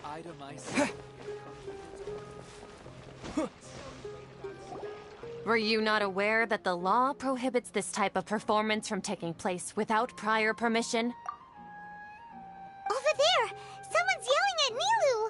Itemize. Were you not aware that the law prohibits this type of performance from taking place without prior permission? Over there! Someone's yelling at Milu!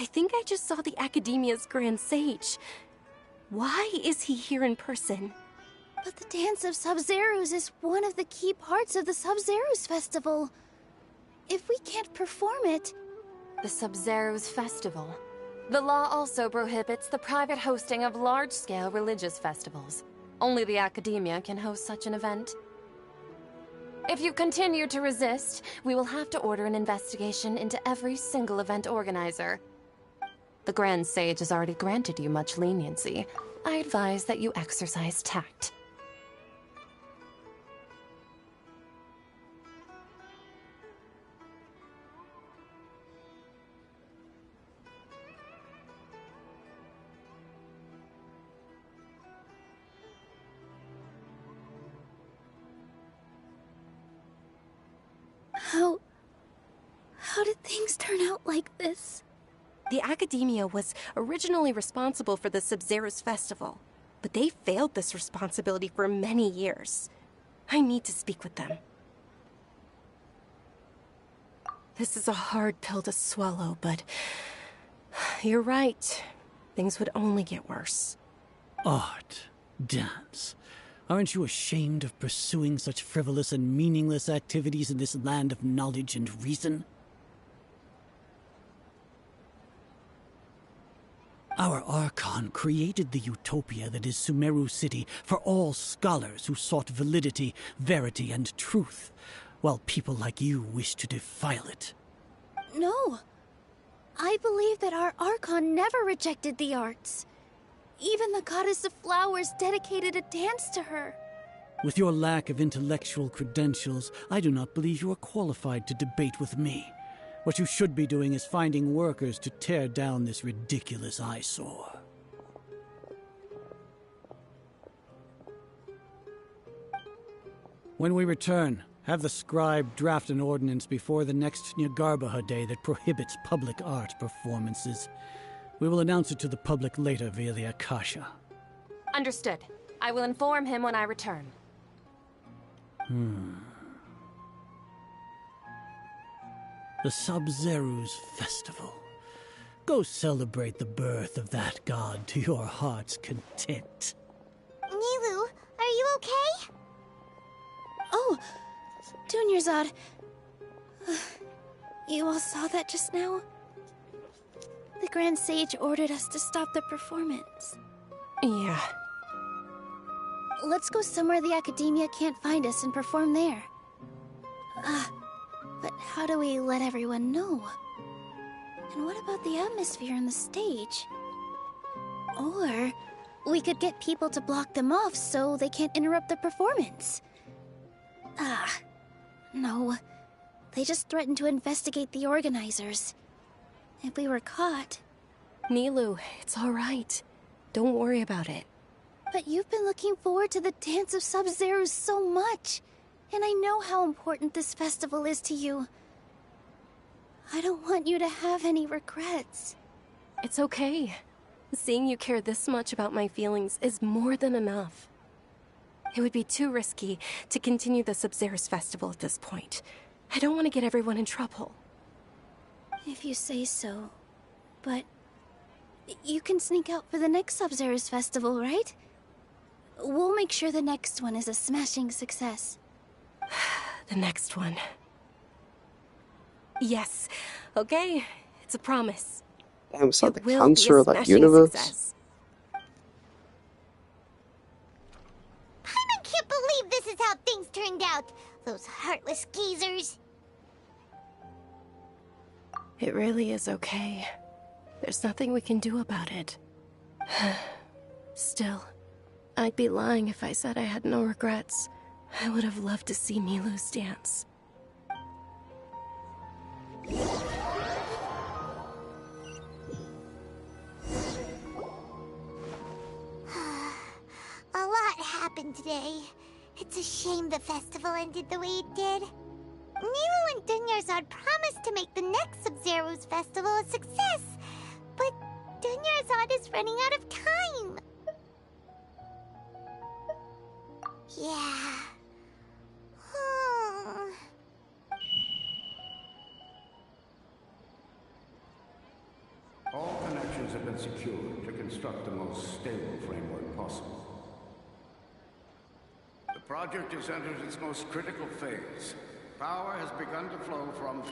I think I just saw the Academia's Grand Sage. Why is he here in person? But the Dance of Sub-Zerus is one of the key parts of the Sub-Zerus Festival. If we can't perform it... The Sub-Zerus Festival. The law also prohibits the private hosting of large-scale religious festivals. Only the Academia can host such an event. If you continue to resist, we will have to order an investigation into every single event organizer. The Grand Sage has already granted you much leniency. I advise that you exercise tact. How did things turn out like this? The Academia was originally responsible for the Sub-Zerus Festival, but they failed this responsibility for many years. I need to speak with them. This is a hard pill to swallow, but you're right. Things would only get worse. Art, dance. Aren't you ashamed of pursuing such frivolous and meaningless activities in this land of knowledge and reason? Our Archon created the utopia that is Sumeru City for all scholars who sought validity, verity, and truth, while people like you wish to defile it. No. I believe that our Archon never rejected the arts. Even the goddess of flowers dedicated a dance to her. With your lack of intellectual credentials, I do not believe you are qualified to debate with me. What you should be doing is finding workers to tear down this ridiculous eyesore. When we return, have the scribe draft an ordinance before the next Nyargarbaha Day that prohibits public art performances. We will announce it to the public later via the Akasha. Understood. I will inform him when I return. The Sub-Zerus Festival. Go celebrate the birth of that god to your heart's content. Nilou, are you okay? Oh, Dunyarzad. You all saw that just now? The Grand Sage ordered us to stop the performance. Yeah. Let's go somewhere the Academia can't find us and perform there. But how do we let everyone know? And what about the atmosphere on the stage? Or we could get people to block them off so they can't interrupt the performance. No. They just threatened to investigate the organizers. If we were caught... Nilou, it's all right. Don't worry about it. But you've been looking forward to the Dance of Sub-Zerus so much. And I know how important this festival is to you. I don't want you to have any regrets. It's okay. Seeing you care this much about my feelings is more than enough. It would be too risky to continue the Sub-Zerus Festival at this point. I don't want to get everyone in trouble. If you say so. But... you can sneak out for the next Sub-Zerus Festival, right? We'll make sure the next one is a smashing success. The next one. Yes. Okay. It's a promise. Damn, is that the It will cancer be a of that smashing universe? success. I can't believe this is how things turned out. Those heartless geezers. It really is okay. There's nothing we can do about it. Still, I'd be lying if I said I had no regrets. I would have loved to see Nilou's dance. A lot happened today. It's a shame the festival ended the way it did. Nilou and Dunyarzad promised to make the next Sub-Zerus festival a success, but Dunyarzad is running out of time. Yeah. measures have been secured to construct the most stable framework possible. The project has entered its most critical phase. Power has begun to flow from...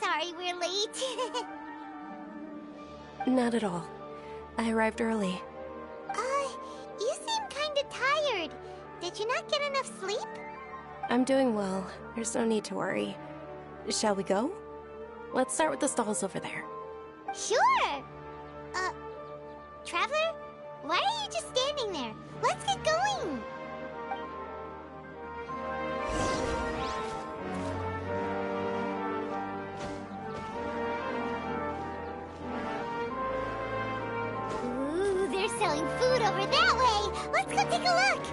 Sorry we're late. Not at all. I arrived early. You seem kinda tired. Did you not get enough sleep? I'm doing well. There's no need to worry. Shall we go? Let's start with the stalls over there. Sure! Traveler? Why are you just standing there? Let's get going! Ooh, they're selling food over that way! Let's go take a look!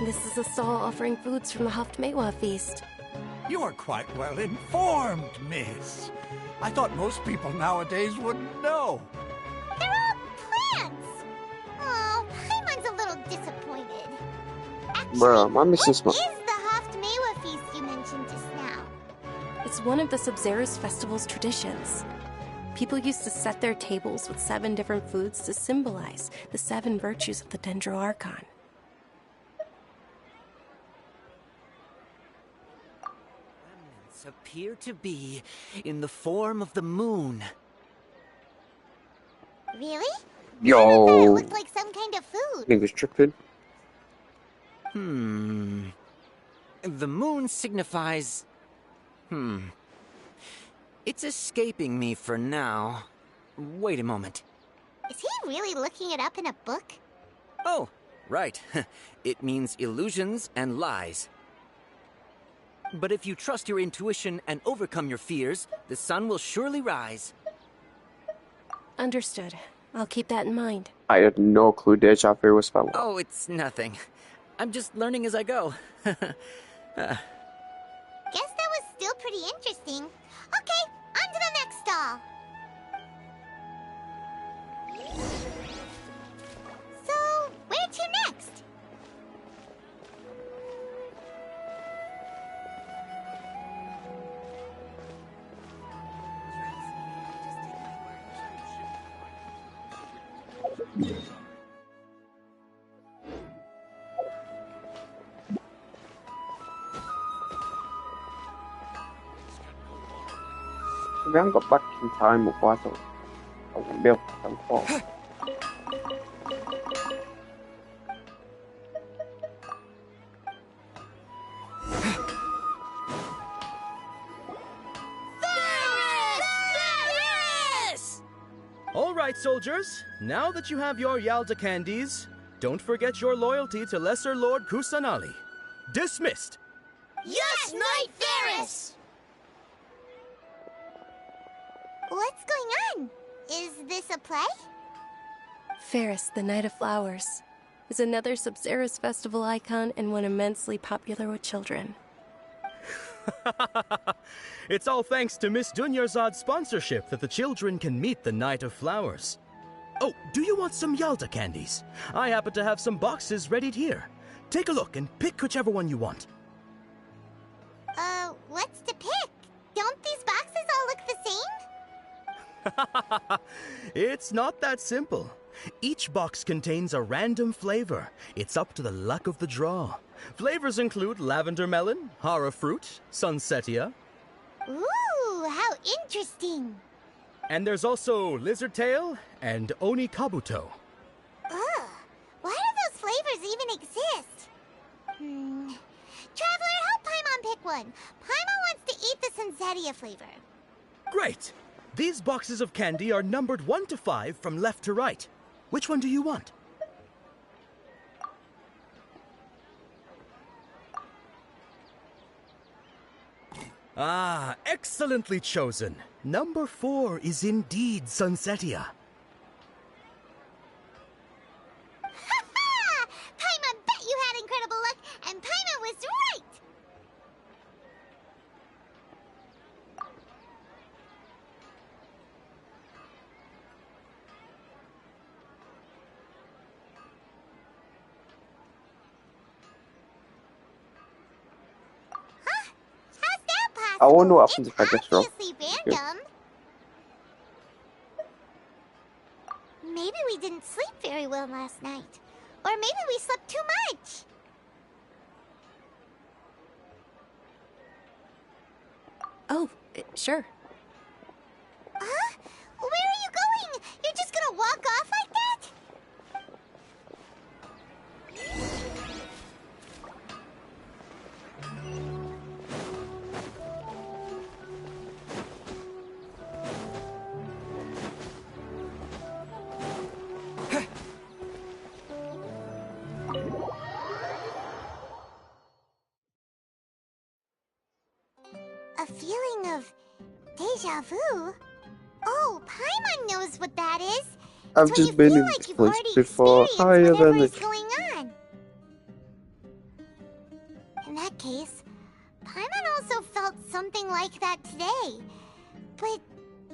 This is a stall offering foods from the Haftmewa feast. You're quite well informed, miss. I thought most people nowadays wouldn't know. They're all plants! Oh, Paimon's a little disappointed. Actually, Bruh, my what mission is the Haftmewa feast you mentioned just now? It's one of the Sub-Zerus Festival's traditions. People used to set their tables with 7 different foods to symbolize the 7 virtues of the Dendro Archon. Appear to be in the form of the moon. Really? Yo. I thought it looked like some kind of food. Niggas tripping. The moon signifies... It's escaping me for now. Wait a moment. Is he really looking it up in a book? Oh, right. It means illusions and lies. But if you trust your intuition and overcome your fears, the sun will surely rise. Understood. I'll keep that in mind. I had no clue Deja Vu was spelled. Oh, it's nothing. I'm just learning as I go. Guess that was still pretty interesting. Okay, on to the next stall. So, where to next? If I haven't got back in time or what, I won't be able to come forward. All right, soldiers. Now that you have your Yalda candies, don't forget your loyalty to Lesser Lord Kusanali. Dismissed! Yes, Knight Ferris! What's going on? Is this a play? Ferris, the Knight of Flowers, is another Sub-Zerus festival icon and one immensely popular with children. It's all thanks to Miss Dunyarzad's sponsorship that the children can meet the Knight of Flowers. Oh, do you want some Yalda candies? I happen to have some boxes readied here. Take a look and pick whichever one you want. What's to pick? Don't these boxes all look the same? It's not that simple. Each box contains a random flavor. It's up to the luck of the draw. Flavors include lavender melon, hara fruit, sunsetia. Ooh, how interesting. And there's also lizard tail and oni kabuto. one. Paimon wants to eat the Sunsettia flavor. Great! These boxes of candy are numbered 1 to 5 from left to right. Which one do you want? Ah, excellently chosen. Number 4 is indeed Sunsettia. Ha-ha! Paimon bet you had incredible luck, and Paimon was right! Huh? How's that possible? I wonder what happens if I It's guess wrong. obviously random. Maybe we didn't sleep very well last night. Or maybe we slept too much. Oh, sure. Huh? Where are you going? You're just gonna walk off like that? A feeling of deja vu? Oh, Paimon knows what that is. I've It's when just you been feel in like this you've place already before. experienced Higher whatever than is the... going on. In that case, Paimon also felt something like that today. But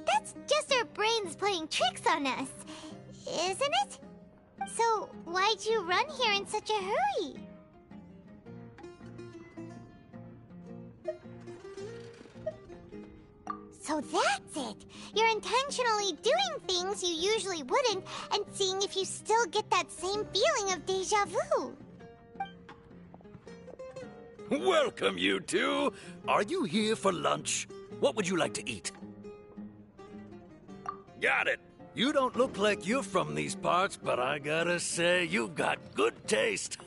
that's just our brains playing tricks on us, isn't it? So why'd you run here in such a hurry? So that's it! You're intentionally doing things you usually wouldn't and seeing if you still get that same feeling of deja vu. Welcome, you two. Are you here for lunch? What would you like to eat? Got it. You don't look like you're from these parts, but I gotta say, you've got good taste.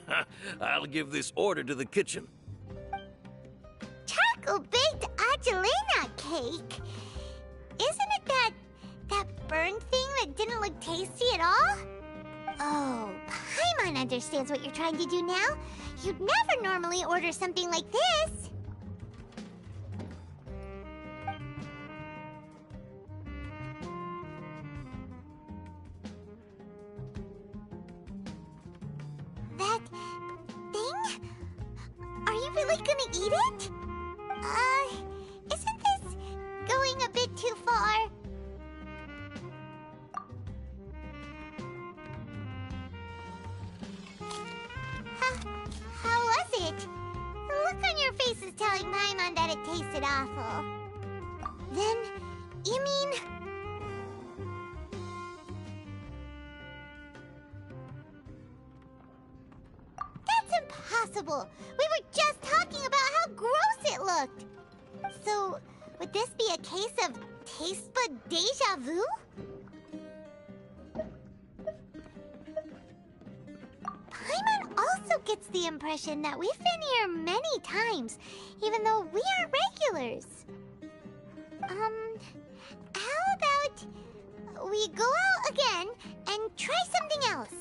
I'll give this order to the kitchen. Charcoal-baked Angelina cake? Isn't it that burned thing that didn't look tasty at all? Oh, Paimon understands what you're trying to do now. You'd never normally order something like this. That thing? Are you really gonna eat it? Isn't this going a bit too far? How was it? The look on your face is telling Paimon that it tasted awful. Then, you mean... That's impossible! We were just talking about how gross it looked! So, would this be a case of taste bud deja vu? Paimon also gets the impression that we've been here many times, even though we aren't regulars. How about we go out again and try something else?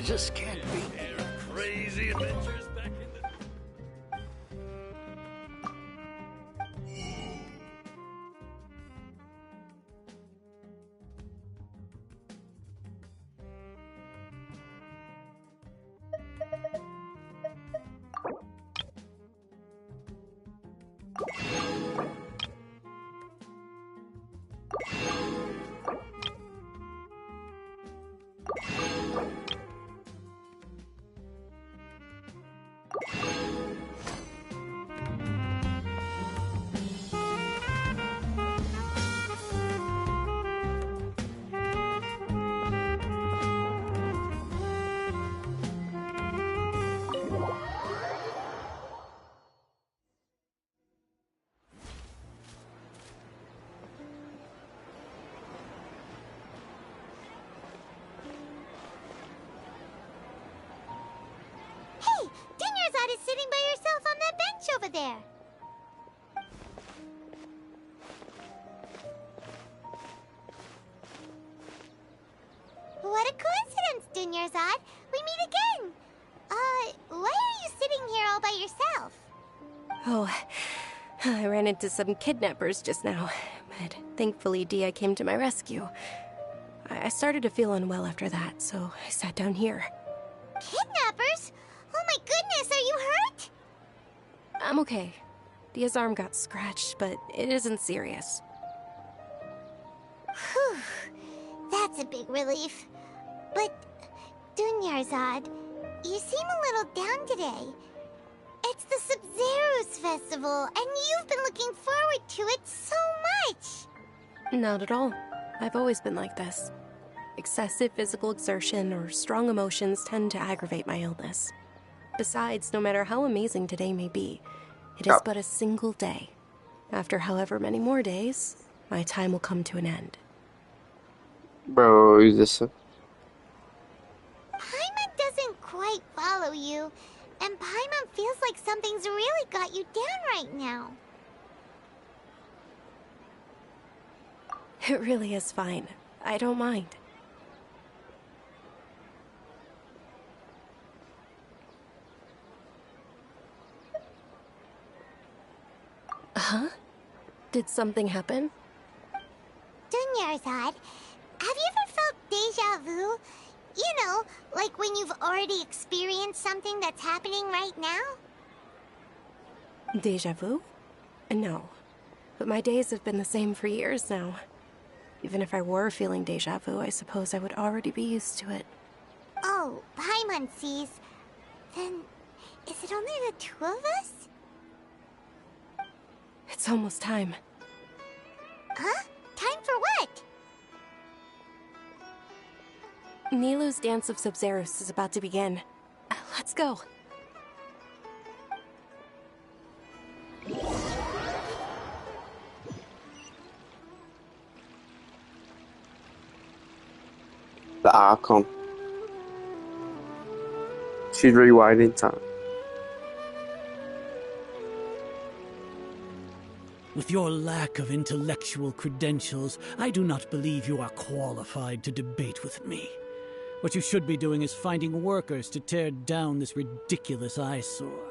just can't beat their crazy adventures back in the... Hey, Dunyarzad is sitting by herself on that bench over there. What a coincidence, Dunyarzad. We meet again. Why are you sitting here all by yourself? Oh, I ran into some kidnappers just now, but thankfully Dia came to my rescue. I started to feel unwell after that, so I sat down here. Kidnappers? Oh my goodness, are you hurt? I'm okay. Dia's arm got scratched, but it isn't serious. Whew, that's a big relief. But, Dunyarzad, you seem a little down today. It's the Sub-Zero's festival, and you've been looking forward to it so much. Not at all. I've always been like this. Excessive physical exertion or strong emotions tend to aggravate my illness. Besides, no matter how amazing today may be, it is but a single day. After however many more days, my time will come to an end. Bro, is this a... Paimon doesn't quite follow you, and Paimon feels like something's really got you down right now. It really is fine. I don't mind. Huh? Did something happen? Dunyarzad, have you ever felt deja vu? You know, like when you've already experienced something that's happening right now? Deja vu? No. But my days have been the same for years now. Even if I were feeling deja vu, I suppose I would already be used to it. Oh, Paimon sees. Then, is it only the two of us? It's almost time. Huh? Time for what? Nilou's Dance of Sub-Zeros is about to begin. Let's go. The Archon. She's rewinding time. With your lack of intellectual credentials, I do not believe you are qualified to debate with me. What you should be doing is finding workers to tear down this ridiculous eyesore.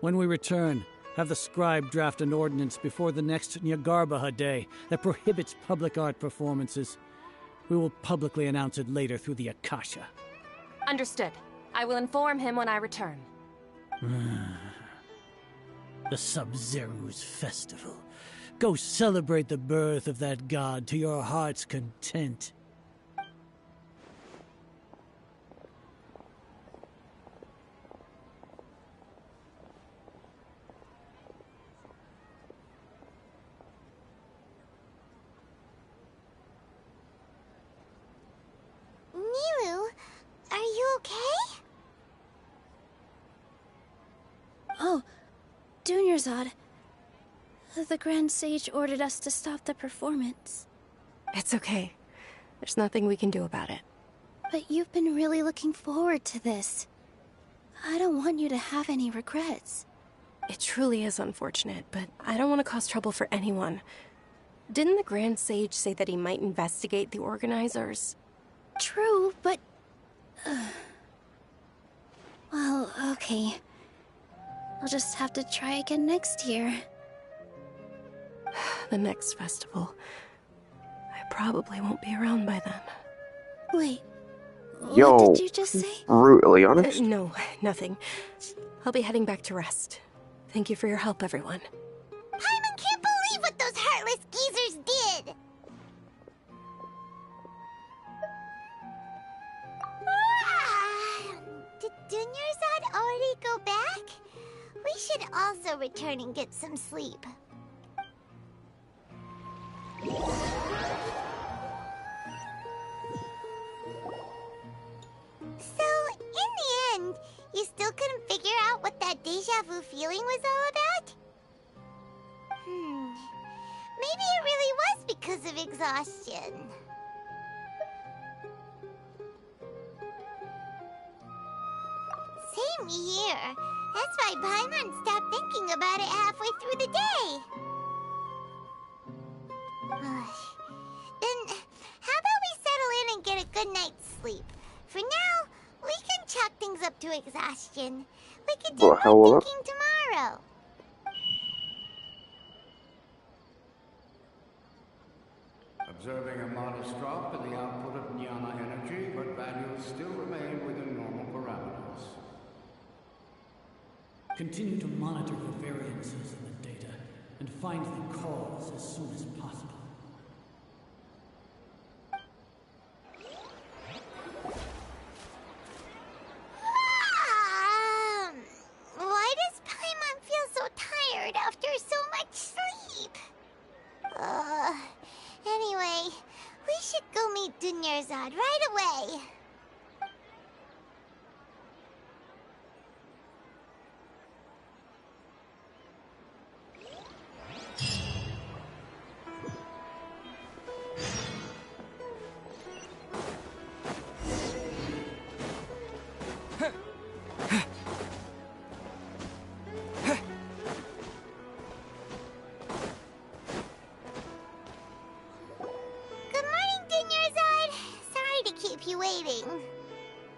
When we return, have the scribe draft an ordinance before the next Nyagarbaha Day that prohibits public art performances. We will publicly announce it later through the Akasha. Understood. I will inform him when I return. The Sub-Zero's festival. Go celebrate the birth of that god to your heart's content. Nilou, are you okay? Oh, Dunyarzad. The Grand Sage ordered us to stop the performance. It's okay. There's nothing we can do about it. But you've been really looking forward to this. I don't want you to have any regrets. It truly is unfortunate, but I don't want to cause trouble for anyone. Didn't the Grand Sage say that he might investigate the organizers? True, but... Well, okay. I'll just have to try again next year. The next festival. I probably won't be around by then. Wait, Yo, what did you just say? brutally honest. No, nothing. I'll be heading back to rest. Thank you for your help, everyone. Paimon can't believe what those heartless geezers did! Did Dunyarzad already go back? We should also return and get some sleep. So, in the end, you still couldn't figure out what that deja vu feeling was all about? Maybe it really was because of exhaustion. Same here. That's why Paimon stopped thinking about it halfway through the day. Then, how about we settle in and get a good night's sleep? For now, we can chalk things up to exhaustion. We could do more thinking tomorrow. Observing a modest drop in the output of jnana energy, but values still remain within normal parameters. Continue to monitor for variances in the data and find the cause as soon as possible. Why does Paimon feel so tired after so much sleep? Anyway, we should go meet Dunyarzad right away.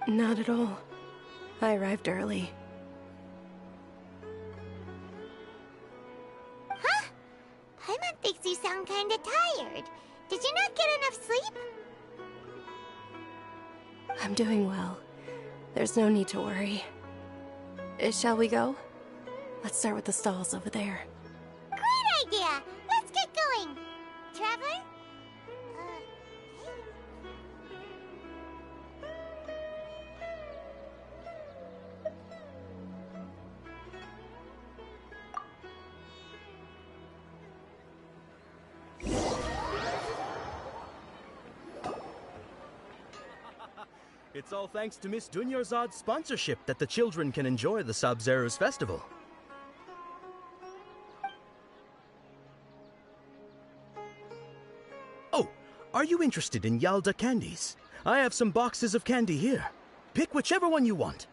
Not at all. I arrived early. Huh? Paimon thinks you sound kinda tired. Did you not get enough sleep? I'm doing well. There's no need to worry. Shall we go? Let's start with the stalls over there. Great idea! Let's get going! Traveler? It's all thanks to Miss Dunyarzad's sponsorship that the children can enjoy the Sub-Zero's festival. Oh, are you interested in Yalda candies? I have some boxes of candy here. Pick whichever one you want.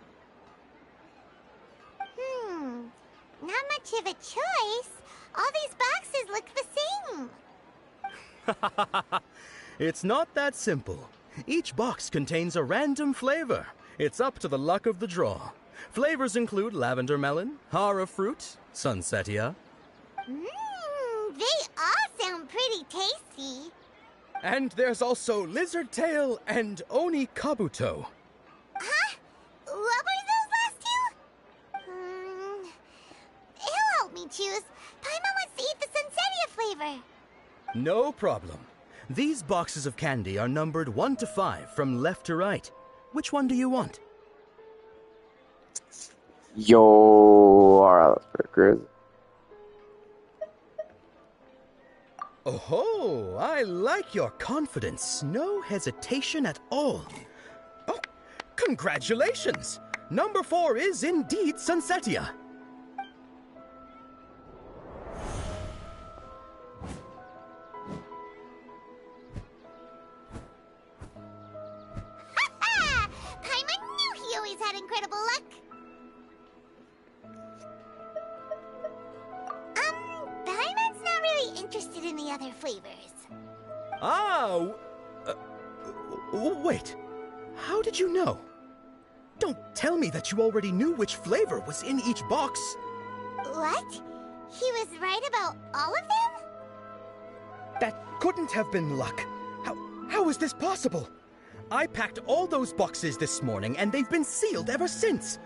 Not much of a choice. All these boxes look the same. It's not that simple. Each box contains a random flavor. It's up to the luck of the draw. Flavors include lavender melon, hara fruit, sunsetia. They all sound pretty tasty. And there's also lizard tail and oni kabuto. Huh? What were those last two? He'll help me choose. Paimon wants to eat the sunsetia flavor. No problem. These boxes of candy are numbered 1 to 5 from left to right. Which one do you want? Yo, alright, that's pretty crazy. Oh, I like your confidence. No hesitation at all. Oh, congratulations! Number 4 is indeed sunsetia. Incredible luck. Paimon's not really interested in the other flavors. Ah, Wait, how did you know? Don't tell me that you already knew which flavor was in each box. What? He was right about all of them? That couldn't have been luck. How is this possible? I packed all those boxes this morning and they've been sealed ever since.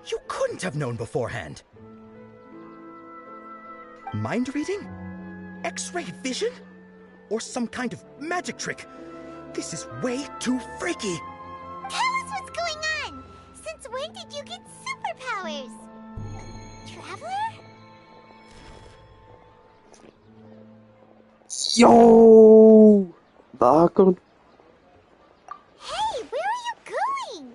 You couldn't have known beforehand. Mind reading? X-ray vision? Or some kind of magic trick? This is way too freaky. Tell us what's going on! Since when did you get superpowers? Traveler? Yo! Dark. Hey, where are you going?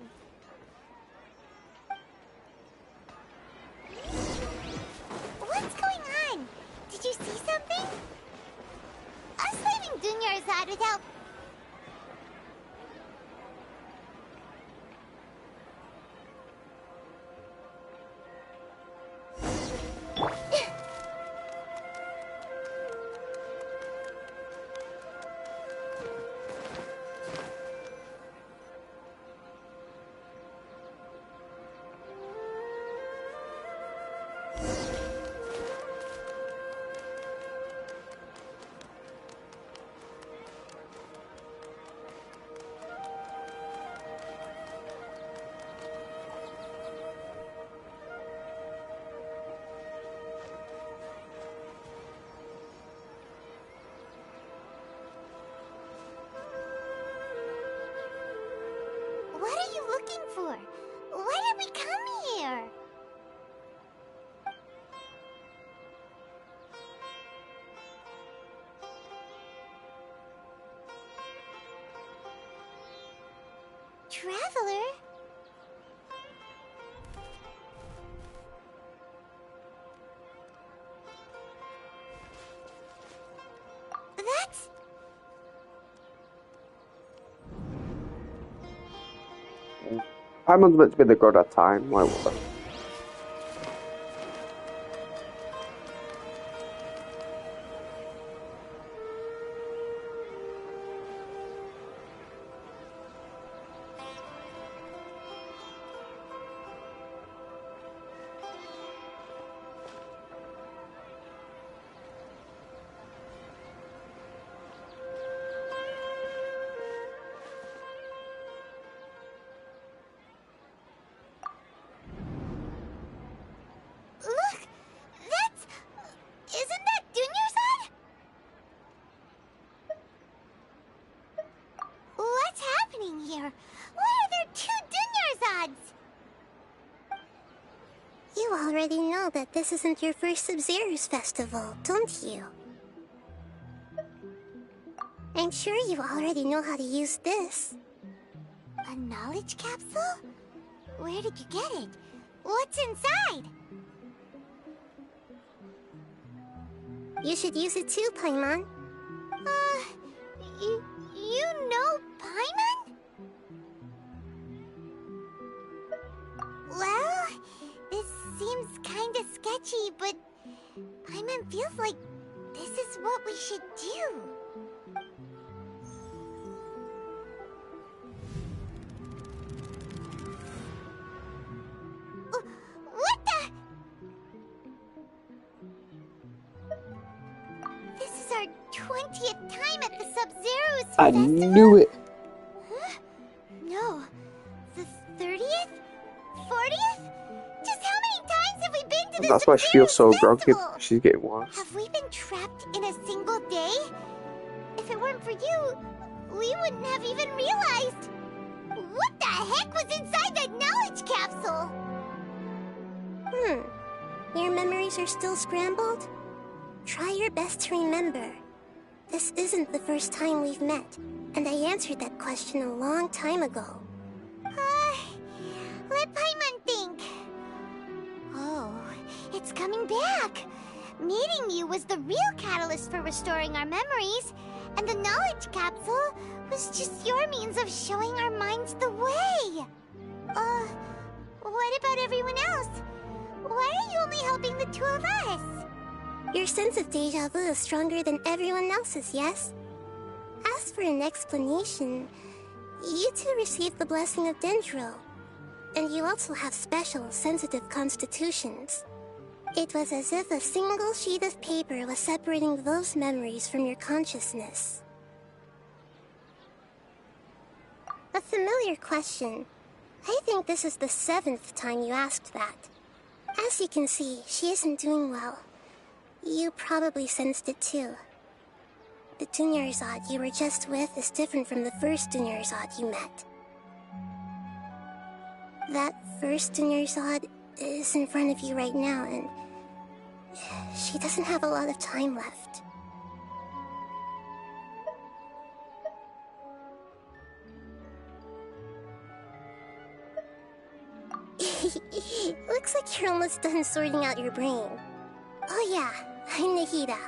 What's going on? Did you see something? Us leaving Dunyarzad without... What are you looking for? Why did we come here? Traveler? That's... Paimon's meant to be the god of time, like what? Look! That's... Isn't that Dunyarzad? What's happening here? Why are there two Dunyarzads? You already know that this isn't your first Sub-Zero's festival, don't you? I'm sure you already know how to use this. A knowledge capsule? Where did you get it? What's inside? You should use it too, Paimon. You know Paimon? Well, this seems kinda sketchy, but Paimon feels like this is what we should do. What the? This is our 20th time at the Sub-Zero's I festival? knew it. Huh? No. The 30th? 40th? Just how many times have we been to the That's why she feels so Sub-Zero's groggy. festival? She's getting worse. Have we been trapped in a single day? If it weren't for you, we wouldn't have even realized. What the heck was inside that knowledge capsule? Your memories are still scrambled? Try your best to remember. This isn't the first time we've met, and I answered that question a long time ago. Let Paimon think. Oh, it's coming back. Meeting you was the real catalyst for restoring our memories, and the knowledge capsule was just your means of showing our minds the way. What about everyone else? Why are you only helping the two of us? Your sense of deja vu is stronger than everyone else's, yes? As for an explanation, You two received the blessing of Dendro. And you also have special, sensitive constitutions. It was as if a single sheet of paper was separating those memories from your consciousness. A familiar question. I think this is the 7th time you asked that. As you can see, she isn't doing well. You probably sensed it too. The Dunyarzad you were just with is different from the first Dunyarzad you met. That first Dunyarzad is in front of you right now, and she doesn't have a lot of time left. Looks like you're almost done sorting out your brain. Oh yeah, I'm Nahida.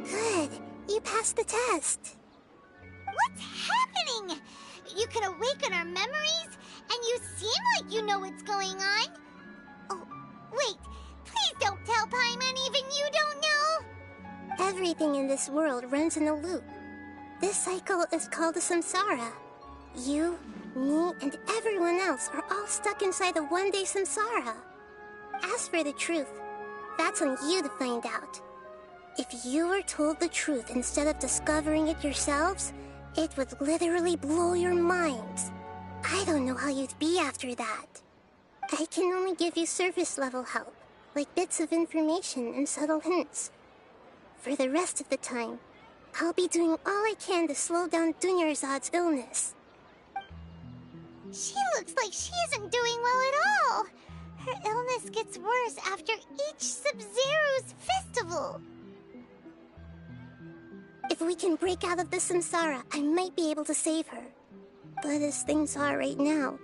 Good, you passed the test. What's happening? You can awaken our memories, and you seem like you know what's going on. Oh, wait, please don't tell Paimon even you don't know. Everything in this world runs in a loop. This cycle is called the samsara. You, me, and everyone else are all stuck inside the one-day samsara. As for the truth, that's on you to find out. If you were told the truth instead of discovering it yourselves, it would literally blow your minds. I don't know how you'd be after that. I can only give you surface-level help, like bits of information and subtle hints. For the rest of the time, I'll be doing all I can to slow down Dunyarzad's illness. She looks like she isn't doing well at all. Her illness gets worse after each Sub-Zero's festival. If we can break out of the samsara, I might be able to save her. But as things are right now,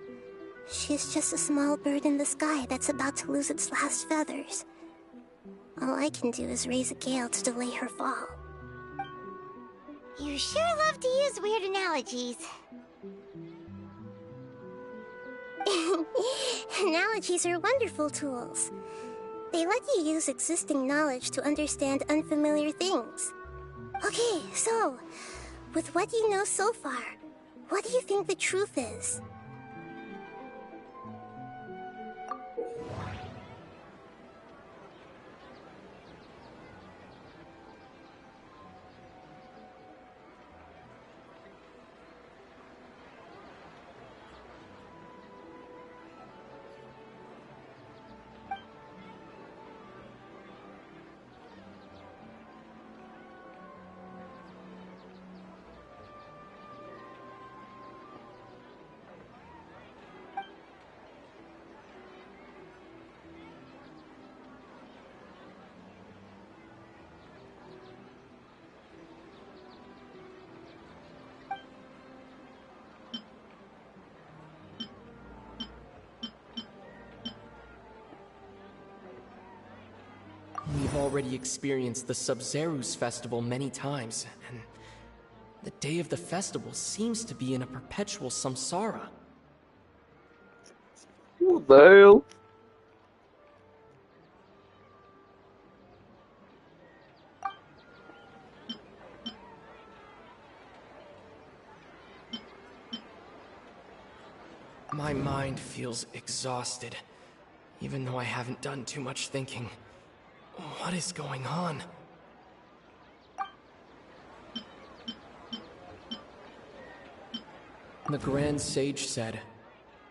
she's just a small bird in the sky that's about to lose its last feathers. All I can do is raise a gale to delay her fall. You sure love to use weird analogies. Analogies are wonderful tools. They let you use existing knowledge to understand unfamiliar things. Okay, so, with what you know so far, what do you think the truth is? We've already experienced the Sub-Zeru's festival many times, and the day of the festival seems to be in a perpetual samsara. What the hell? My mind feels exhausted, even though I haven't done too much thinking. What is going on? The Grand Sage said,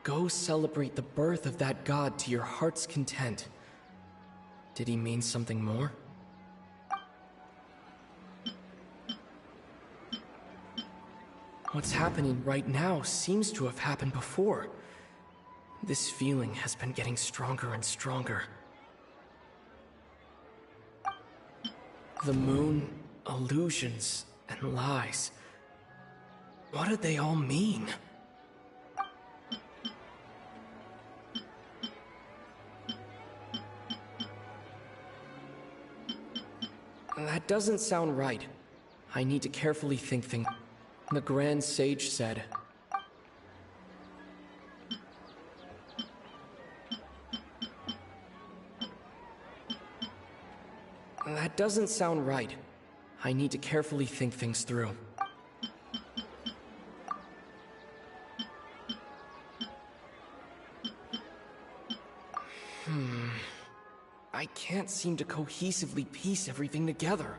"Go celebrate the birth of that god to your heart's content." Did he mean something more? What's happening right now seems to have happened before. This feeling has been getting stronger and stronger. The moon, illusions, and lies. What do they all mean? That doesn't sound right. I need to carefully think things. The Grand Sage said, That doesn't sound right. I need to carefully think things through. I can't seem to cohesively piece everything together.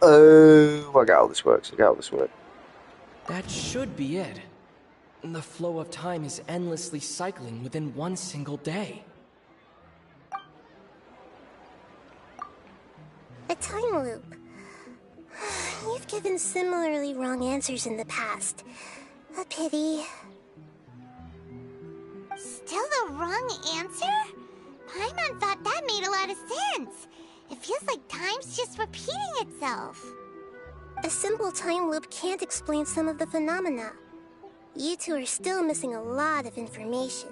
Oh, I get how this works. That should be it. The flow of time is endlessly cycling within one single day. A time loop. You've given similarly wrong answers in the past. A pity. Still the wrong answer? Paimon thought that made a lot of sense. It feels like time's just repeating itself. A simple time loop can't explain some of the phenomena. You two are still missing a lot of information.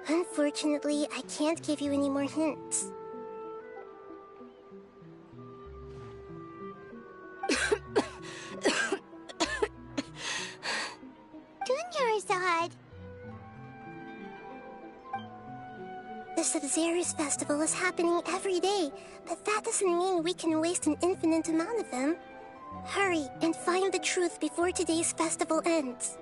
Unfortunately, I can't give you any more hints. Dunyarzad. The Sub-Zero's festival is happening every day, but that doesn't mean we can waste an infinite amount of them. Hurry and find the truth before today's festival ends.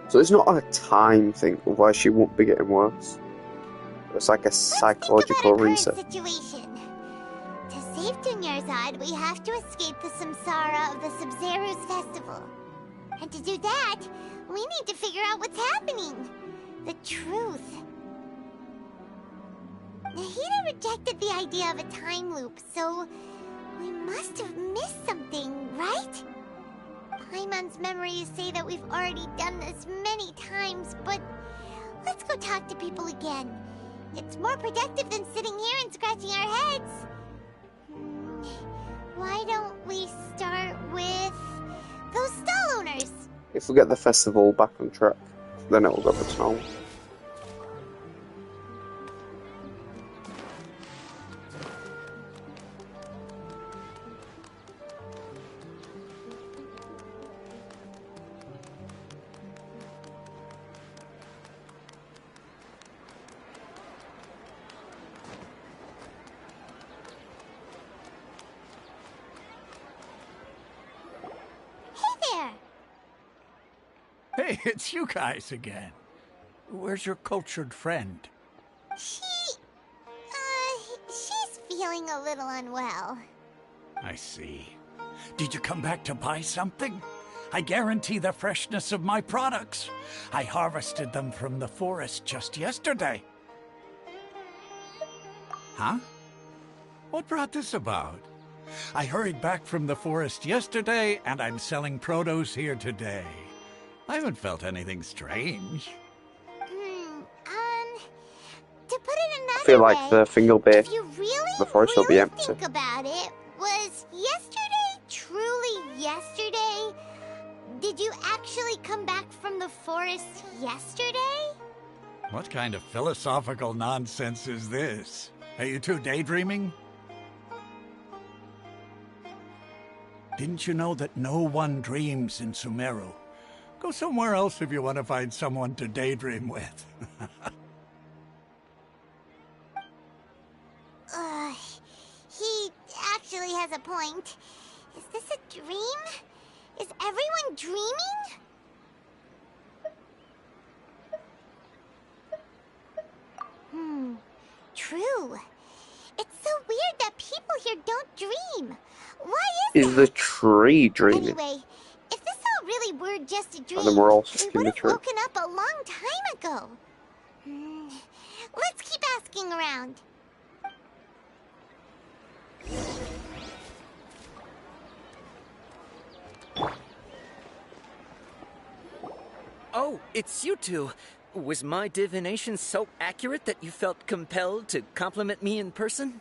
So it's not a time thing, otherwise she won't be getting worse. It's like a psychological reset. Situation. To save Dunyarzad, we have to escape the samsara of the Sub-Zero's festival. And to do that, we need to figure out what's happening. The truth. Nahida rejected the idea of a time loop, so we must have missed something, right? Paimon's memories say that we've already done this many times, but let's go talk to people again. It's more productive than sitting here and scratching our heads. Why don't we start with those stall owners? If we get the festival back on track, then it'll go to normal. Hey, it's you guys again. Where's your cultured friend? She's feeling a little unwell. I see. Did you come back to buy something? I guarantee the freshness of my products. I harvested them from the forest just yesterday. Huh? What brought this about? I hurried back from the forest yesterday, and I'm selling produce here today. I haven't felt anything strange. To put it another I feel like way, the Fingal Bay, if you really, the forest will be empty. think about it, was yesterday truly yesterday? Did you actually come back from the forest yesterday? What kind of philosophical nonsense is this? Are you two daydreaming? Didn't you know that no one dreams in Sumeru? Go somewhere else if you want to find someone to daydream with. He actually has a point. Is this a dream? Is everyone dreaming? True. It's so weird that people here don't dream. Why Is the tree dreaming? Anyway, if this all really were just a dream, And then we're all we stuck in would the have tree. woken up a long time ago. Let's keep asking around. Oh, it's you two. Was my divination so accurate that you felt compelled to compliment me in person?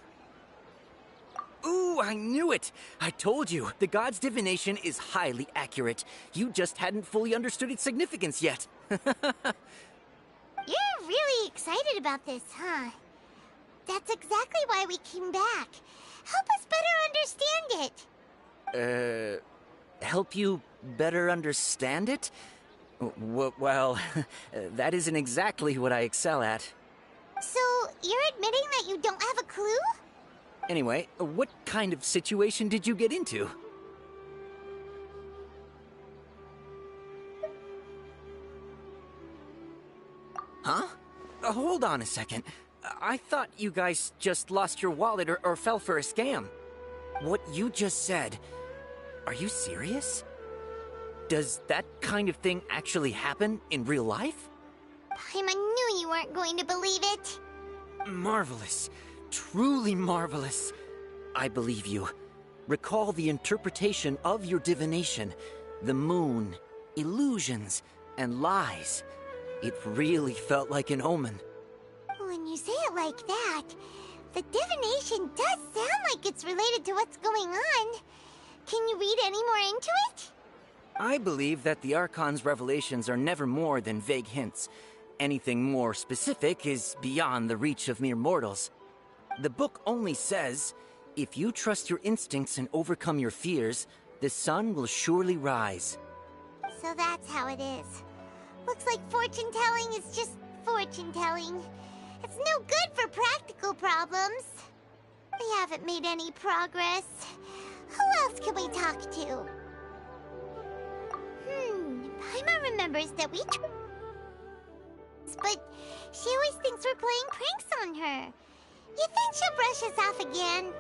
Ooh, I knew it! I told you, the god's divination is highly accurate. You just hadn't fully understood its significance yet. You're really excited about this, huh? That's exactly why we came back. Help us better understand it. Help you better understand it? Well, that isn't exactly what I excel at. So, you're admitting that you don't have a clue? Anyway, what kind of situation did you get into? Huh? Hold on a second. I thought you guys just lost your wallet or fell for a scam. What you just said, are you serious? Does that kind of thing actually happen in real life? Paimon knew you weren't going to believe it. Marvelous. Truly marvelous. I believe you. Recall the interpretation of your divination. The moon, illusions, and lies. It really felt like an omen. When you say it like that, the divination does sound like it's related to what's going on. Can you read any more into it? I believe that the Archon's revelations are never more than vague hints. Anything more specific is beyond the reach of mere mortals. The book only says, if you trust your instincts and overcome your fears, the sun will surely rise. So that's how it is. Looks like fortune-telling is just fortune-telling. It's no good for practical problems. We haven't made any progress. Who else can we talk to? Paimon remembers that we but she always thinks we're playing pranks on her. You think she'll brush us off again?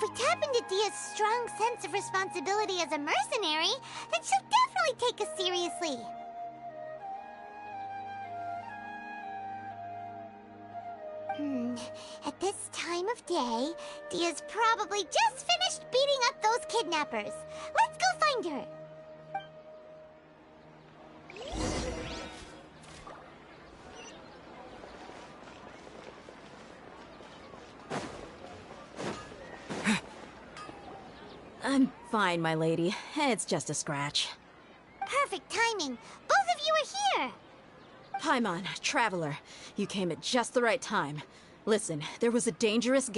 we tap into Dia's strong sense of responsibility as a mercenary, then she'll definitely take us seriously. At this time of day, Dia's probably just finished beating up those kidnappers. Let's go find her. I'm fine, my lady. It's just a scratch. Perfect timing. Both of you are here. Paimon, Traveler, you came at just the right time. Listen, there was a dangerous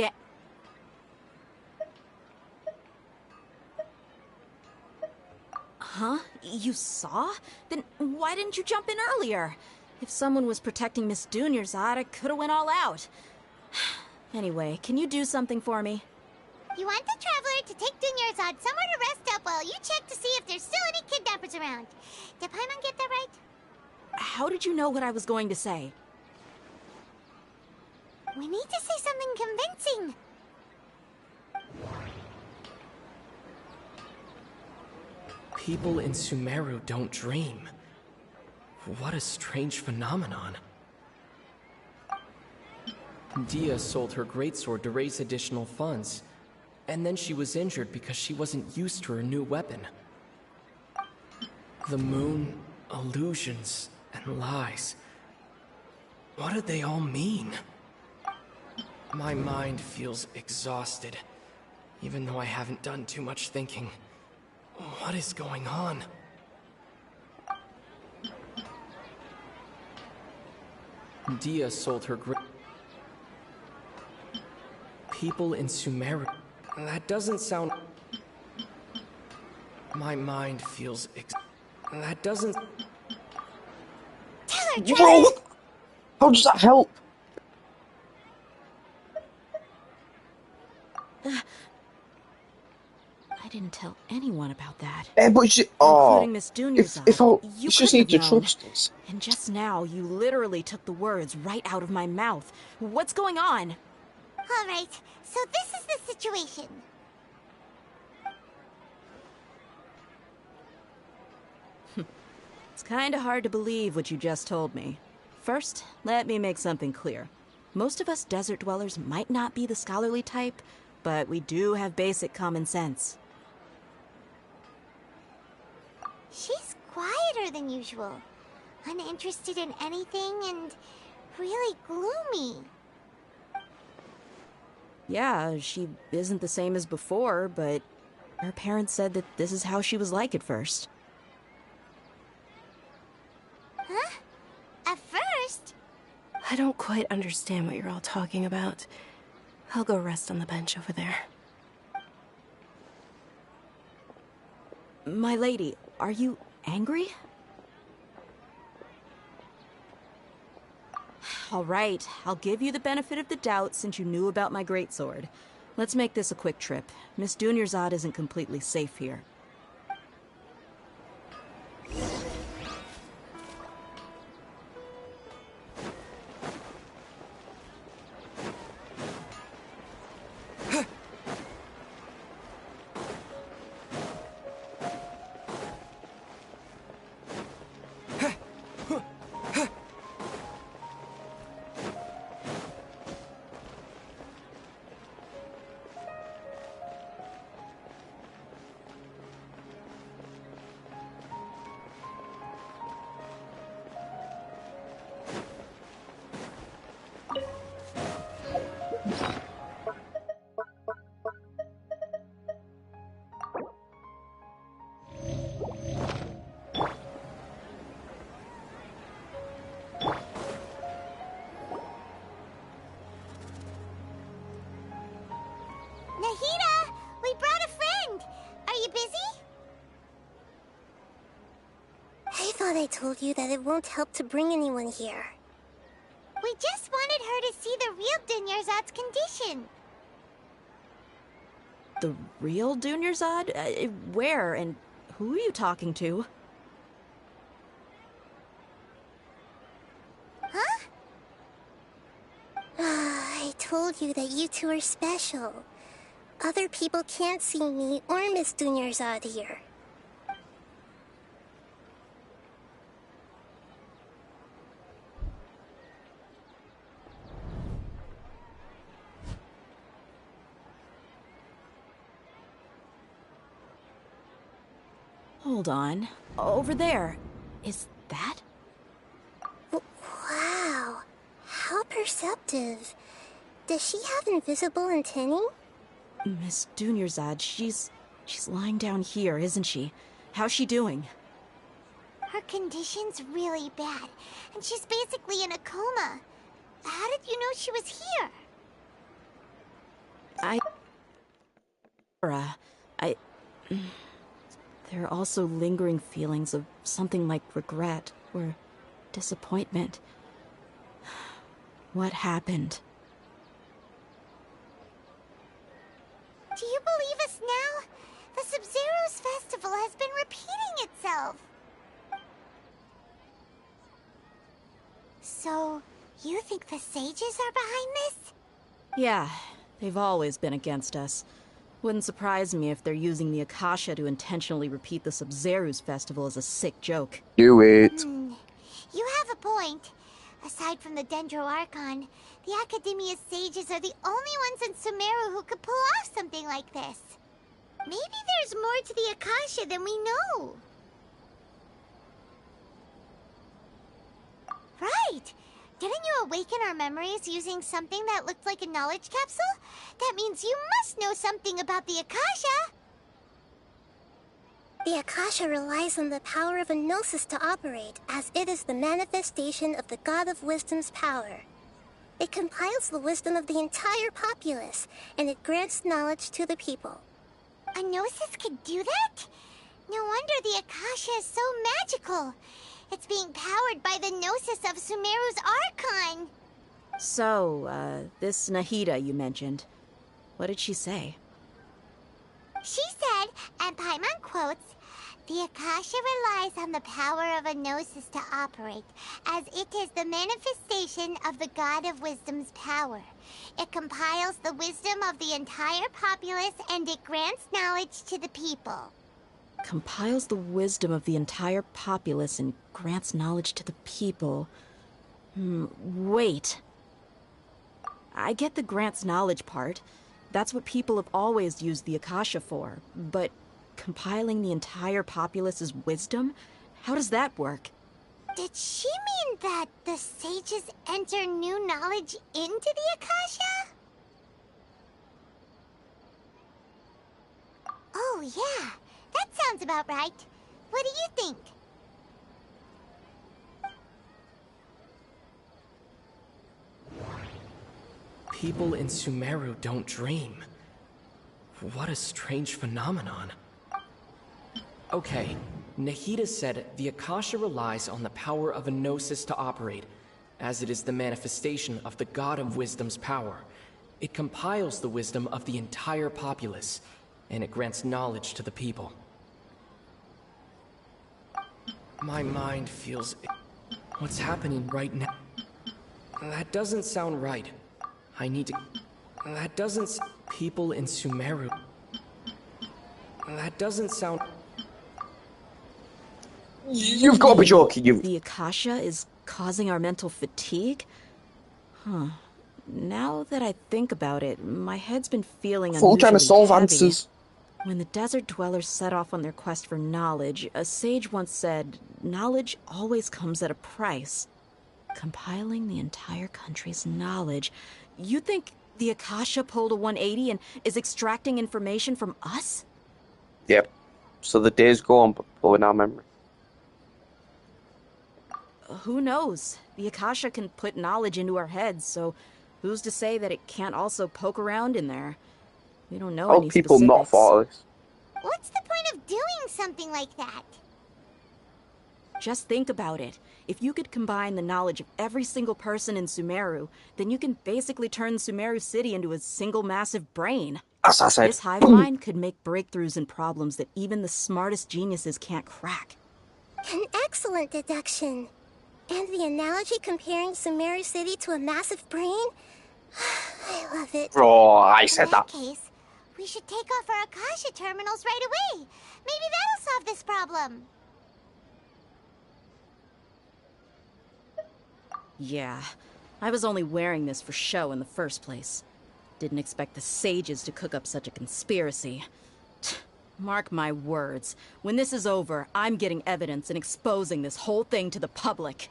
Huh? You saw? Then why didn't you jump in earlier? If someone was protecting Miss Dunyarzad, I could have went all out. Anyway, can you do something for me? You want the Traveler to take Dunyarzad somewhere to rest up while you check to see if there's still any kidnappers around. Did Paimon get that right? How did you know what I was going to say? We need to say something convincing. People in Sumeru don't dream. What a strange phenomenon. Dia sold her greatsword to raise additional funds, and then she was injured because she wasn't used to her new weapon. The moon, illusions, and lies. What do they all mean? My mind feels exhausted, even though I haven't done too much thinking. What is going on? Dia sold her people in Sumeru. That doesn't sound... My mind feels that doesn't... Bro! How does that help? I didn't tell anyone about that. But she, including Miss Dunyarzad. You just need to trust us. And just now, you literally took the words right out of my mouth. What's going on? All right, so this is the situation. It's kinda hard to believe what you just told me. First, let me make something clear. Most of us desert dwellers might not be the scholarly type, but we do have basic common sense. She's quieter than usual. Uninterested in anything and really gloomy. Yeah, she isn't the same as before, but her parents said that this is how she was like at first. Huh? At first? I don't quite understand what you're all talking about. I'll go rest on the bench over there. My lady, are you angry? All right, I'll give you the benefit of the doubt since you knew about my greatsword. Let's make this a quick trip. Miss Dunyarzad isn't completely safe here. Nahida, we brought a friend. Are you busy? I thought I told you that it won't help to bring anyone here. We just wanted her to see the real Dunyarzad's condition. The real Dunyarzad? Where and who are you talking to? Huh? I told you that you two are special. other people can't see me or Miss Dunyarzad here. Hold on. Over there. Is that? Wow. How perceptive. Does she have invisible antennae? Miss Dunyarzad, she's lying down here, isn't she? How's she doing? Her condition's really bad, and she's basically in a coma. How did you know she was here? There are also lingering feelings of something like regret or disappointment. What happened? Do you believe us now? The Sub-Zero's festival has been repeating itself. So, you think the sages are behind this? Yeah, they've always been against us. Wouldn't surprise me if they're using the Akasha to intentionally repeat the Sub-Zero's festival as a sick joke. Do it. You have a point. Aside from the Dendro Archon, the Academia's sages are the only ones in Sumeru who could pull off something like this. Maybe there's more to the Akasha than we know. Right! Didn't you awaken our memories using something that looked like a knowledge capsule? That means you must know something about the Akasha! The Akasha relies on the power of a gnosis to operate, as it is the manifestation of the God of Wisdom's power. It compiles the wisdom of the entire populace, and it grants knowledge to the people. A gnosis could do that? No wonder the Akasha is so magical. It's being powered by the gnosis of Sumeru's Archon. So, this Nahida you mentioned, what did she say? She said, and Paimon quotes, "The Akasha relies on the power of a gnosis to operate, as it is the manifestation of the God of Wisdom's power. It compiles the wisdom of the entire populace, and it grants knowledge to the people." Compiles the wisdom of the entire populace and grants knowledge to the people. Wait. I get the grants knowledge part. That's what people have always used the Akasha for. But compiling the entire populace's wisdom? How does that work? Did she mean that the sages enter new knowledge into the Akasha? Oh, yeah. That sounds about right. What do you think? People in Sumeru don't dream. What a strange phenomenon. Okay, Nahida said the Akasha relies on the power of a gnosis to operate, as it is the manifestation of the God of Wisdom's power. It compiles the wisdom of the entire populace, and it grants knowledge to the people. My mind feels... What's happening right now? That doesn't sound right. I need to... That doesn't... People in Sumeru... That doesn't sound... You've got to be joking, you... The Akasha is causing our mental fatigue? Huh. Now that I think about it, my head's been feeling unusually trying to solve heavy. answers. When the desert dwellers set off on their quest for knowledge, a sage once said, knowledge always comes at a price. Compiling the entire country's knowledge. You think the Akasha pulled a 180 and is extracting information from us? Yep. So the days go on, but pulling our memory. Who knows? The Akasha can put knowledge into our heads, so who's to say that it can't also poke around in there? We don't know any people specifics. not thought of this? What's the point of doing something like that? Just think about it. If you could combine the knowledge of every single person in Sumeru, then you can basically turn Sumeru City into a single massive brain. As I said. This hive mind could make breakthroughs in problems that even the smartest geniuses can't crack. An excellent deduction. And the analogy comparing Sumeru City to a massive brain? I love it. Oh, I said In that. that case, We should take off our Akasha terminals right away. Maybe that'll solve this problem. Yeah, I was only wearing this for show in the first place. Didn't expect the sages to cook up such a conspiracy. Mark my words, when this is over, I'm getting evidence and exposing this whole thing to the public.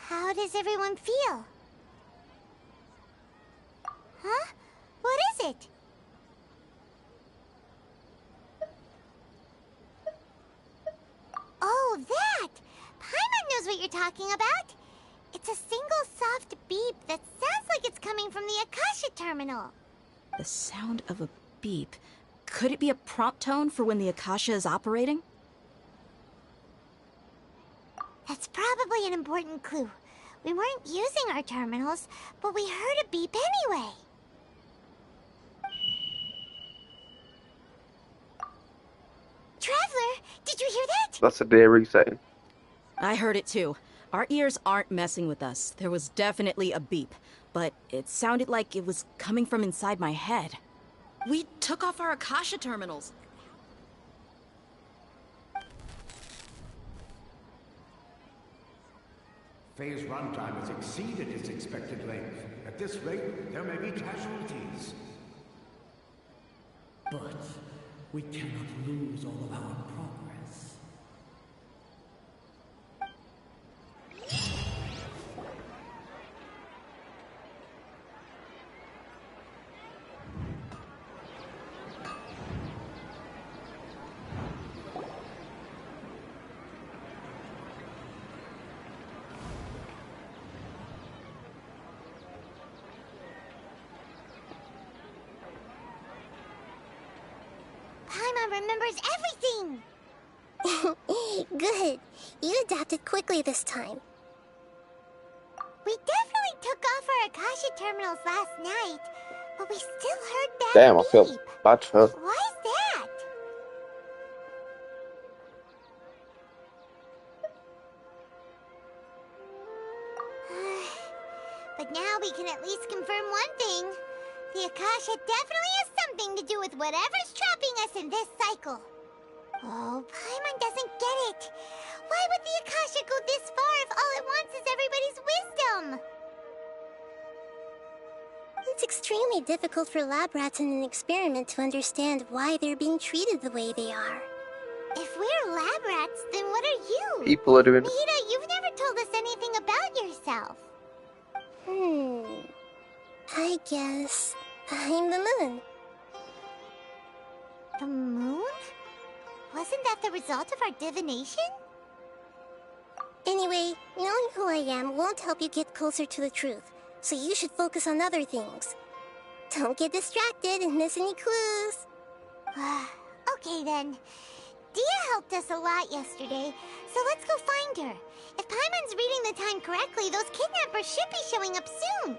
How does everyone feel? Huh? What is it? Oh, that! Paimon knows what you're talking about. It's a single soft beep that sounds like it's coming from the Akasha terminal. The sound of a beep. Could it be a prompt tone for when the Akasha is operating? That's probably an important clue. We weren't using our terminals, but we heard a beep anyway. Traveler, did you hear that? That's a day resetting. I heard it too. Our ears aren't messing with us. There was definitely a beep, but it sounded like it was coming from inside my head. We took off our Akasha terminals. Phase runtime has exceeded its expected length. At this rate, there may be casualties. But we cannot lose all of our progress. Paimon remembers everything! Good. You adapted quickly this time. We definitely took off our Akasha terminals last night, but we still heard that Damn, I beep. feel bad for her. Why is that? But now we can at least confirm one thing. The Akasha definitely has something to do with whatever's trapping us in this cycle. Oh, Paimon doesn't get it. Why would the Akasha go this far if all it wants is everybody's wisdom? It's extremely difficult for lab rats in an experiment to understand why they're being treated the way they are. If we're lab rats, then what are you? People are doing. Mihira, you've never told us anything about yourself. I guess I'm the moon. The moon? Wasn't that the result of our divination? Anyway, knowing who I am won't help you get closer to the truth, so you should focus on other things. Don't get distracted and miss any clues. Okay then. Dia helped us a lot yesterday, so let's go find her. If Paimon's reading the time correctly, those kidnappers should be showing up soon.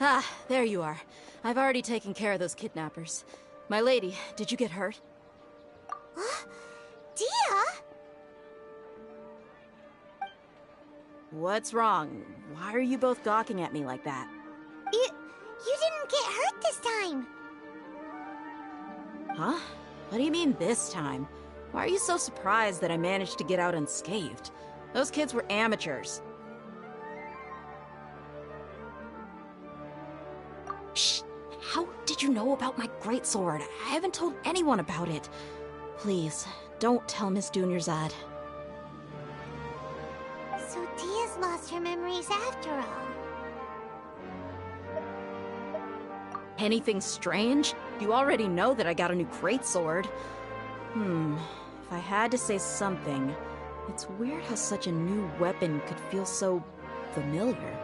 Ah, there you are. I've already taken care of those kidnappers. My lady, did you get hurt? Dia? What's wrong? Why are you both gawking at me like that? You didn't get hurt this time. Huh? What do you mean this time? Why are you so surprised that I managed to get out unscathed? Those kids were amateurs. Shh! How did you know about my greatsword? I haven't told anyone about it. Please, don't tell Miss Dunyarzad. So Dia's lost her memories after all. Anything strange? You already know that I got a new greatsword. If I had to say something, it's weird how such a new weapon could feel so familiar.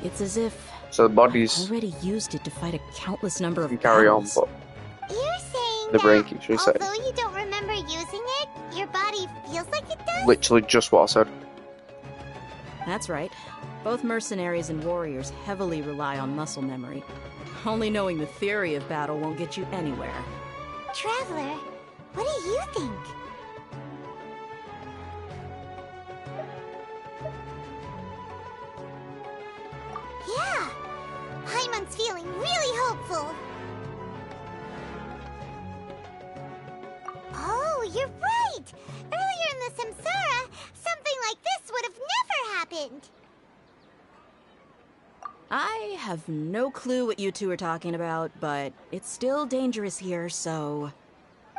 It's as if so the body's I've already used it to fight a countless number of carry on, battles. but You're saying the brain that keeps resetting. although you don't remember using it, your body feels like it does? Literally just what I said. That's right. Both mercenaries and warriors heavily rely on muscle memory. Only knowing the theory of battle won't get you anywhere. Traveler, what do you think? Yeah, Paimon's feeling really hopeful. Oh, you're right! Earlier in the Samsara, something like this would have never happened. I have no clue what you two are talking about, but it's still dangerous here, so...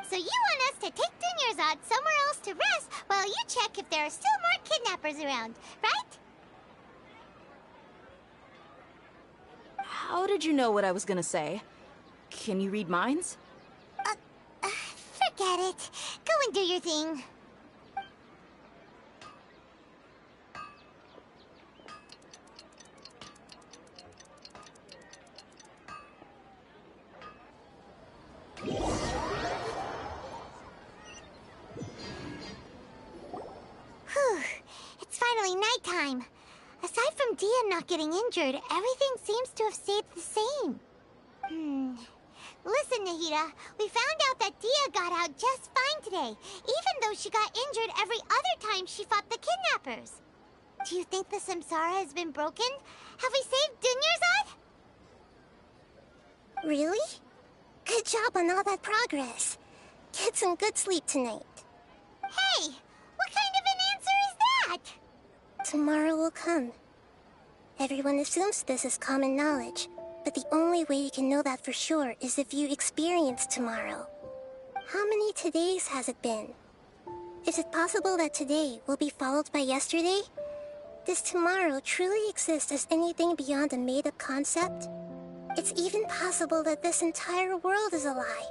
So you want us to take Dunyarzad somewhere else to rest while you check if there are still more kidnappers around, right? How did you know what I was gonna say? Can you read minds? Forget it. Go and do your thing. Whew. It's finally nighttime. Aside from Dia not getting injured, everything seems to have stayed the same. Listen, Nahida, we found out that Dia got out just fine today, even though she got injured every other time she fought the kidnappers. Do you think the Samsara has been broken? Have we saved Dunyarzad? Really? Good job on all that progress. Get some good sleep tonight. Hey, what kind of an answer is that? Tomorrow will come. Everyone assumes this is common knowledge, but the only way you can know that for sure is if you experience tomorrow. How many todays has it been? Is it possible that today will be followed by yesterday? Does tomorrow truly exist as anything beyond a made-up concept? It's even possible that this entire world is a lie,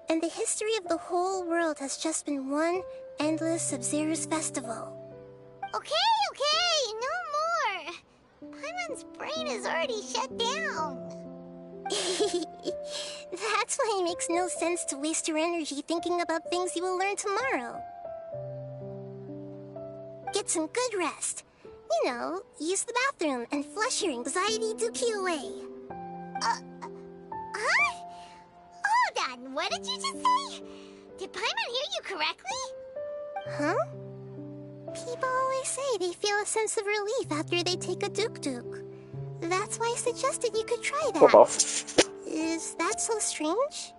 and the history of the whole world has just been one endless Sub-Zero's festival. Okay, no more. Paimon's brain is already shut down. That's why it makes no sense to waste your energy thinking about things you will learn tomorrow. Get some good rest. You know, use the bathroom and flush your anxiety dookie away. Huh? Hold on, what did you just say? Did Paimon hear you correctly? Huh? People always say they feel a sense of relief after they take a duk-duk. That's why I suggested you could try that. Is that so strange?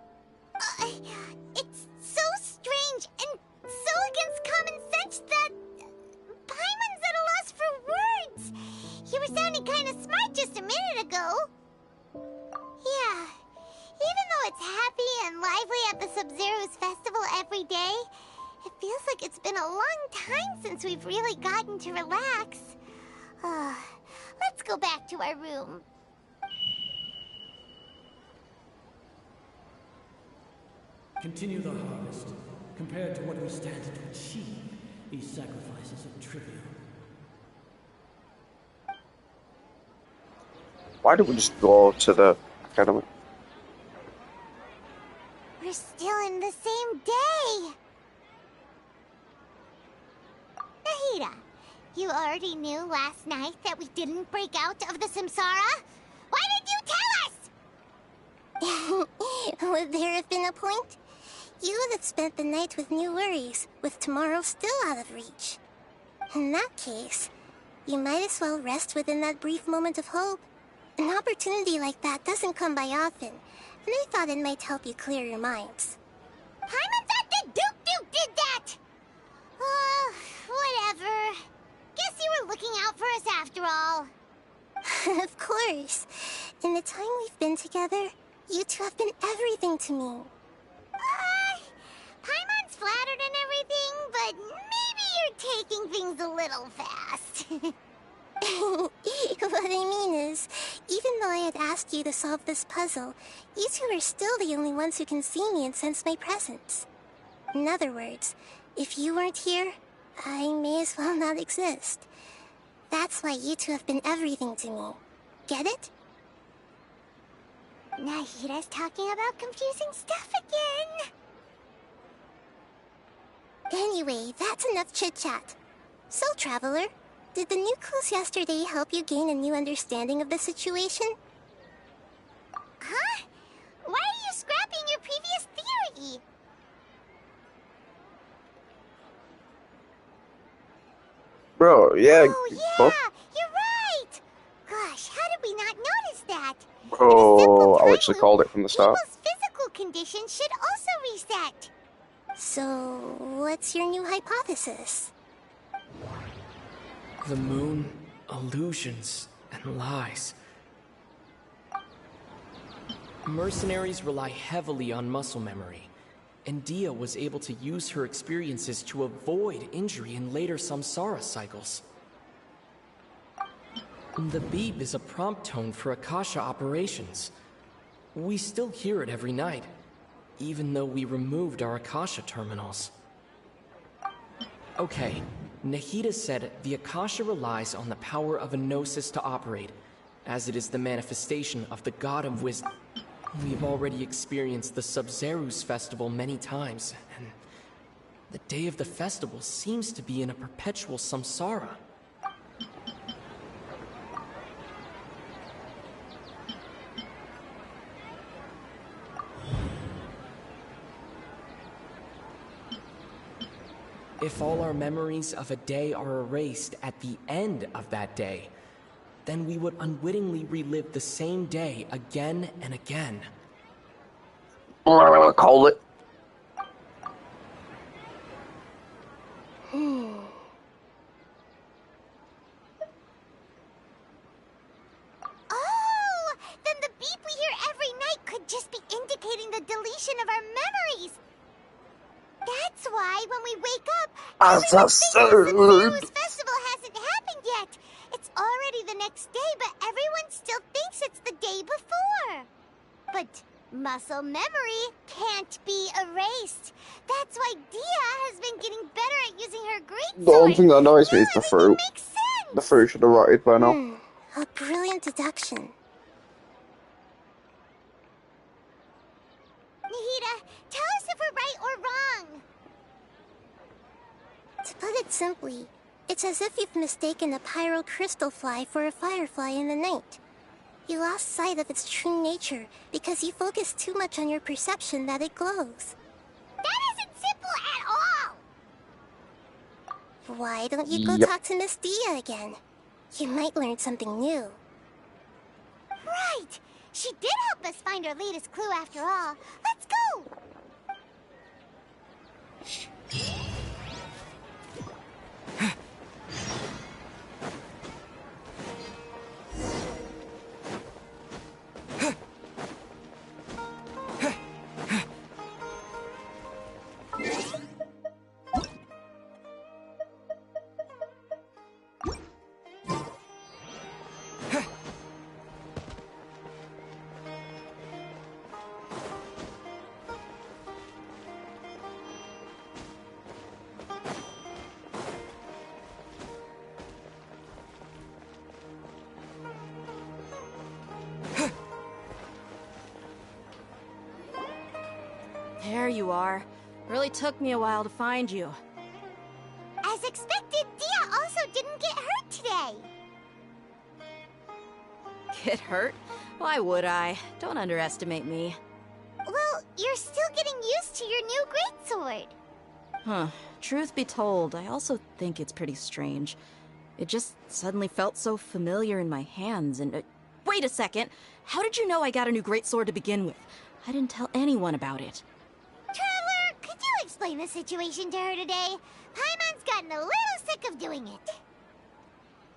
It's so strange and so against common sense that Paimon's at a loss for words. You were sounding kind of smart just a minute ago. Yeah, even though it's happy and lively at the Sub-Zero's festival every day, it feels like it's been a long time since we've really gotten to relax. Let's go back to our room. Continue the harvest. Compared to what we stand to achieve, these sacrifices are trivial. Why don't we just go to the academy? We're still in the same day. Nahida, you already knew last night that we didn't break out of the Samsara? Why did you tell us? Would there have been a point? You would have spent the night with new worries, with tomorrow still out of reach. In that case, you might as well rest within that brief moment of hope. An opportunity like that doesn't come by often, and I thought it might help you clear your minds. Paimon thought the Duke did that! Whatever. Guess you were looking out for us after all. Of course. In the time we've been together, you two have been everything to me. Paimon's flattered and everything, but maybe you're taking things a little fast. What I mean is, even though I had asked you to solve this puzzle, you two are still the only ones who can see me and sense my presence. In other words, if you weren't here, I may as well not exist. That's why you two have been everything to me. Get it? Nahida's talking about confusing stuff again. Anyway, that's enough chit-chat. So, Traveler, Did the new clues yesterday help you gain a new understanding of the situation? Huh? Why are you scrapping your previous theory? Bro, yeah. Oh, yeah! You're right! Gosh, how did we not notice that? Bro, I literally called it from the start. People's physical conditions should also reset. So, what's your new hypothesis? The moon, illusions, and lies. Mercenaries rely heavily on muscle memory, and Dia was able to use her experiences to avoid injury in later samsara cycles. The beep is a prompt tone for Akasha operations. We still hear it every night, even though we removed our Akasha terminals. Okay, Nahida said the Akasha relies on the power of a gnosis to operate, as it is the manifestation of the God of Wisdom. We've already experienced the Sub-Zeru's festival many times, and the day of the festival seems to be in a perpetual samsara. If all our memories of a day are erased at the end of that day, then we would unwittingly relive the same day again and again. Call it. Oh! Then the beep we hear every night could just be indicating the deletion of our memories. That's why when we wake up, everyone thinks the Sub-Zeru's festival hasn't happened yet. It's already the next day, but everyone still thinks it's the day before. But muscle memory can't be erased. That's why Dia has been getting better at using her greatsword. The only thing that annoys me is the fruit. The fruit should have rotted by now. A brilliant deduction. Nahida, tell us if we're right or wrong. To put it simply, it's as if you've mistaken a pyro crystal fly for a firefly in the night. You lost sight of its true nature because you focused too much on your perception that it glows. That isn't simple at all! Why don't you go talk to Miss Dia again? You might learn something new. Right! She did help us find our latest clue after all. Let's go! There you are. Really took me a while to find you. As expected, Dia also didn't get hurt today. Get hurt? Why would I? Don't underestimate me. Well, you're still getting used to your new greatsword. Huh. Truth be told, I also think it's pretty strange. It just suddenly felt so familiar in my hands and... wait a second! How did you know I got a new greatsword to begin with? I didn't tell anyone about it. Traveler, could you explain the situation to her today? Paimon's gotten a little sick of doing it.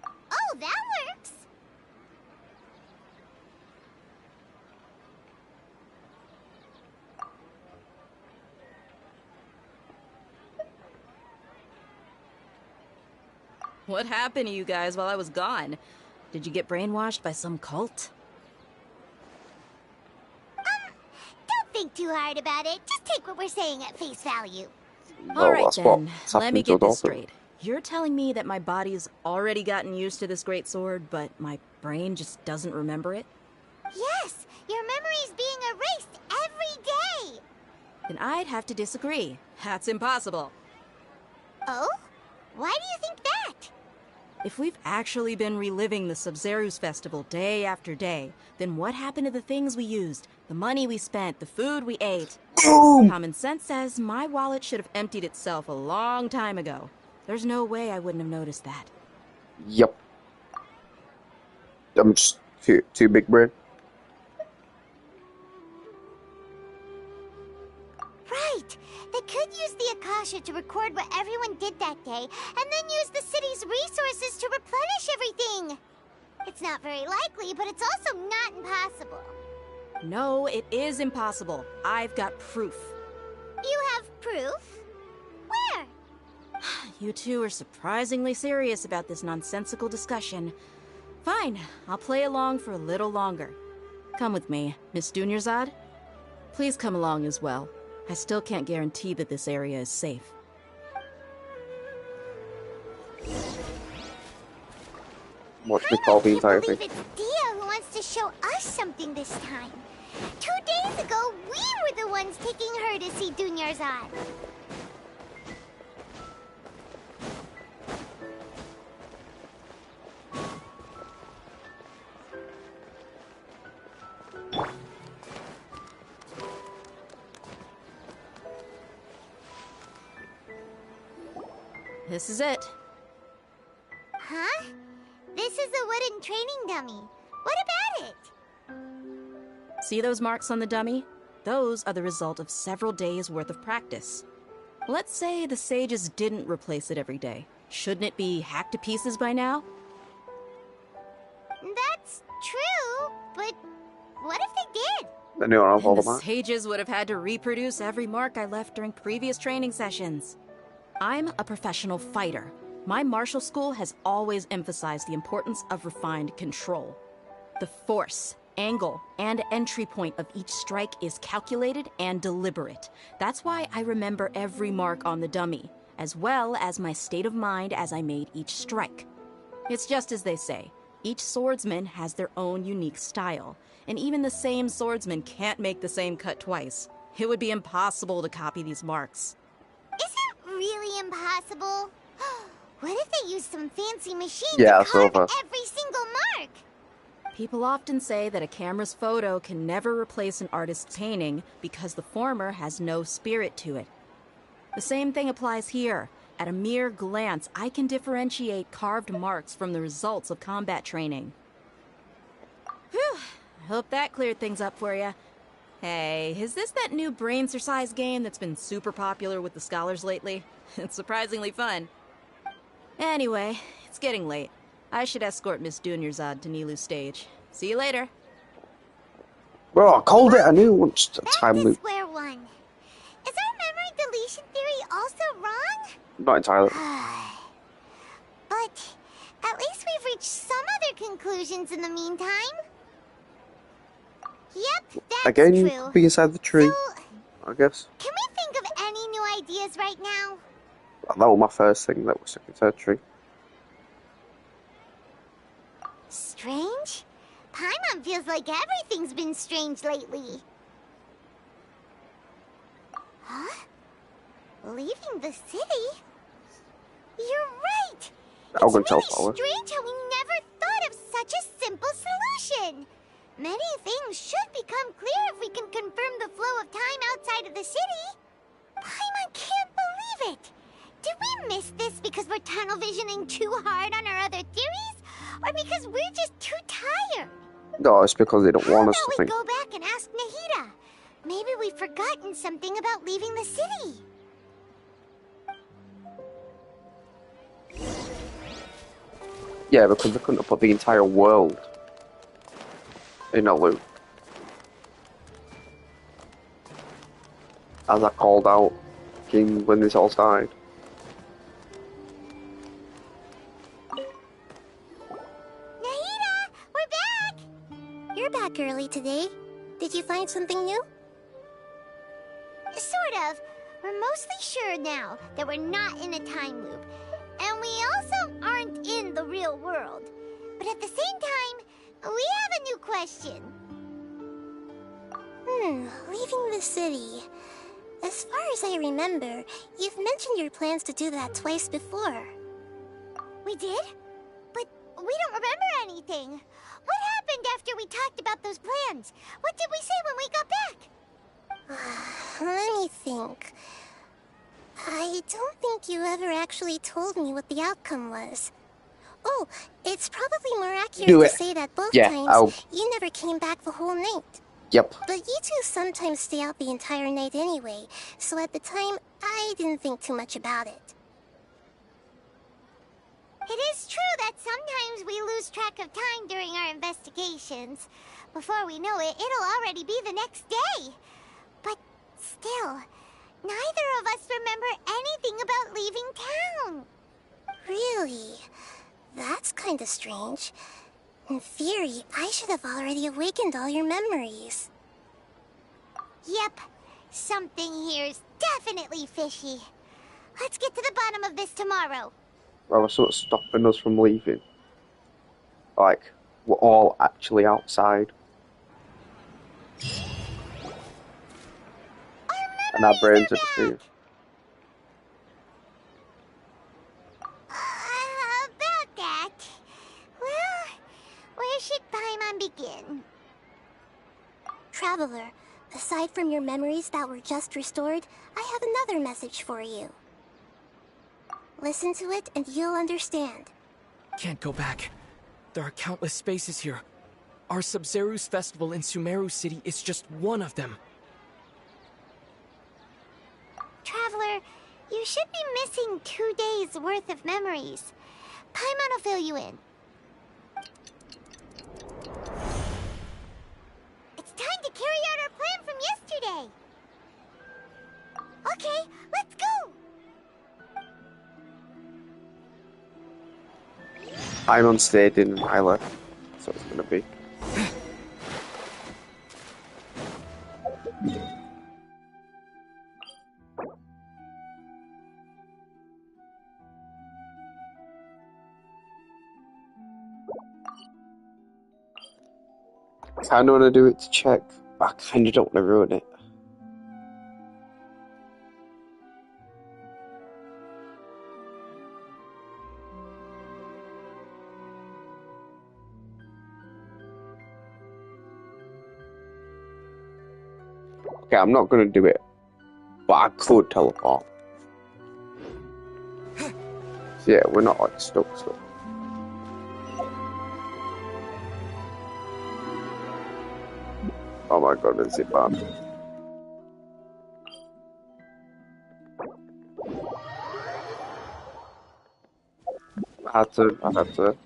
Oh, that works. What happened to you guys while I was gone? Did you get brainwashed by some cult? Don't think too hard about it. Just take what we're saying at face value. Alright then, let me get this straight. You're telling me that my body's already gotten used to this great sword, but my brain just doesn't remember it? Yes, your memory's being erased every day. Then I'd have to disagree. That's impossible. Oh? Why do you think that? If we've actually been reliving the Sub-Zeru's festival day after day, then what happened to the things we used, the money we spent, the food we ate? Boom! Common sense says my wallet should have emptied itself a long time ago. There's no way I wouldn't have noticed that. Yep. I'm just too big brain. Right! They could use the Akasha to record what everyone did that day, and then use the city's resources to replenish everything! It's not very likely, but it's also not impossible. No, it is impossible. I've got proof. You have proof? Where? You two are surprisingly serious about this nonsensical discussion. Fine, I'll play along for a little longer. Come with me, Miss Dunyarzad. Please come along as well. I still can't guarantee that this area is safe. Watch me call the entire thing. It's Dia who wants to show us something this time. 2 days ago, we were the ones taking her to see Dunyarzad. This is it. Huh? This is a wooden training dummy. What about it? See those marks on the dummy? Those are the result of several days' worth of practice. Let's say the sages didn't replace it every day. Shouldn't it be hacked to pieces by now? That's true, but what if they did? Then you don't have all The the marks. sages would have had to reproduce every mark I left during previous training sessions. I'm a professional fighter. My martial school has always emphasized the importance of refined control. The force, angle, and entry point of each strike is calculated and deliberate. That's why I remember every mark on the dummy, as well as my state of mind as I made each strike. It's just as they say, each swordsman has their own unique style, and even the same swordsman can't make the same cut twice. It would be impossible to copy these marks. Is it really impossible? What if they used some fancy machine Yeah, to carve so every single mark? People often say that a camera's photo can never replace an artist's painting because the former has no spirit to it. The same thing applies here. At a mere glance, I can differentiate carved marks from the results of combat training. Whew, I hope that cleared things up for you. Hey, is this that new brain-exercise game that's been super popular with the scholars lately? It's surprisingly fun. Anyway, it's getting late. I should escort Miss Dunyarzad to Nilu's stage. See you later. Well, I called it. I knew once a time loop. Square one. Is our memory deletion theory also wrong? Not entirely. But at least we've reached some other conclusions in the meantime. Yep, that's Again, true. you could be inside the tree, I guess. Can we think of any new ideas right now? That was my first thing that was stuck inside the tree. Strange? Paimon feels like everything's been strange lately. Huh? Leaving the city? You're right! I'm gonna tell It's Paula. really strange how we never thought of such a simple solution! Many things should become clear if we can confirm the flow of time outside of the city. Paimon can't believe it! Did we miss this because we're tunnel visioning too hard on our other theories? Or because we're just too tired? No, it's because they don't want us How to about we think. go back and ask Nahida? Maybe we've forgotten something about leaving the city. Yeah, because they couldn't have put the entire world in a loop. As I called out when this all started. Nahida, we're back! You're back early today. Did you find something new? Sort of. We're mostly sure now that we're not in a time loop. And we also aren't in the real world. But at the same time, we have a new question. Leaving the city. As far as I remember, you've mentioned your plans to do that twice before. We did? We don't remember anything. What happened after we talked about those plans? What did we say when we got back? Let me think. I don't think you ever actually told me what the outcome was. Oh, it's probably more accurate Do to it. say that both Yeah, times you never came back the whole night. Yep. But you two sometimes stay out the entire night anyway, so at the time, I didn't think too much about it. It is true that sometimes we lose track of time during our investigations. Before we know it, it'll already be the next day. But still, neither of us remember anything about leaving town. Really? That's kinda strange. In theory, I should have already awakened all your memories. Yep, something here's definitely fishy. Let's get to the bottom of this tomorrow. Well, so what's stopping us from leaving? Like, we're all actually outside. And our brains are just here. About that. Well, where should Paimon begin? Traveler, aside from your memories that were just restored, I have another message for you. Listen to it and you'll understand. Can't go back. There are countless spaces here. Our Sub-Zeru's festival in Sumeru City is just one of them. Traveler, you should be missing 2 days worth of memories. Paimon will fill you in. It's time to carry out our plan from yesterday. Okay, let's go! Paimon stayed in and I left. So it's gonna be. I kinda wanna do it to check, but I kinda don't wanna ruin it. Okay, I'm not gonna do it, but I could teleport. So yeah, we're not like stuck. Oh my god, is it bad? I had to.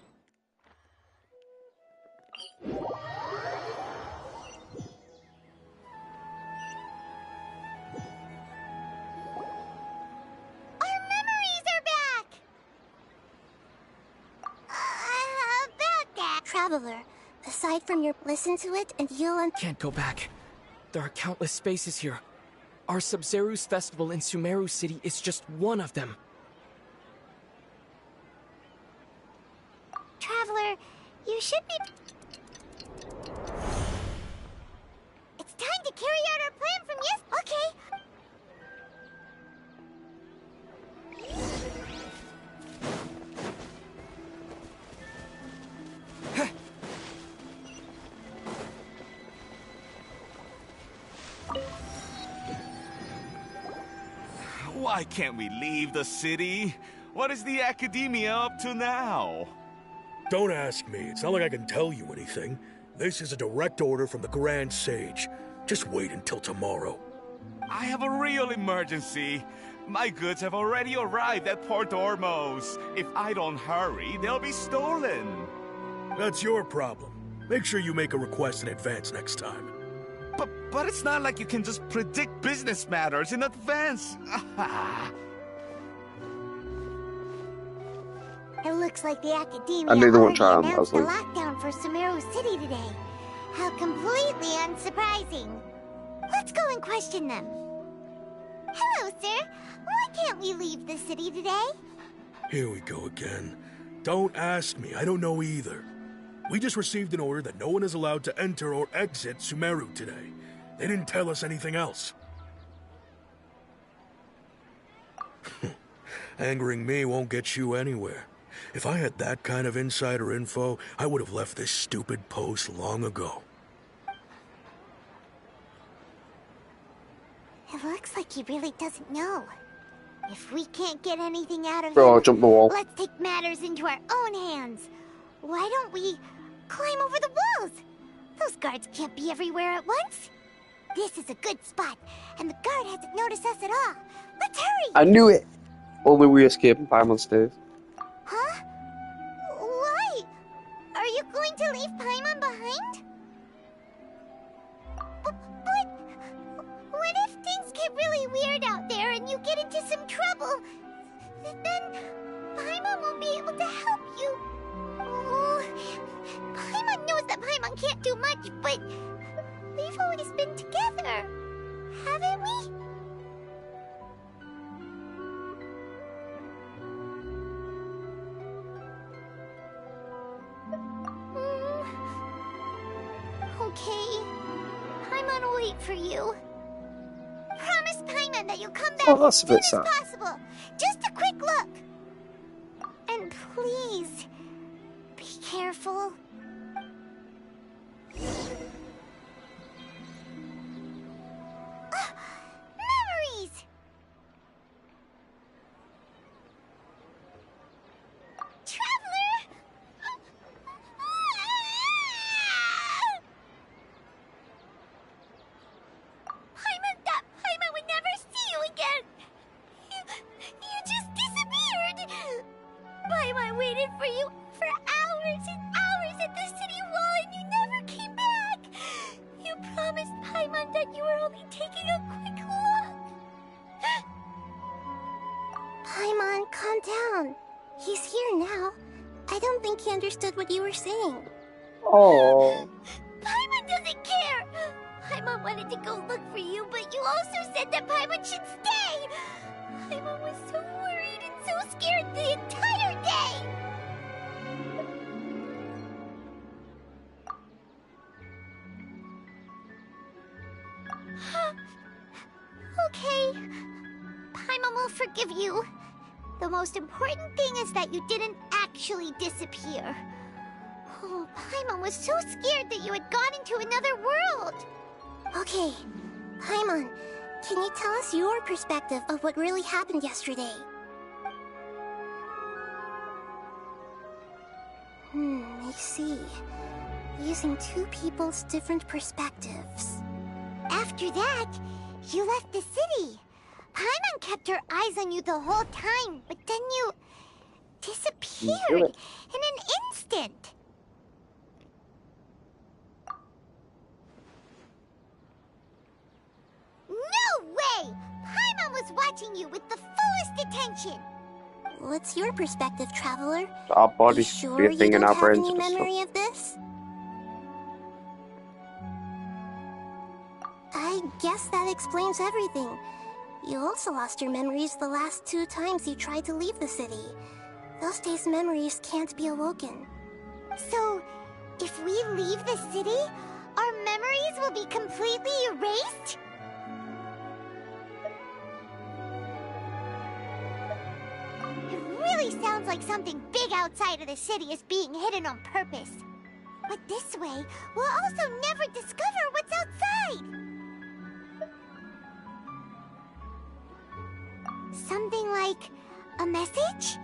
Traveler, aside from your listen to it and you'll Can't go back. There are countless spaces here. Our Sub-Zeru's festival in Sumeru City is just one of them. Traveler, you should be... It's time to carry out our plan from Okay. Why can't we leave the city? What is the Academia up to now? Don't ask me. It's not like I can tell you anything. This is a direct order from the Grand Sage. Just wait until tomorrow. I have a real emergency. My goods have already arrived at Port Ormos. If I don't hurry, they'll be stolen. That's your problem. Make sure you make a request in advance next time. But it's not like you can just predict business matters in advance. It looks like the Academia I knew they already weren't trying, announced the Leslie. lockdown for Sumeru City today. How completely unsurprising. Let's go and question them. Hello, sir. Why can't we leave the city today? Here we go again. Don't ask me. I don't know either. We just received an order that no one is allowed to enter or exit Sumeru today. They didn't tell us anything else. Angering me won't get you anywhere. If I had that kind of insider info, I would have left this stupid post long ago. It looks like he really doesn't know. If we can't get anything out of Oh, him, jump the wall. let's take matters into our own hands. Why don't we climb over the walls? Those guards can't be everywhere at once. This is a good spot, and the guard hasn't noticed us at all. Let's hurry! I knew it! Only we escape and Paimon stays. Huh? Why? Are you going to leave Paimon behind? But what if things get really weird out there and you get into some trouble? Then Paimon won't be able to help you. Oh, Paimon knows that Paimon can't do much, but we've always been together, haven't we? Okay. Paimon will wait for you. Promise Paimon that you'll come back as soon as possible. Just a quick look. And please, be careful. Memories! Traveler! Paimon would never see you again! You just disappeared! Paimon waited for you for hours and hours at the city wall and you never came back! You promised Paimon that you were only taking a quick look! Paimon, calm down. He's here now. I don't think he understood what you were saying. Oh. Paimon doesn't care! Paimon wanted to go look for you, but you also said that Paimon should stay! Paimon was so worried and so scared the entire day! Okay. Paimon will forgive you. The most important thing is that you didn't actually disappear. Oh, Paimon was so scared that you had gone into another world! Okay, Paimon, can you tell us your perspective of what really happened yesterday? I see. Using two people's different perspectives. After that, you left the city. Paimon kept her eyes on you the whole time, but then you disappeared in an instant. No way! Paimon was watching you with the fullest attention. What's your perspective, Traveler? Our bodies sure be a thing you in don't our have brains. any memory of this? I guess that explains everything. You also lost your memories the last 2 times you tried to leave the city. Those days' memories can't be awoken. So, if we leave the city, our memories will be completely erased? It really sounds like something big outside of the city is being hidden on purpose. But this way, we'll also never discover what's outside! Something like a message?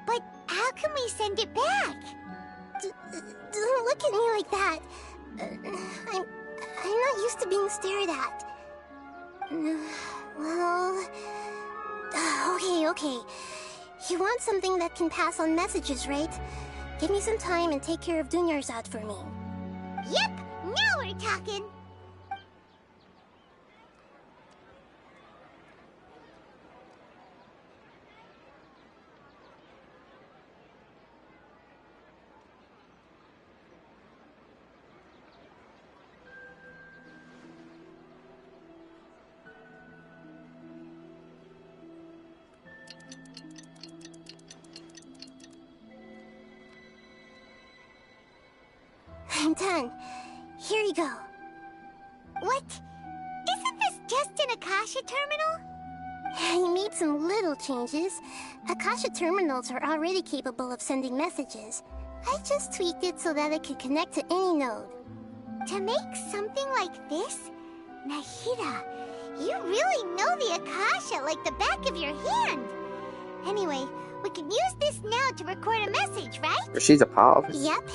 But how can we send it back? Don't look at me like that. I'm not used to being stared at. Well... Okay. You want something that can pass on messages, right? Give me some time and take care of Dunyarzad for me. Yep! Now we're talking! I'm done. Here you go. What? Isn't this just an Akasha terminal? He made some little changes. Akasha terminals are already capable of sending messages. I just tweaked it so that it could connect to any node. To make something like this? Nahida, you really know the Akasha like the back of your hand. Anyway, we can use this now to record a message, right? She's a part of it. Yep.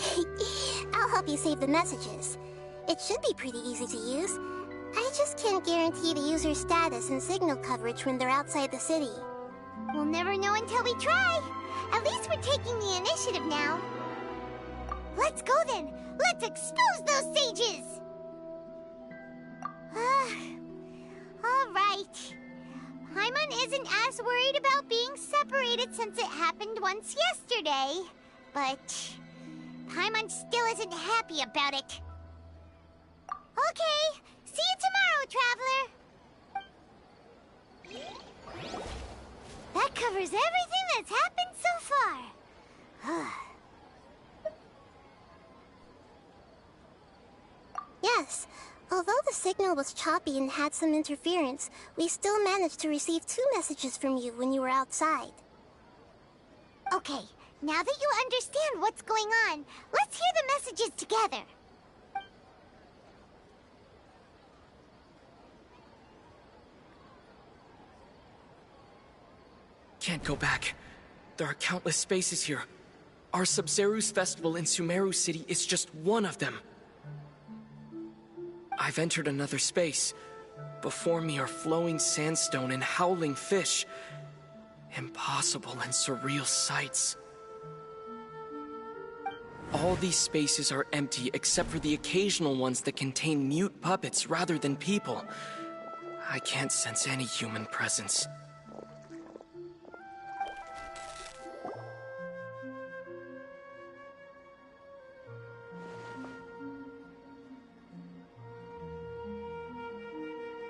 I'll help you save the messages. It should be pretty easy to use. I just can't guarantee the user's status and signal coverage when they're outside the city. We'll never know until we try. At least we're taking the initiative now. Let's go then. Let's expose those sages. All right. Paimon isn't as worried about being separated since it happened once yesterday. But Paimon still isn't happy about it. Okay. See you tomorrow, Traveler. That covers everything that's happened so far. Yes. Although the signal was choppy and had some interference, we still managed to receive 2 messages from you when you were outside. Okay, now that you understand what's going on, let's hear the messages together. Can't go back. There are countless spaces here. Our Sub-Zeru's festival in Sumeru City is just one of them. I've entered another space. Before me are flowing sandstone and howling fish. Impossible and surreal sights. All these spaces are empty except for the occasional ones that contain mute puppets rather than people. I can't sense any human presence.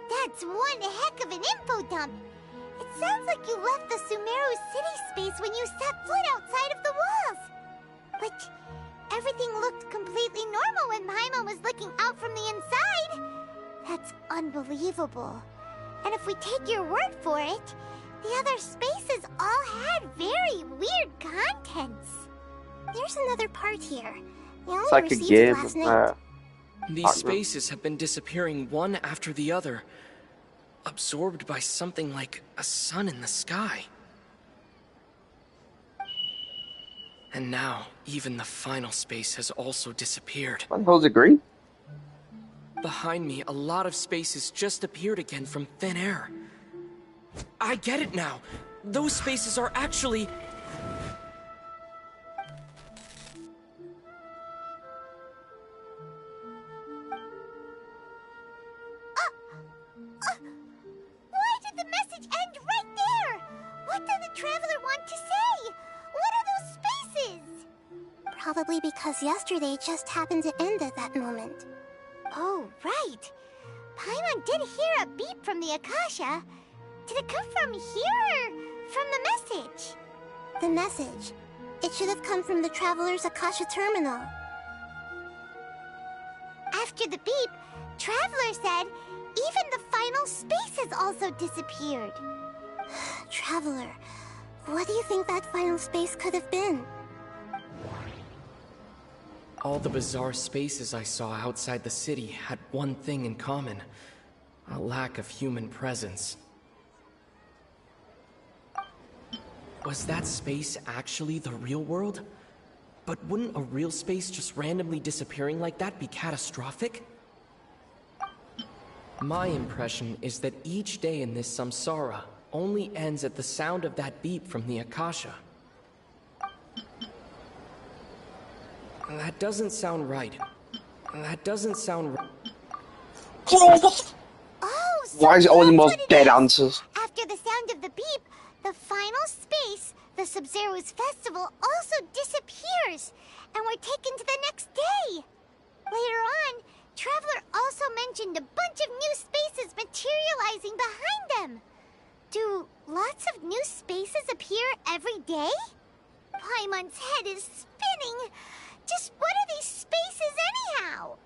That's one heck of an info dump. It sounds like you left the Sumeru city space when you set foot outside of the walls. But everything looked completely normal when Paimon was looking out from the inside. That's unbelievable. And if we take your word for it, the other spaces all had very weird contents. There's another part here. It's like a game. These spaces have been disappearing one after the other, absorbed by something like a sun in the sky. And now, even the final space has also disappeared. What the hell's it green? Behind me, a lot of spaces just appeared again from thin air. I get it now. Those spaces are actually... Why did the message end right there? What did the Traveler want to say? What are those spaces? Probably because yesterday just happened to end at that moment. Oh, right. Paimon did hear a beep from the Akasha. Did it come from here or from the message? The message. It should have come from the Traveler's Akasha terminal. After the beep, Traveler said even the final spaces also disappeared. Traveler, what do you think that final space could have been? All the bizarre spaces I saw outside the city had one thing in common: a lack of human presence. Was that space actually the real world? But wouldn't a real space just randomly disappearing like that be catastrophic? My impression is that each day in this samsara only ends at the sound of that beep from the Akasha. That doesn't sound right. That doesn't sound right. Oh, so why is it always the most dead is. answers? After the sound of the beep, the final space, the Sub-Zeru's festival, also disappears, and we're taken to the next day. Later on, Traveler also mentioned a bunch of new spaces materializing behind them. Do lots of new spaces appear every day? Paimon's head is spinning. Just what are these spaces anyhow?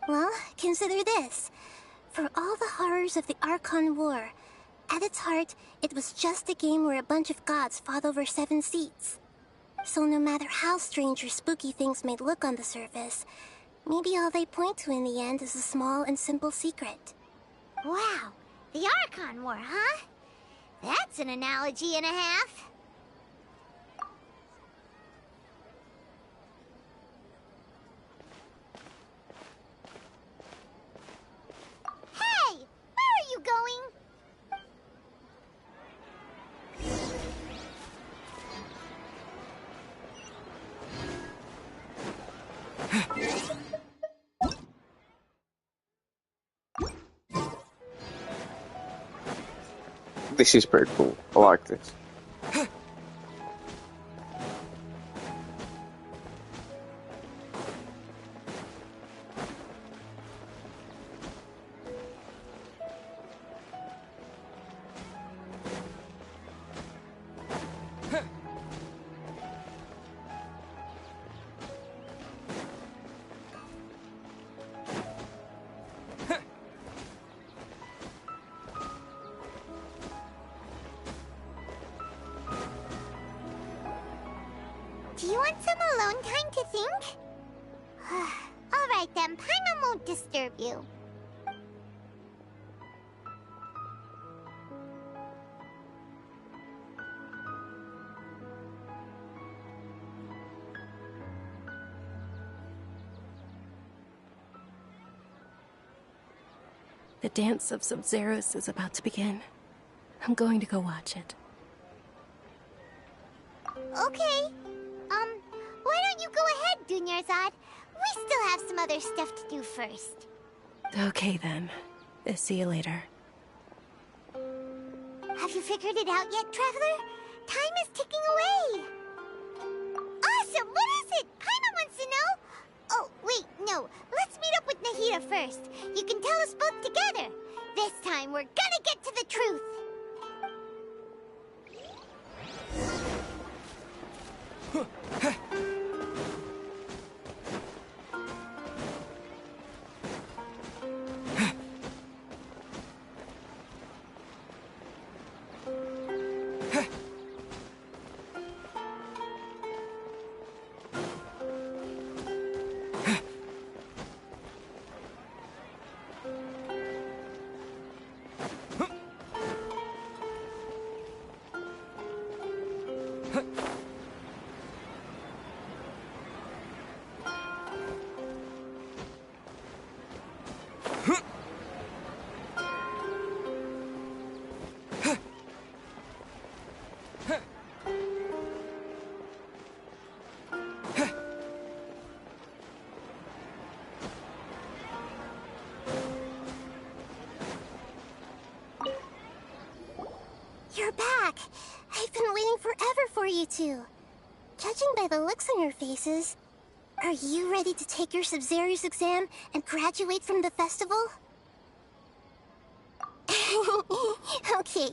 Well, consider this. For all the horrors of the Archon War, At its heart, it was just a game where a bunch of gods fought over 7 seats. So no matter how strange or spooky things may look on the surface, maybe all they point to in the end is a small and simple secret. Wow, the Archon War, huh? That's an analogy and a half. Hey! Where are you going? This is pretty cool. I like this. Do you want some alone time to think? Alright then, Paimon won't disturb you. The dance of Sub-Zeros is about to begin. I'm going to go watch it. Okay. Why don't you go ahead, Dunyarzad? We still have some other stuff to do first. Okay then. See you later. Have you figured it out yet, Traveler? Time is ticking away. Awesome! What is it? Paimon wants to know. Oh, wait, no. Let's meet up with Nahida first. You can tell us both together. This time, we're gonna get to the truth. You're back! I've been waiting forever for you two. Judging by the looks on your faces, are you ready to take your Sub-Zero's exam and graduate from the festival? Okay,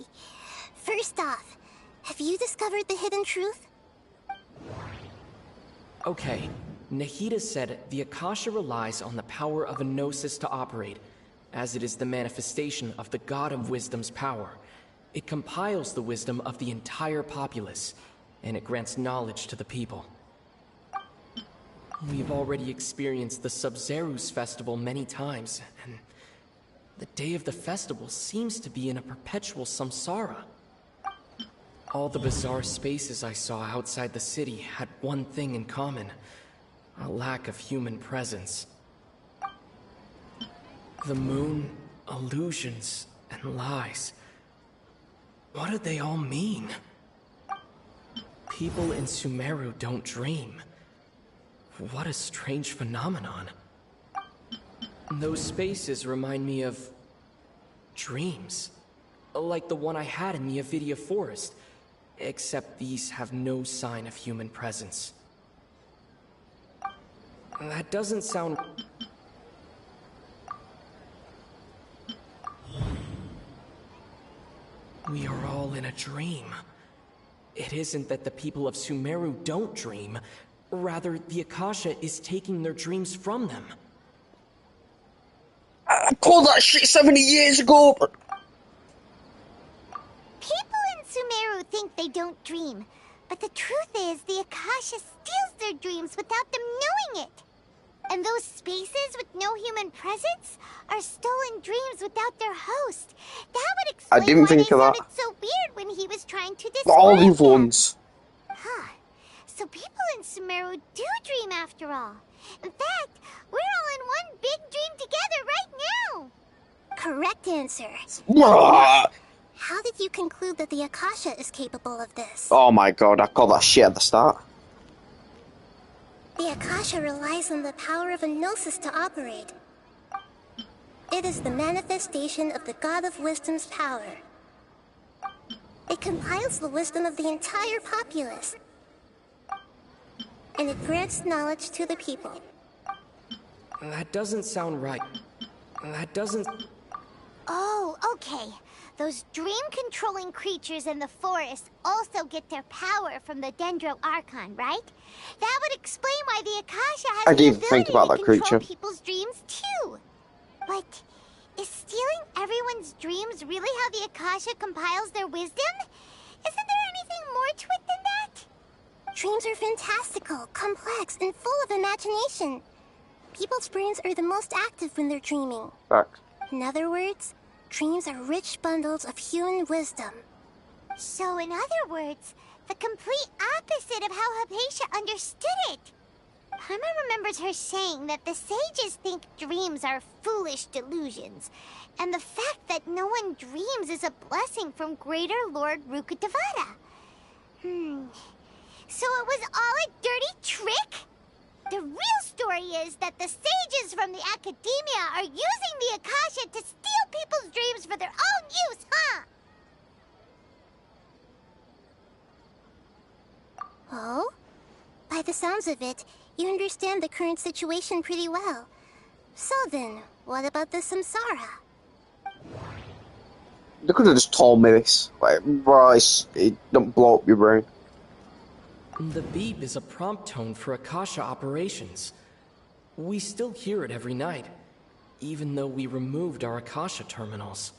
first off, have you discovered the hidden truth? Okay, Nahida said the Akasha relies on the power of a Gnosis to operate, as it is the manifestation of the God of Wisdom's power. It compiles the wisdom of the entire populace, and it grants knowledge to the people. We've already experienced the Sub-Zero's festival many times, and the day of the festival seems to be in a perpetual samsara. All the bizarre spaces I saw outside the city had one thing in common: a lack of human presence. The moon, illusions, and lies. What do they all mean? People in Sumeru don't dream. What a strange phenomenon. Those spaces remind me of dreams. Like the one I had in the Avidia Forest. Except these have no sign of human presence. That doesn't sound... We are all in a dream. It isn't that the people of Sumeru don't dream. Rather, the Akasha is taking their dreams from them. I called that shit 70 years ago! People in Sumeru think they don't dream, but the truth is the Akasha steals their dreams without them knowing it. And those spaces with no human presence are stolen dreams without their host. That would explain I didn't why think they of that. sounded so weird when he was trying to describe All the them. ones. Huh. So people in Sumeru do dream after all. In fact, we're all in one big dream together right now. Correct answer. How did you conclude that the Akasha is capable of this? Oh my god, I called that shit at the start. The Akasha relies on the power of a gnosis to operate. It is the manifestation of the God of Wisdom's power. It compiles the wisdom of the entire populace. And it grants knowledge to the people. That doesn't sound right. That doesn't... Oh, okay. Those dream-controlling creatures in the forest also get their power from the Dendro Archon, right? That would explain why the Akasha has I the didn't ability think about to that control creature. people's dreams too. But is stealing everyone's dreams really how the Akasha compiles their wisdom? Isn't there anything more to it than that? Dreams are fantastical, complex, and full of imagination. People's brains are the most active when they're dreaming. Facts. In other words, dreams are rich bundles of human wisdom. So in other words, the complete opposite of how Hypatia understood it. Paimon remembers her saying that the sages think dreams are foolish delusions, and the fact that no one dreams is a blessing from Greater Lord Rukkhadevata. So it was all a dirty trick? The real story is that the sages from the Academia are using the Akasha to steal people's dreams for their own use, huh? Oh? By the sounds of it, you understand the current situation pretty well. So then, what about the Samsara? They could have just told me this. Like, bro, it don't blow up your brain. The beep is a prompt tone for Akasha operations. We still hear it every night, even though we removed our Akasha terminals.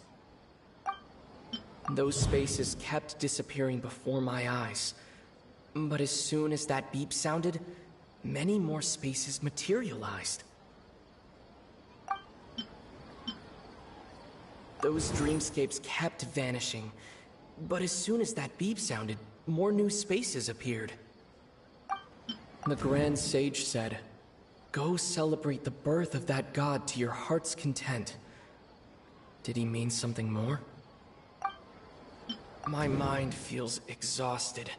Those spaces kept disappearing before my eyes. But as soon as that beep sounded, many more spaces materialized. Those dreamscapes kept vanishing, but as soon as that beep sounded, more new spaces appeared. The Grand Sage said, "Go celebrate the birth of that god to your heart's content." Did he mean something more? My mind feels exhausted,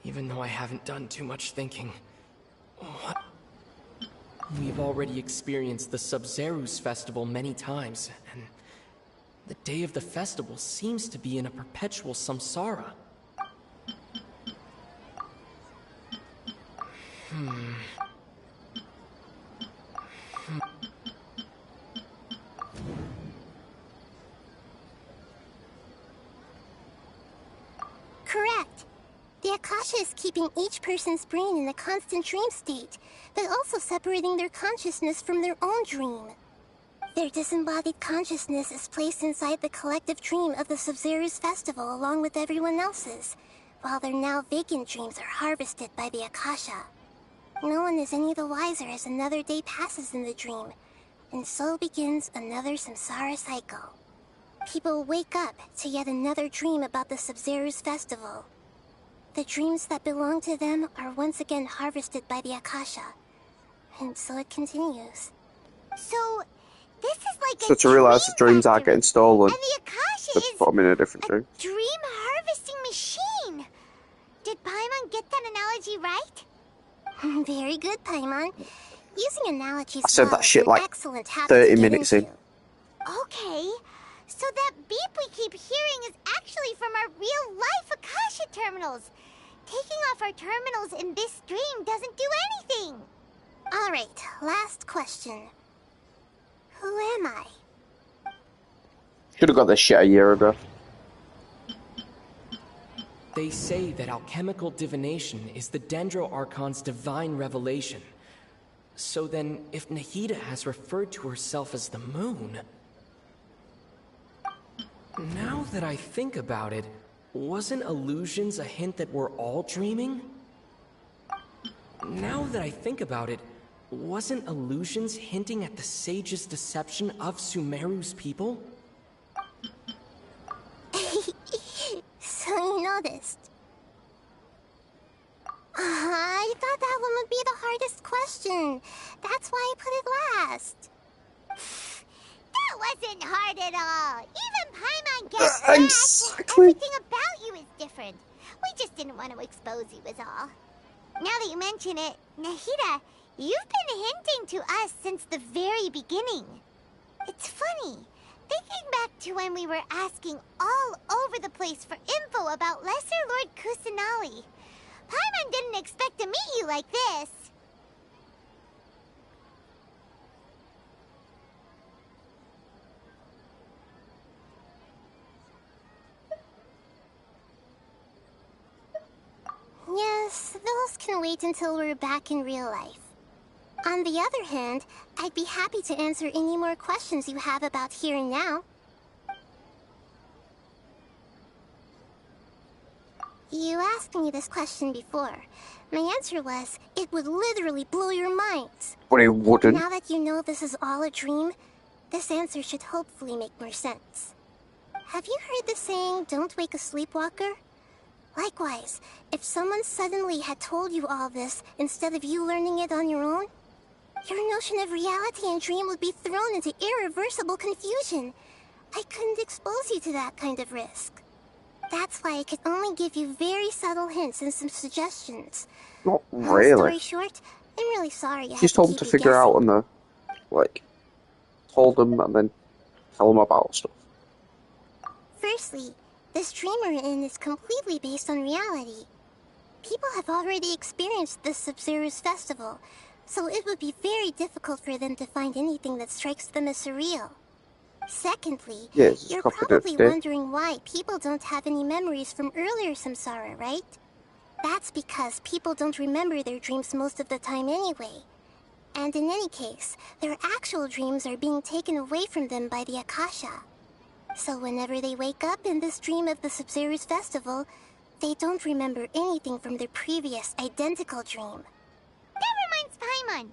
even though I haven't done too much thinking. What? We've already experienced the Sub-Zerus festival many times, and the day of the festival seems to be in a perpetual samsara. Correct. The Akasha is keeping each person's brain in a constant dream state, but also separating their consciousness from their own dream. Their disembodied consciousness is placed inside the collective dream of the Sub-Zerus festival along with everyone else's, while their now vacant dreams are harvested by the Akasha. No one is any the wiser as another day passes in the dream, and so begins another samsara cycle. People wake up to yet another dream about the Sub-Zerus festival. The dreams that belong to them are once again harvested by the Akasha, and so it continues. So, this is like So a to realise the dreams are factory, getting stolen, and the Akasha they is put them in a different dream. dream harvesting machine. Did Paimon get that analogy right? Very good, Paimon. Using analogies I said well that shit is an like excellent habit 30 to get minutes into. in. Okay, so that beep we keep hearing is actually from our real-life Akasha terminals. Taking off our terminals in this dream doesn't do anything. Alright, last question. Who am I? Should have got this shit a year ago. They say that alchemical divination is the Dendro Archon's divine revelation. So then, if Nahida has referred to herself as the moon... Now that I think about it, Wasn't illusions a hint that we're all dreaming? Now that I think about it, wasn't illusions hinting at the sage's deception of Sumeru's people? So you noticed. I thought that one would be the hardest question. That's why I put it last. That wasn't hard at all. Even Paimon guessed that. Exactly. Everything about you is different. We just didn't want to expose you is all. Now that you mention it, Nahida, you've been hinting to us since the very beginning. It's funny, thinking back to when we were asking all over the place for info about Lesser Lord Kusanali. Paimon didn't expect to meet you like this. Yes, those can wait until we're back in real life. On the other hand, I'd be happy to answer any more questions you have about here and now. You asked me this question before. My answer was, it would literally blow your minds. But it wouldn't. Now that you know this is all a dream, this answer should hopefully make more sense. Have you heard the saying, don't wake a sleepwalker? Likewise, if someone suddenly had told you all this instead of you learning it on your own, your notion of reality and dream would be thrown into irreversible confusion. I couldn't expose you to that kind of risk. That's why I could only give you very subtle hints and some suggestions. Not Long really. story short, I'm really sorry I had Just to told them keep to you figure guessing. out and told them and then tell them about stuff. Firstly, this dream we're in is completely based on reality. People have already experienced this Sumeru's festival, so it would be very difficult for them to find anything that strikes them as surreal. Secondly, Yes, you're confident probably day. wondering why people don't have any memories from earlier samsara, right? That's because people don't remember their dreams most of the time anyway. And in any case, their actual dreams are being taken away from them by the Akasha. So whenever they wake up in this dream of the Sumeru's festival, they don't remember anything from their previous identical dream. That reminds Paimon.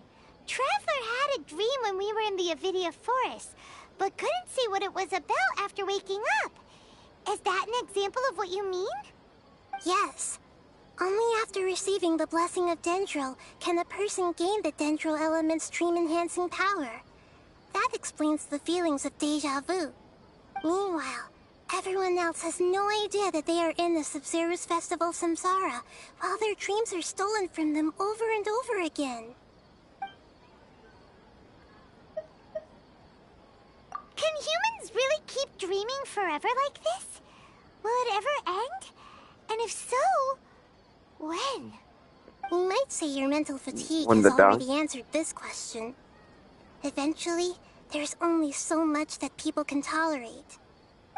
Traveler had a dream when we were in the Avidia forest, but couldn't see what it was about after waking up. Is that an example of what you mean? Yes. Only after receiving the blessing of Dendril can a person gain the Dendril element's dream-enhancing power. That explains the feelings of deja vu. Meanwhile, everyone else has no idea that they are in the Sumeru's festival samsara, while their dreams are stolen from them over and over again. Can humans really keep dreaming forever like this? Will it ever end? And if so, when? You might say your mental fatigue When has they're done. already answered this question. Eventually, there's only so much that people can tolerate.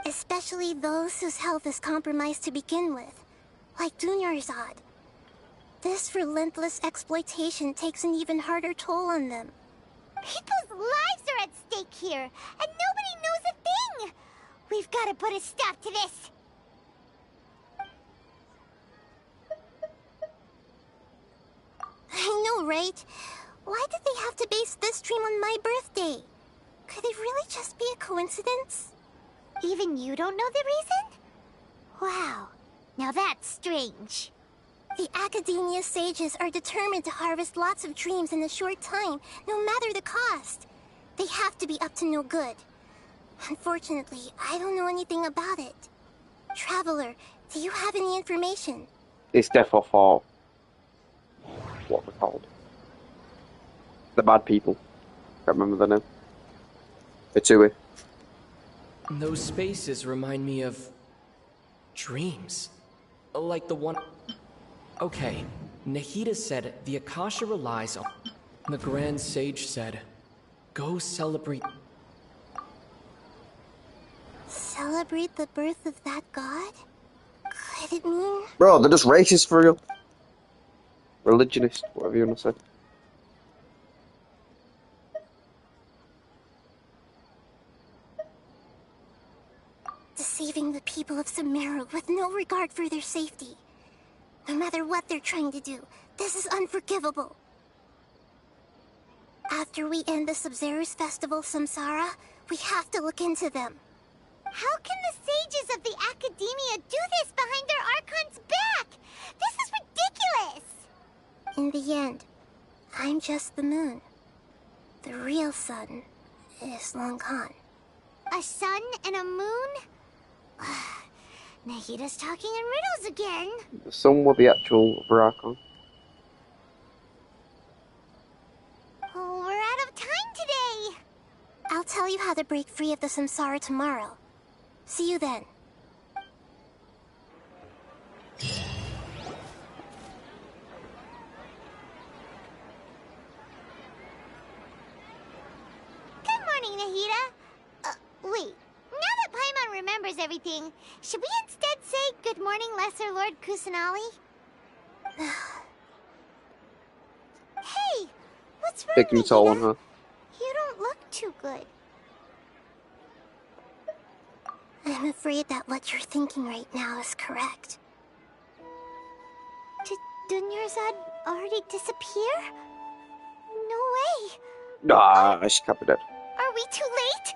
Especially those whose health is compromised to begin with, like Dunyarzad. This relentless exploitation takes an even harder toll on them. People's lives are at stake here, and nobody knows a thing! We've got to put a stop to this! I know, right? Why did they have to base this dream on my birthday? Could it really just be a coincidence? Even you don't know the reason? Wow, now that's strange. The Academia sages are determined to harvest lots of dreams in a short time, no matter the cost. They have to be up to no good. Unfortunately, I don't know anything about it. Traveler, do you have any information? It's definitely for what we're called. The bad people. Can't remember the name. Itsui. Those spaces remind me of dreams. Like the one... Okay, Nahida said the Akasha relies on... The Grand Sage said, go celebrate... Celebrate the birth of that god? Could it mean... Bro, they're just racist for real. Religionist, whatever you want to say. Deceiving the people of Sumeru with no regard for their safety. No matter what they're trying to do, this is unforgivable. After we end the Sub-Zero's festival, Samsara, we have to look into them. How can the sages of the Academia do this behind their Archon's back? This is ridiculous! In the end, I'm just the moon. The real sun is long gone. A sun and a moon? Nahida's talking in riddles again. The sun will be actual Archon. Oh, we're out of time today. I'll tell you how to break free of the Samsara tomorrow. See you then. Good morning, Nahida. Wait. Now that Paimon remembers everything, should we instead say good morning, Lesser Lord Kusanali? Hey, what's wrong, Taking its toll on Nahida? her. You don't look too good. I'm afraid that what you're thinking right now is correct. Did Dunyarzad already disappear? No way. Nah, she can't be dead. Are we too late?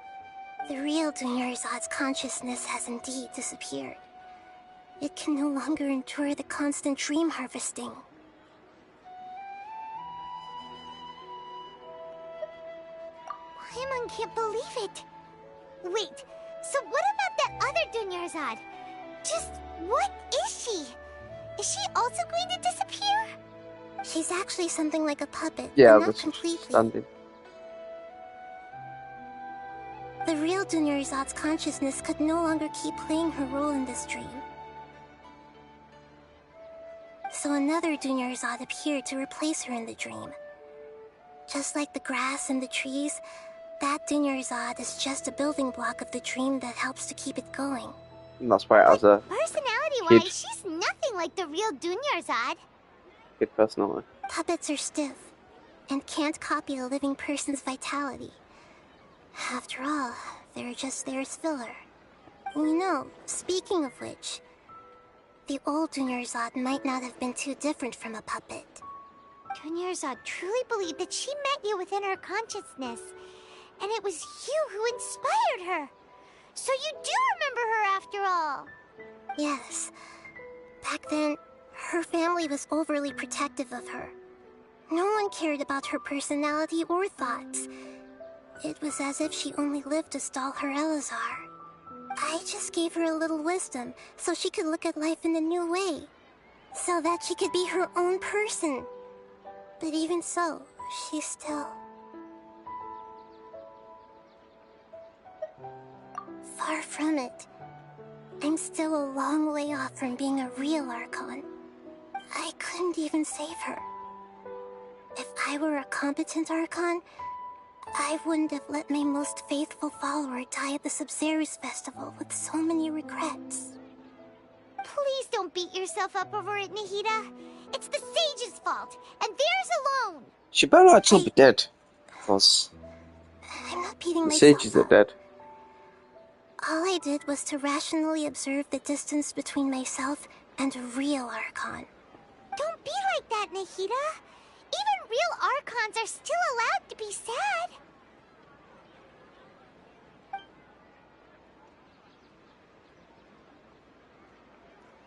The real Dunyarzad's consciousness has indeed disappeared. It can no longer endure the constant dream harvesting. Paimon can't believe it. Wait, so what about that other Dunyarzad? Just what is she? Is she also going to disappear? She's actually something like a puppet, Yeah, but not that's completely. standing. The real Dunyarzad's consciousness could no longer keep playing her role in this dream. So another Dunyarzad appeared to replace her in the dream. Just like the grass and the trees, that Dunyarzad is just a building block of the dream that helps to keep it going. And that's why it has a Personality-wise, kid. she's nothing like the real Dunyarzad. Good personality. Puppets are stiff and can't copy a living person's vitality. After all, they're just there as filler. You know, speaking of which, the old Dunyarzad might not have been too different from a puppet. Dunyarzad truly believed that she met you within her consciousness, and it was you who inspired her. So you do remember her after all. Yes. Back then, her family was overly protective of her. No one cared about her personality or thoughts. It was as if she only lived to stall her Elazar. I just gave her a little wisdom so she could look at life in a new way. So that she could be her own person. But even so, she's still... far from it. I'm still a long way off from being a real Archon. I couldn't even save her. If I were a competent Archon, I wouldn't have let my most faithful follower die at the Sub-Zero's festival with so many regrets. Please don't beat yourself up over it, Nahida. It's the sage's fault, and theirs alone. She better actually be dead. Because I'm not beating the myself sages are up. dead. All I did was to rationally observe the distance between myself and a real Archon. Don't be like that, Nahida. Even real Archons are still allowed to be sad.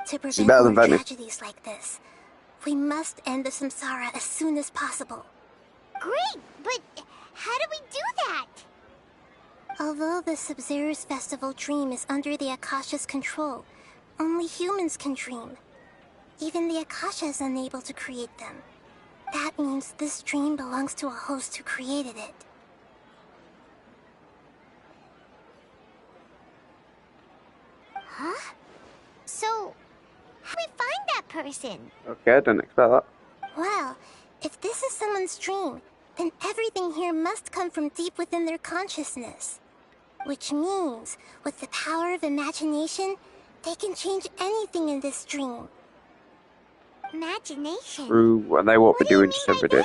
To She's prevent better than more Venice. tragedies like this, we must end the Samsara as soon as possible. Great, but how do we do that? Although the Sub-Zero's festival dream is under the Akasha's control, only humans can dream. Even the Akasha is unable to create them. That means this dream belongs to a host who created it. Huh? So, how do we find that person? Okay, I didn't expect that. Well, if this is someone's dream, then everything here must come from deep within their consciousness. Which means, with the power of imagination, they can change anything in this dream. Imagination? True, and they won't be doing just every day.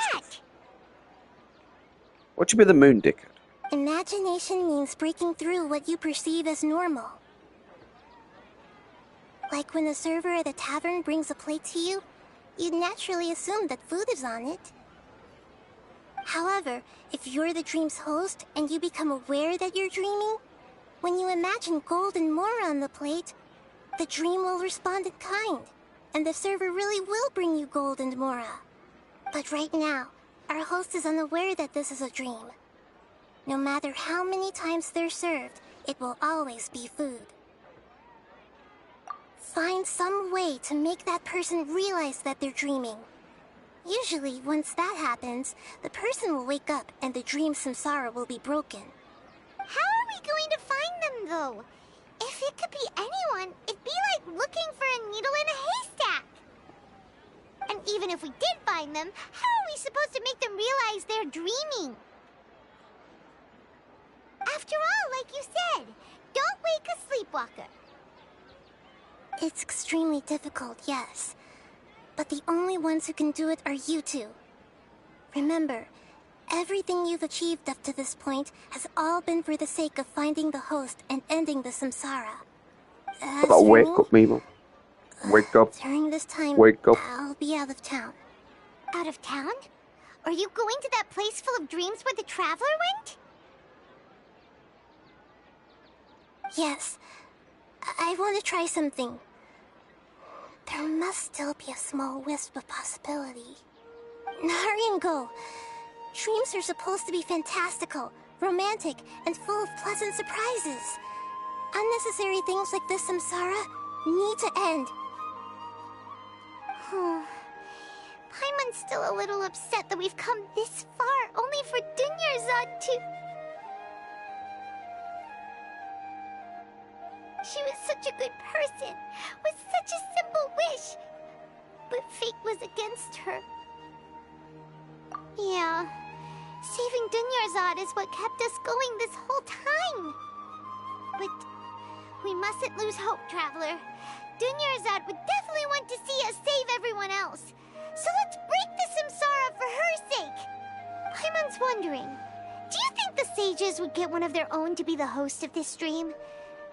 What should be the moon, dickhead? Imagination means breaking through what you perceive as normal. Like when the server at a tavern brings a plate to you, you'd naturally assume that food is on it. However, if you're the dream's host and you become aware that you're dreaming, when you imagine gold and more on the plate, the dream will respond in kind, and the server really will bring you gold and mora. But right now, our host is unaware that this is a dream. No matter how many times they're served, it will always be food. Find some way to make that person realize that they're dreaming. Usually, once that happens, the person will wake up and the dream samsara will be broken. How are we going to find them, though? If it could be anyone, it'd be like looking for a needle in a haystack. And even if we did find them, how are we supposed to make them realize they're dreaming? After all, like you said, don't wake a sleepwalker. It's extremely difficult, yes. But the only ones who can do it are you two. Remember, everything you've achieved up to this point has all been for the sake of finding the host and ending the samsara. As for Wake me, up, Mimo. Wake up. during this time, Wake up. I'll be out of town. Out of town? Are you going to that place full of dreams where the traveler went? Yes. I want to try something. There must still be a small wisp of possibility. Hurry and go. Dreams are supposed to be fantastical, romantic, and full of pleasant surprises. Unnecessary things like this samsara need to end. Paimon's still a little upset that we've come this far only for Dunyarzad to... She was such a good person, with such a simple wish. But fate was against her. Yeah, saving Dunyarzad is what kept us going this whole time. But we mustn't lose hope, Traveler. Dunyarzad would definitely want to see us save everyone else. So let's break the samsara for her sake. Paimon's wondering, do you think the sages would get one of their own to be the host of this stream?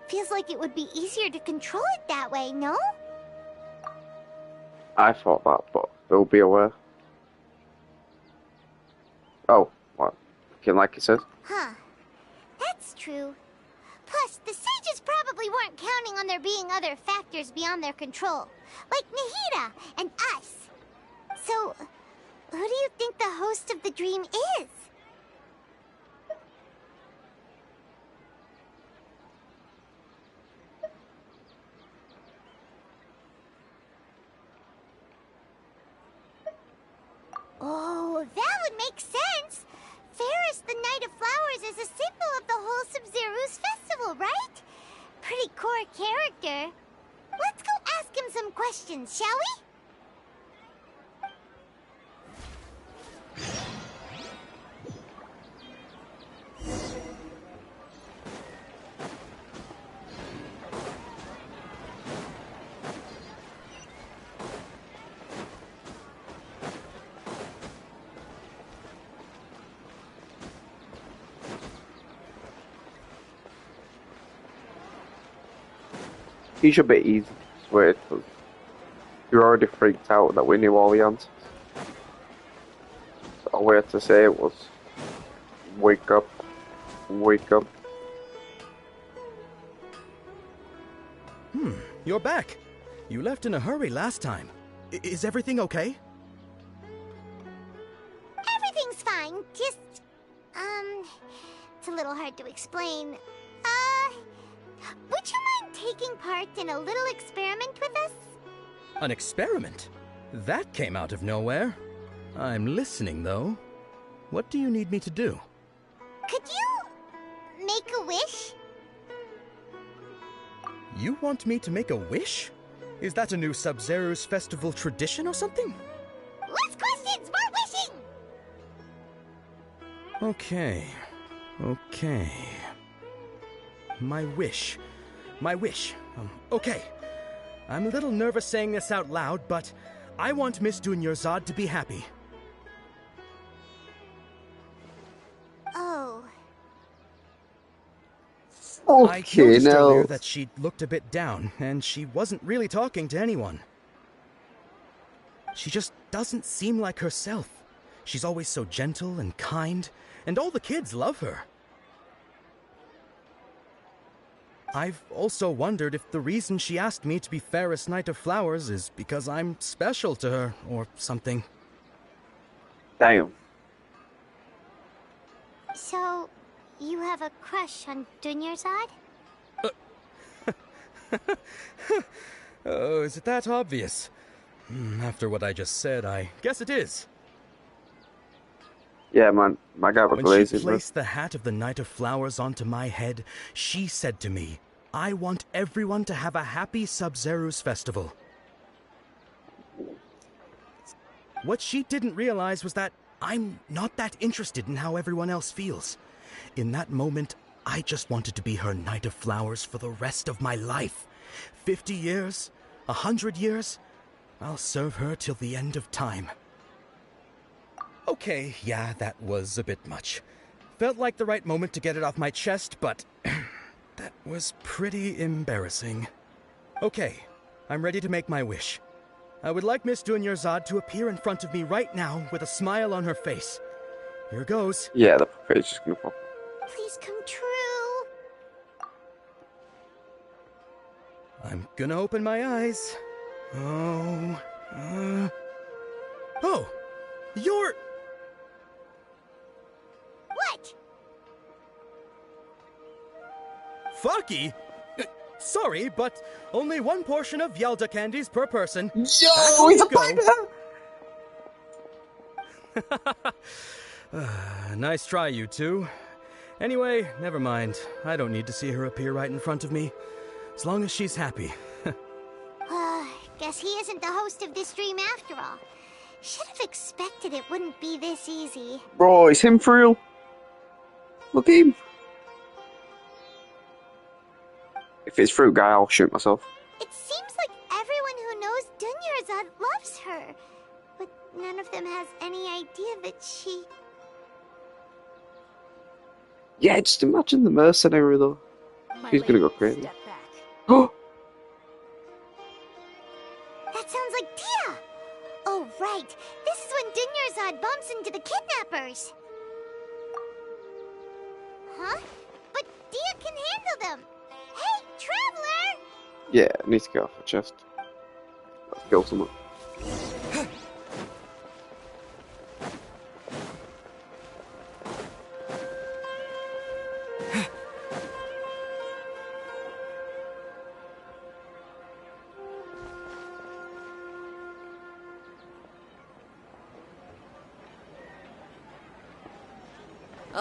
Feels like it would be easier to control it that way, no? I thought that, but they'll be aware. Oh, well, like it says. Huh. That's true. Plus, the sages probably weren't counting on there being other factors beyond their control, like Nahida and us. So, who do you think the host of the dream is? Oh, that would make sense. Ferris, the Knight of Flowers, is a symbol of the whole Sub-Zero's festival, right? Pretty core character. Let's go ask him some questions, shall we? He should be easy to persuade, because you're already freaked out that we knew all the answers. So all we had to say was, wake up, wake up. You're back. You left in a hurry last time. Is everything okay? Everything's fine, just... it's a little hard to explain. Would you mind taking part in a little experiment with us? An experiment? That came out of nowhere. I'm listening, though. What do you need me to do? Could you... make a wish? You want me to make a wish? Is that a new Sub-Zero's festival tradition or something? Less questions, more wishing! Okay. My wish. Okay. I'm a little nervous saying this out loud, but I want Miss Dunyarzad to be happy. Oh. I noticed earlier hell. that she looked a bit down, and she wasn't really talking to anyone. She just doesn't seem like herself. She's always so gentle and kind, and all the kids love her. I've also wondered if the reason she asked me to be fairest Knight of Flowers is because I'm special to her, or something. Damn. So, you have a crush on Dunyarzad? Oh, is it that obvious? After what I just said, I guess it is. Yeah, man. My guy was When crazy, she placed the hat of the Knight of Flowers onto my head, she said to me, I want everyone to have a happy Sub-Zero's festival. What she didn't realize was that I'm not that interested in how everyone else feels. In that moment, I just wanted to be her Knight of Flowers for the rest of my life. 50 years, 100 years, I'll serve her till the end of time. Okay, yeah, that was a bit much. Felt like the right moment to get it off my chest, but that was pretty embarrassing. Okay, I'm ready to make my wish. I would like Miss Dunyarzad to appear in front of me right now with a smile on her face. Here goes. Yeah, the face is gonna pop. Please come true. I'm gonna open my eyes. Oh, you're... What? Fucky? Sorry, but only one portion of Yelda candies per person. Yo, he's a Nice try, you two. Anyway, never mind. I don't need to see her appear right in front of me. As long as she's happy. Guess he isn't the host of this stream after all. Should have expected it wouldn't be this easy. Bro, it's him for real. Look at him. If it's fruit guy, I'll shoot myself. It seems like everyone who knows Dunyarzad loves her. But none of them has any idea that she... Yeah, just imagine the mercenary though. She's gonna go crazy. Oh! That sounds like Dia! Oh, right. This is when Dunyarzad bumps into the kidnappers. Huh? But Dia can handle them. Hey, Traveler! Yeah, I need to get off the chest. Let's kill someone.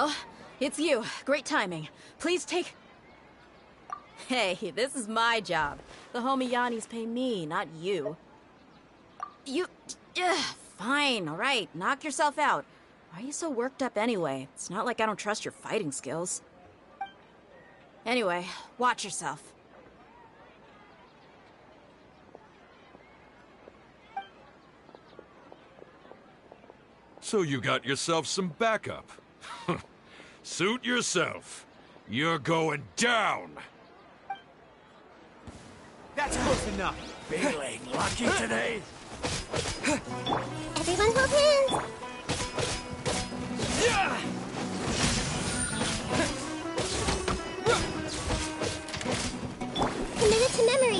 Oh, it's you. Great timing. Please take... Hey, this is my job. The homie Yanni's pay me, not you. You... fine, alright. Knock yourself out. Why are you so worked up anyway? It's not like I don't trust your fighting skills. Anyway, watch yourself. So you got yourself some backup. Suit yourself. You're going down. That's close enough. Feeling lucky today? Everyone hold hands! Committed to memory.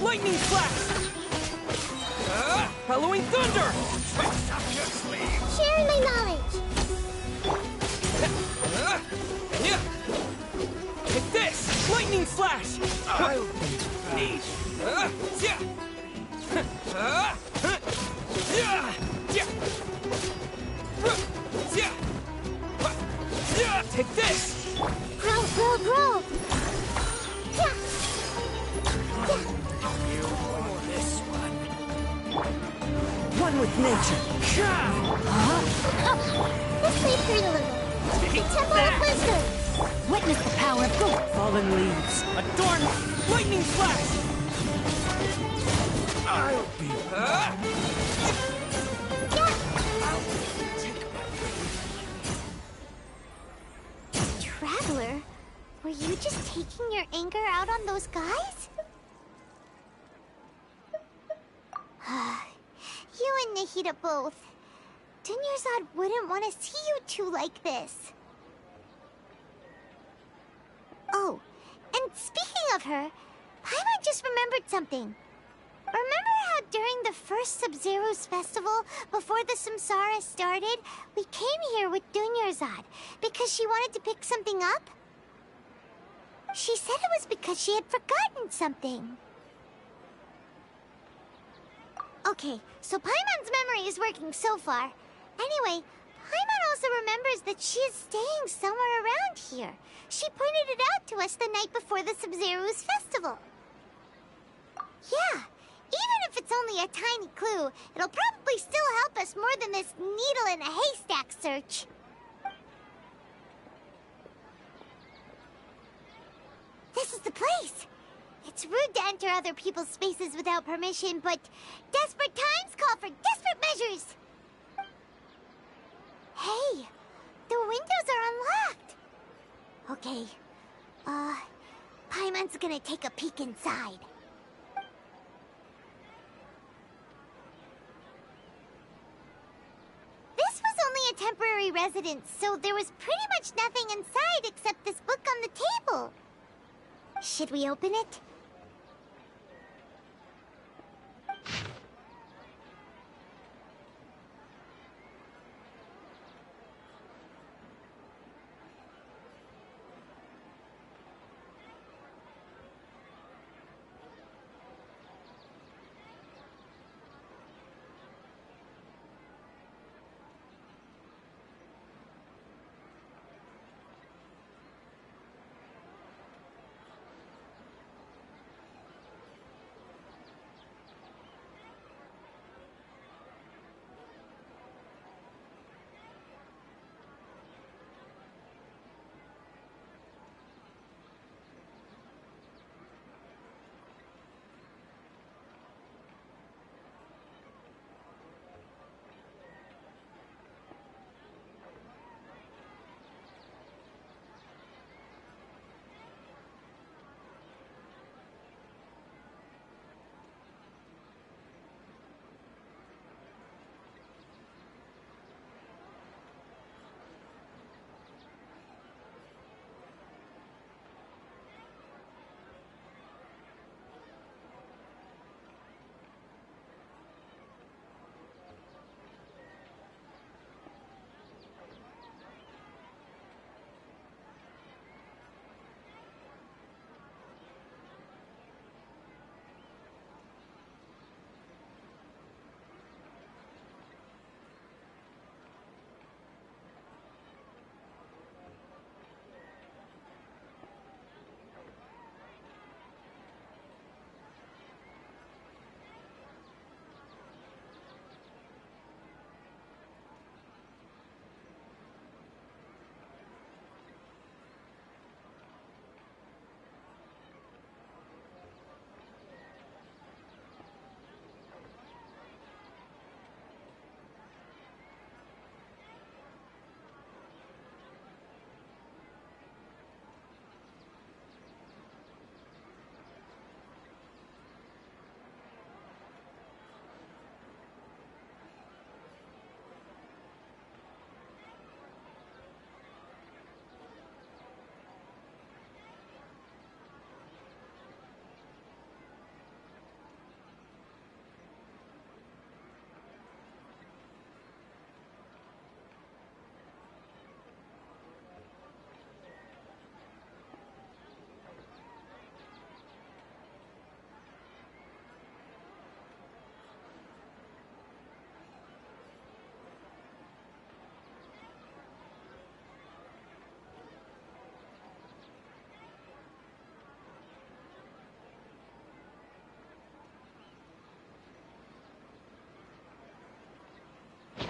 Lightning flash! Halloween thunder! Tricks up your sleeve! Sharing my knowledge. Take this! Lightning flash! I'll be pleased. Take this! Grow, grow, grow! One with nature. This may hurt a little. Temple of Wisdom! Witness the power of good. Fallen leaves. Adorn lightning flash. I'll be. you just taking your anger out on those guys? You and Nahida both. Dunyarzad wouldn't want to see you two like this. Oh, and speaking of her, Paimon just remembered something. Remember how during the first Sub-Zero's festival, before the Samsara started, we came here with Dunyarzad because she wanted to pick something up? She said it was because she had forgotten something. Okay, so Paimon's memory is working so far. Anyway, Paimon also remembers that she is staying somewhere around here. She pointed it out to us the night before the Sub-Zero's festival. Yeah, even if it's only a tiny clue, it'll probably still help us more than this needle in a haystack search. This is the place! It's rude to enter other people's spaces without permission, but desperate times call for desperate measures! Hey, the windows are unlocked! Okay, Paimon's gonna take a peek inside. This was only a temporary residence, so there was pretty much nothing inside except this book on the table. Should we open it?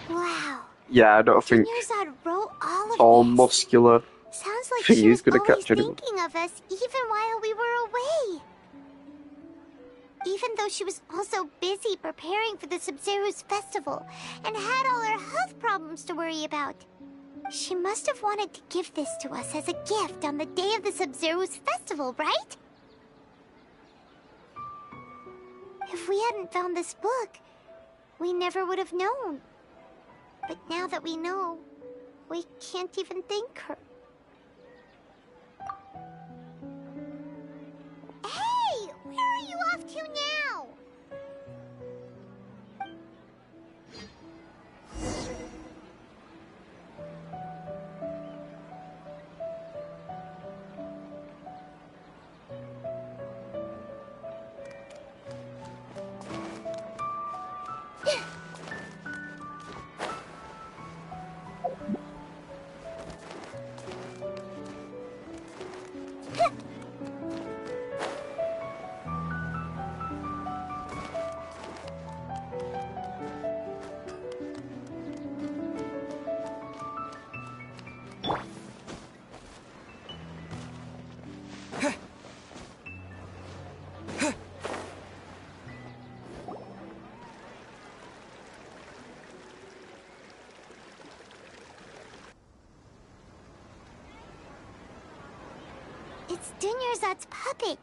Wow. Yeah, I don't think Dunyarzad wrote all of tall, this. muscular Sounds like thing she was is gonna always catch anyone. thinking of us, even while we were away. Even though she was also busy preparing for the Sub-Zero's festival and had all her health problems to worry about. She must have wanted to give this to us as a gift on the day of the Sub-Zero's festival, right? If we hadn't found this book, we never would have known. But now that we know, we can't even thank her. Hey! Where are you off to now? It's Dunyarzad's puppet.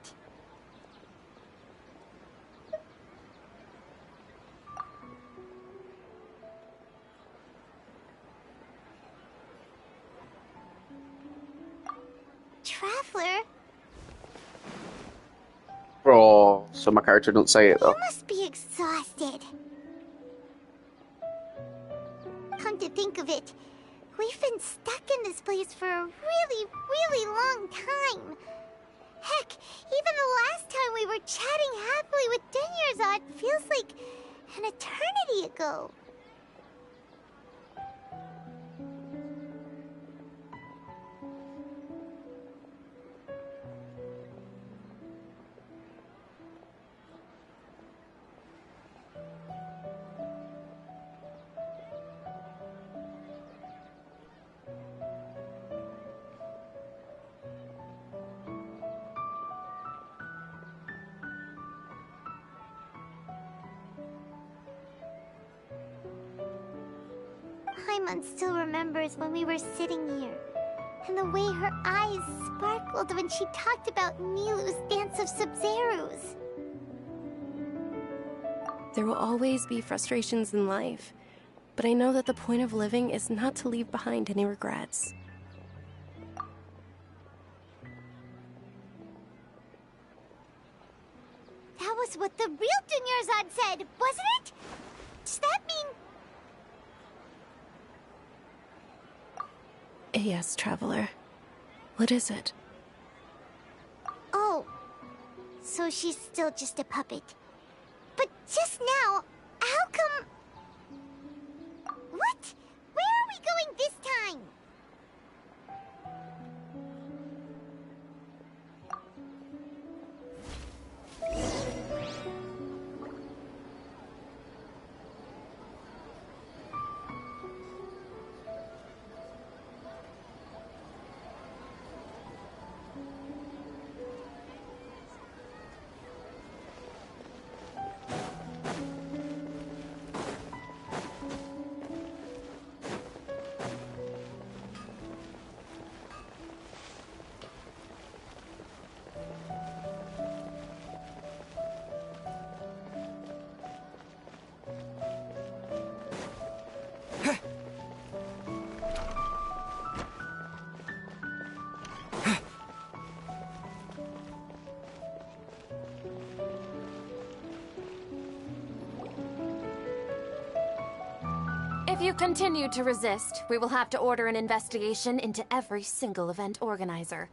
Traveler? Oh, so my character don't say it though. You must be exhausted. Come to think of it, we've been stuck in this place for a really long time. Heck, even the last time we were chatting happily with Dunyarzad feels like an eternity ago. Paimon still remembers when we were sitting here, and the way her eyes sparkled when she talked about Nilu's Dance of Sub-Zerus. There will always be frustrations in life, but I know that the point of living is not to leave behind any regrets. That was what the real Dunyarzad said, wasn't it? Does that mean... Yes, Traveler. What is it? Oh, so she's still just a puppet. But just now, how come... What? Where are we going this time? If you continue to resist, we will have to order an investigation into every single event organizer.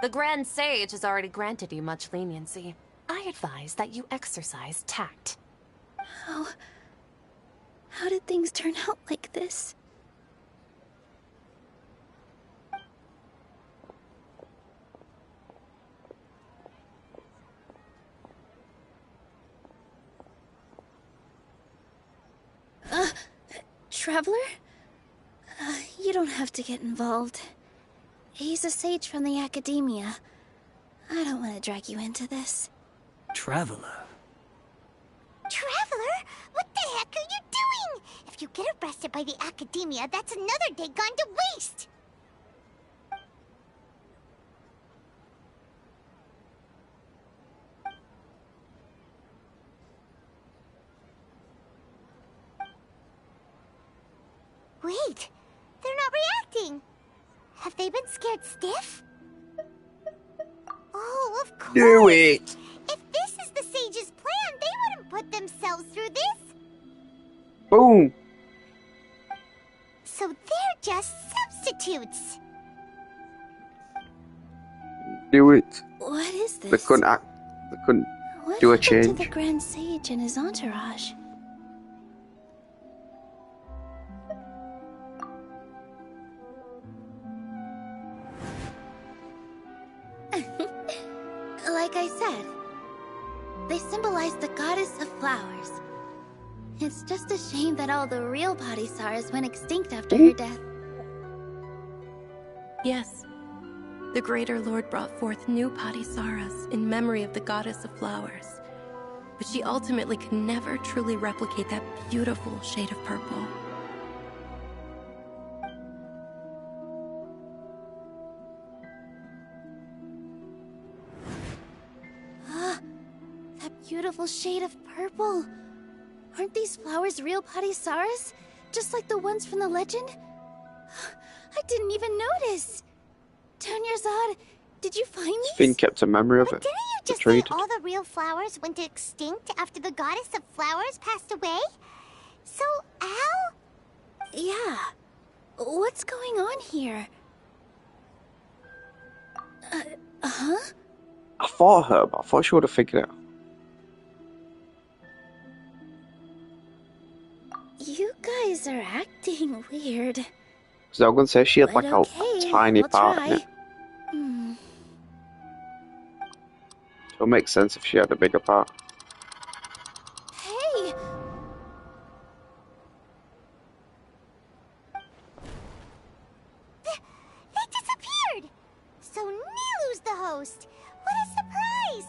The Grand Sage has already granted you much leniency. I advise that you exercise tact. How did things turn out like this? Traveler? You don't have to get involved. He's a sage from the academia. I don't want to drag you into this. Traveler. Traveler? Taylor, what the heck are you doing? If you get arrested by the Academia, that's another day gone to waste! Wait, they're not reacting. Have they been scared stiff? Oh, of course. Do it. If this is the Sage's plan, they wouldn't put themselves through this. Boom. So they're just substitutes. Do it. What is this? They couldn't act. They couldn't What do a happened change. to the Grand Sage and his entourage? Like I said, they symbolize the goddess of flowers. It's just a shame that all the real Padisaras went extinct after her death. Yes. The Greater Lord brought forth new Padisaras in memory of the goddess of flowers. But she ultimately could never truly replicate that beautiful shade of purple. That beautiful shade of purple. Aren't these flowers real Padisaras? Just like the ones from the legend? I didn't even notice. Dunyarzad, did you find these? Finn kept a memory of it. Didn't you just say Betrayed. all the real flowers went extinct after the goddess of flowers passed away? So, how? Yeah. What's going on here? Huh? I thought her, but I thought she would have figured it out. You guys are acting weird. Because I was going to say she had But like okay, a tiny we'll part try. in it. Hmm. So it makes sense if she had a bigger part. Hey! They disappeared! So Nilu's the host! What a surprise!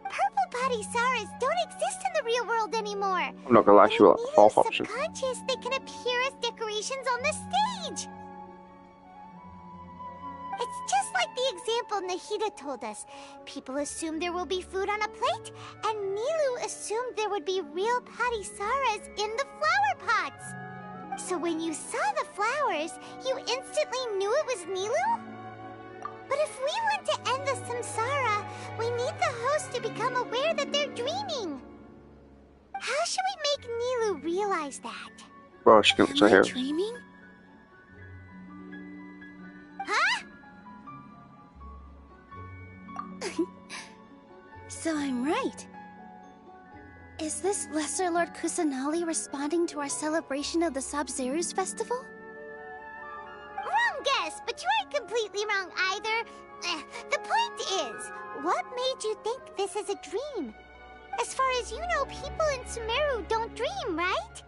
Purple Padisaras don't exist in the real world anymore. I'm not gonna lie, she was like the fourth option. Subconscious, they can appear as decorations on the stage. It's just like the example Nahida told us. People assumed there will be food on a plate, and Nilu assumed there would be real Padisaras in the flower pots. So when you saw the flowers, you instantly knew it was Nilu? But if we want to end the samsara, we need the host to become aware that they're dreaming. How should we make Nilu realize that? Well, she can also hear it. Dreaming? Huh? So I'm right. Is this Lesser Lord Kusanali responding to our celebration of the Sabzeruz festival? Wrong guess, but you aren't completely wrong either. The point is, what made you think this is a dream? As far as you know, people in Sumeru don't dream, right?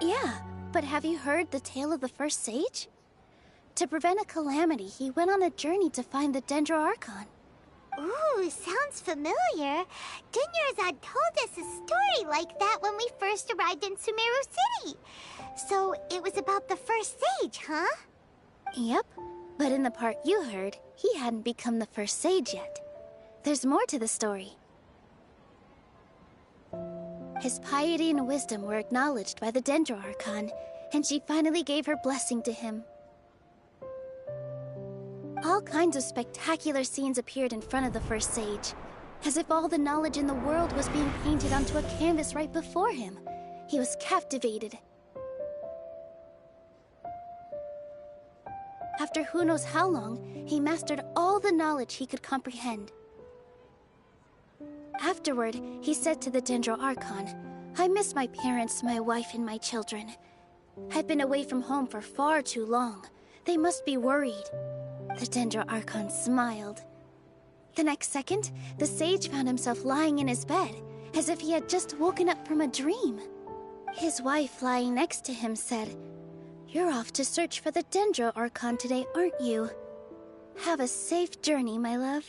Yeah, but have you heard the tale of the first sage? To prevent a calamity, he went on a journey to find the Dendro Archon. Ooh, sounds familiar. Dunyarzad told us a story like that when we first arrived in Sumeru City. So it was about the first sage, huh? Yep, but in the part you heard, he hadn't become the first sage yet. There's more to the story. His piety and wisdom were acknowledged by the Dendro Archon, and she finally gave her blessing to him. All kinds of spectacular scenes appeared in front of the first sage, as if all the knowledge in the world was being painted onto a canvas right before him. He was captivated. After who knows how long, he mastered all the knowledge he could comprehend. Afterward, he said to the Dendro Archon, "I miss my parents, my wife, and my children. I've been away from home for far too long. They must be worried." The Dendro Archon smiled. The next second, the sage found himself lying in his bed, as if he had just woken up from a dream. His wife, lying next to him, said, "You're off to search for the Dendro Archon today, aren't you? Have a safe journey, my love."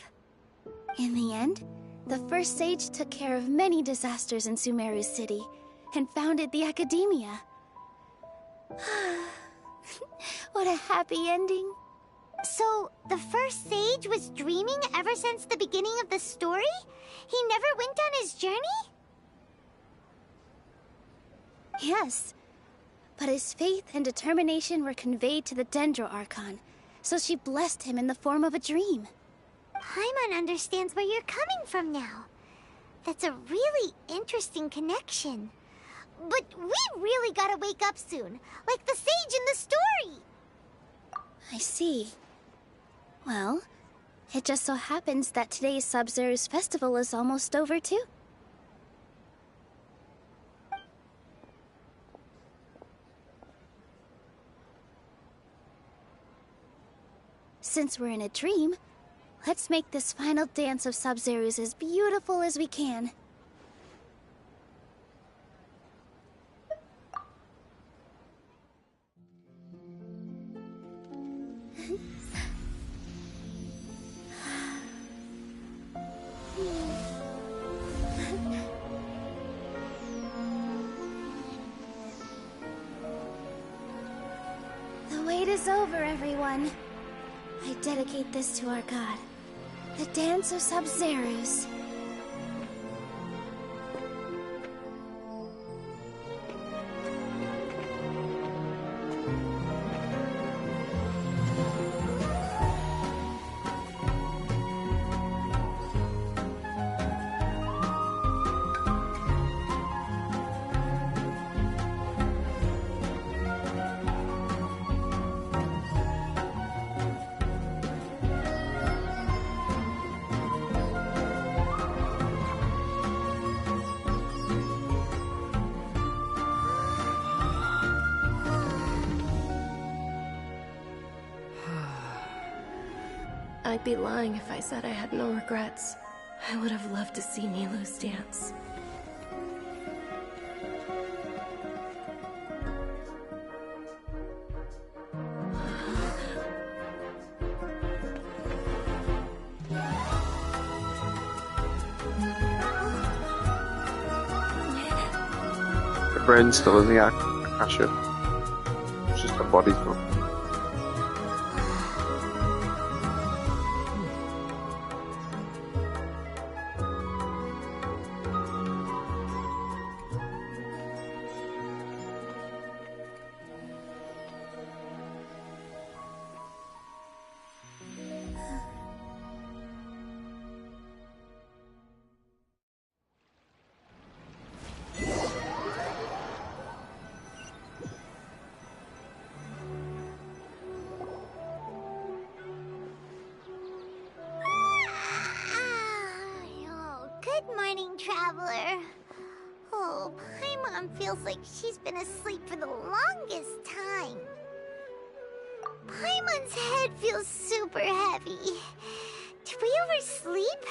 In the end, The first sage took care of many disasters in Sumeru City and founded the Academia. What a happy ending. So, the first sage was dreaming ever since the beginning of the story? He never went on his journey? Yes, but his faith and determination were conveyed to the Dendro Archon, so she blessed him in the form of a dream. Paimon understands where you're coming from now. That's a really interesting connection. But we really gotta wake up soon, like the sage in the story! I see. Well, it just so happens that today's Sub-Zero's festival is almost over too. Since we're in a dream, let's make this final dance of Sub-Zero's as beautiful as we can. The wait is over, everyone. I dedicate this to our god, the Dance of Sub-Zeros. I'd be lying if I said I had no regrets. I would have loved to see Nilou's dance. The brain's still in the Akasha. It's just her body's gone. Good morning, traveler. Oh, Paimon feels like she's been asleep for the longest time. Paimon's head feels super heavy. Did we oversleep?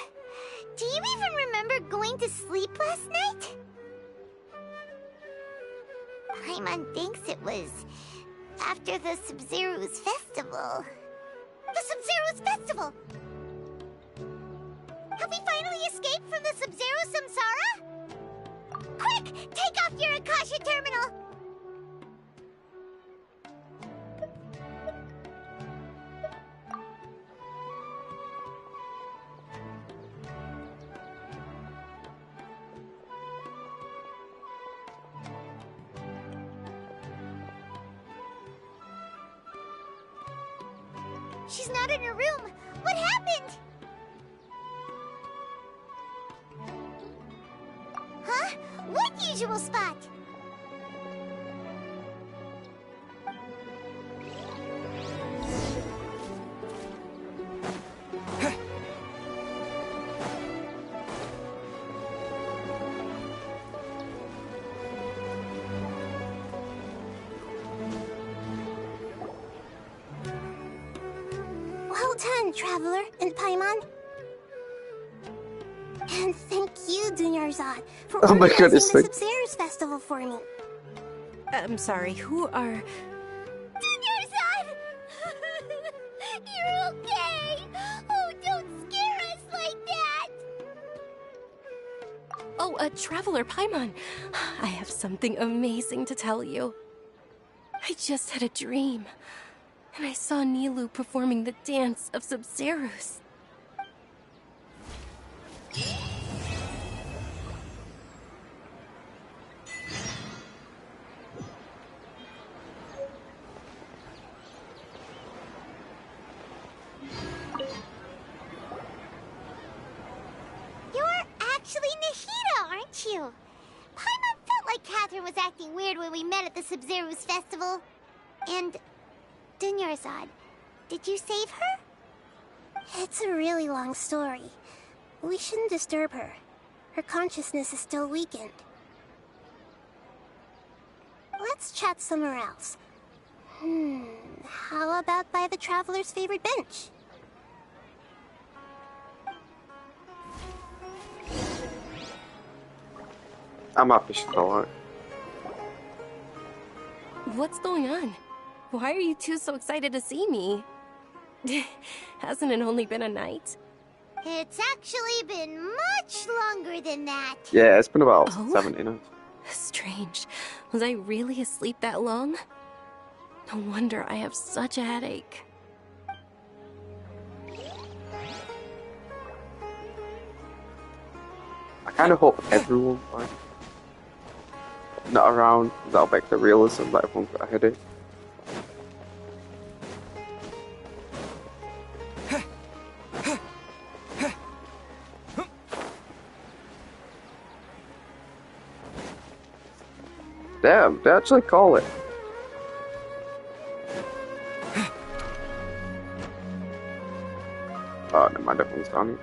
Do you even remember going to sleep last night? Paimon thinks it was after the Sub-Zero's festival. The Sub-Zero's festival! Have we finally escaped from the Sub-Zero Samsara? Quick! Take off your Akasha terminal! She's not in her room. What happened? Huh? What usual spot? Well done, Traveler and Paimon. And thank you, Dunyarzad, for Oh my organizing goodness, the thank- Sub-Zero's festival for me. I'm sorry, who are... Dunyarzad! You're okay! Oh, don't scare us like that! Oh, Traveler Paimon. I have something amazing to tell you. I just had a dream, and I saw Nilou performing the dance of Sub-Zeros. Actually Nahida, aren't you? Paimon felt like Catherine was acting weird when we met at the Sub-Zero's festival. And Dunyarzad, did you save her? It's a really long story. We shouldn't disturb her. Her consciousness is still weakened. Let's chat somewhere else. How about by the Traveler's favorite bench? I'm happy she's alright. What's going on? Why are you two so excited to see me? Hasn't it only been a night? It's actually been much longer than that. Yeah, it's been about 70 nights. Strange. Was I really asleep that long? No wonder I have such a headache. I kind of hope everyone's like not around. That'll make the realism that everyone's got a headache. Damn, they actually call it. Oh, never mind, everyone's down here.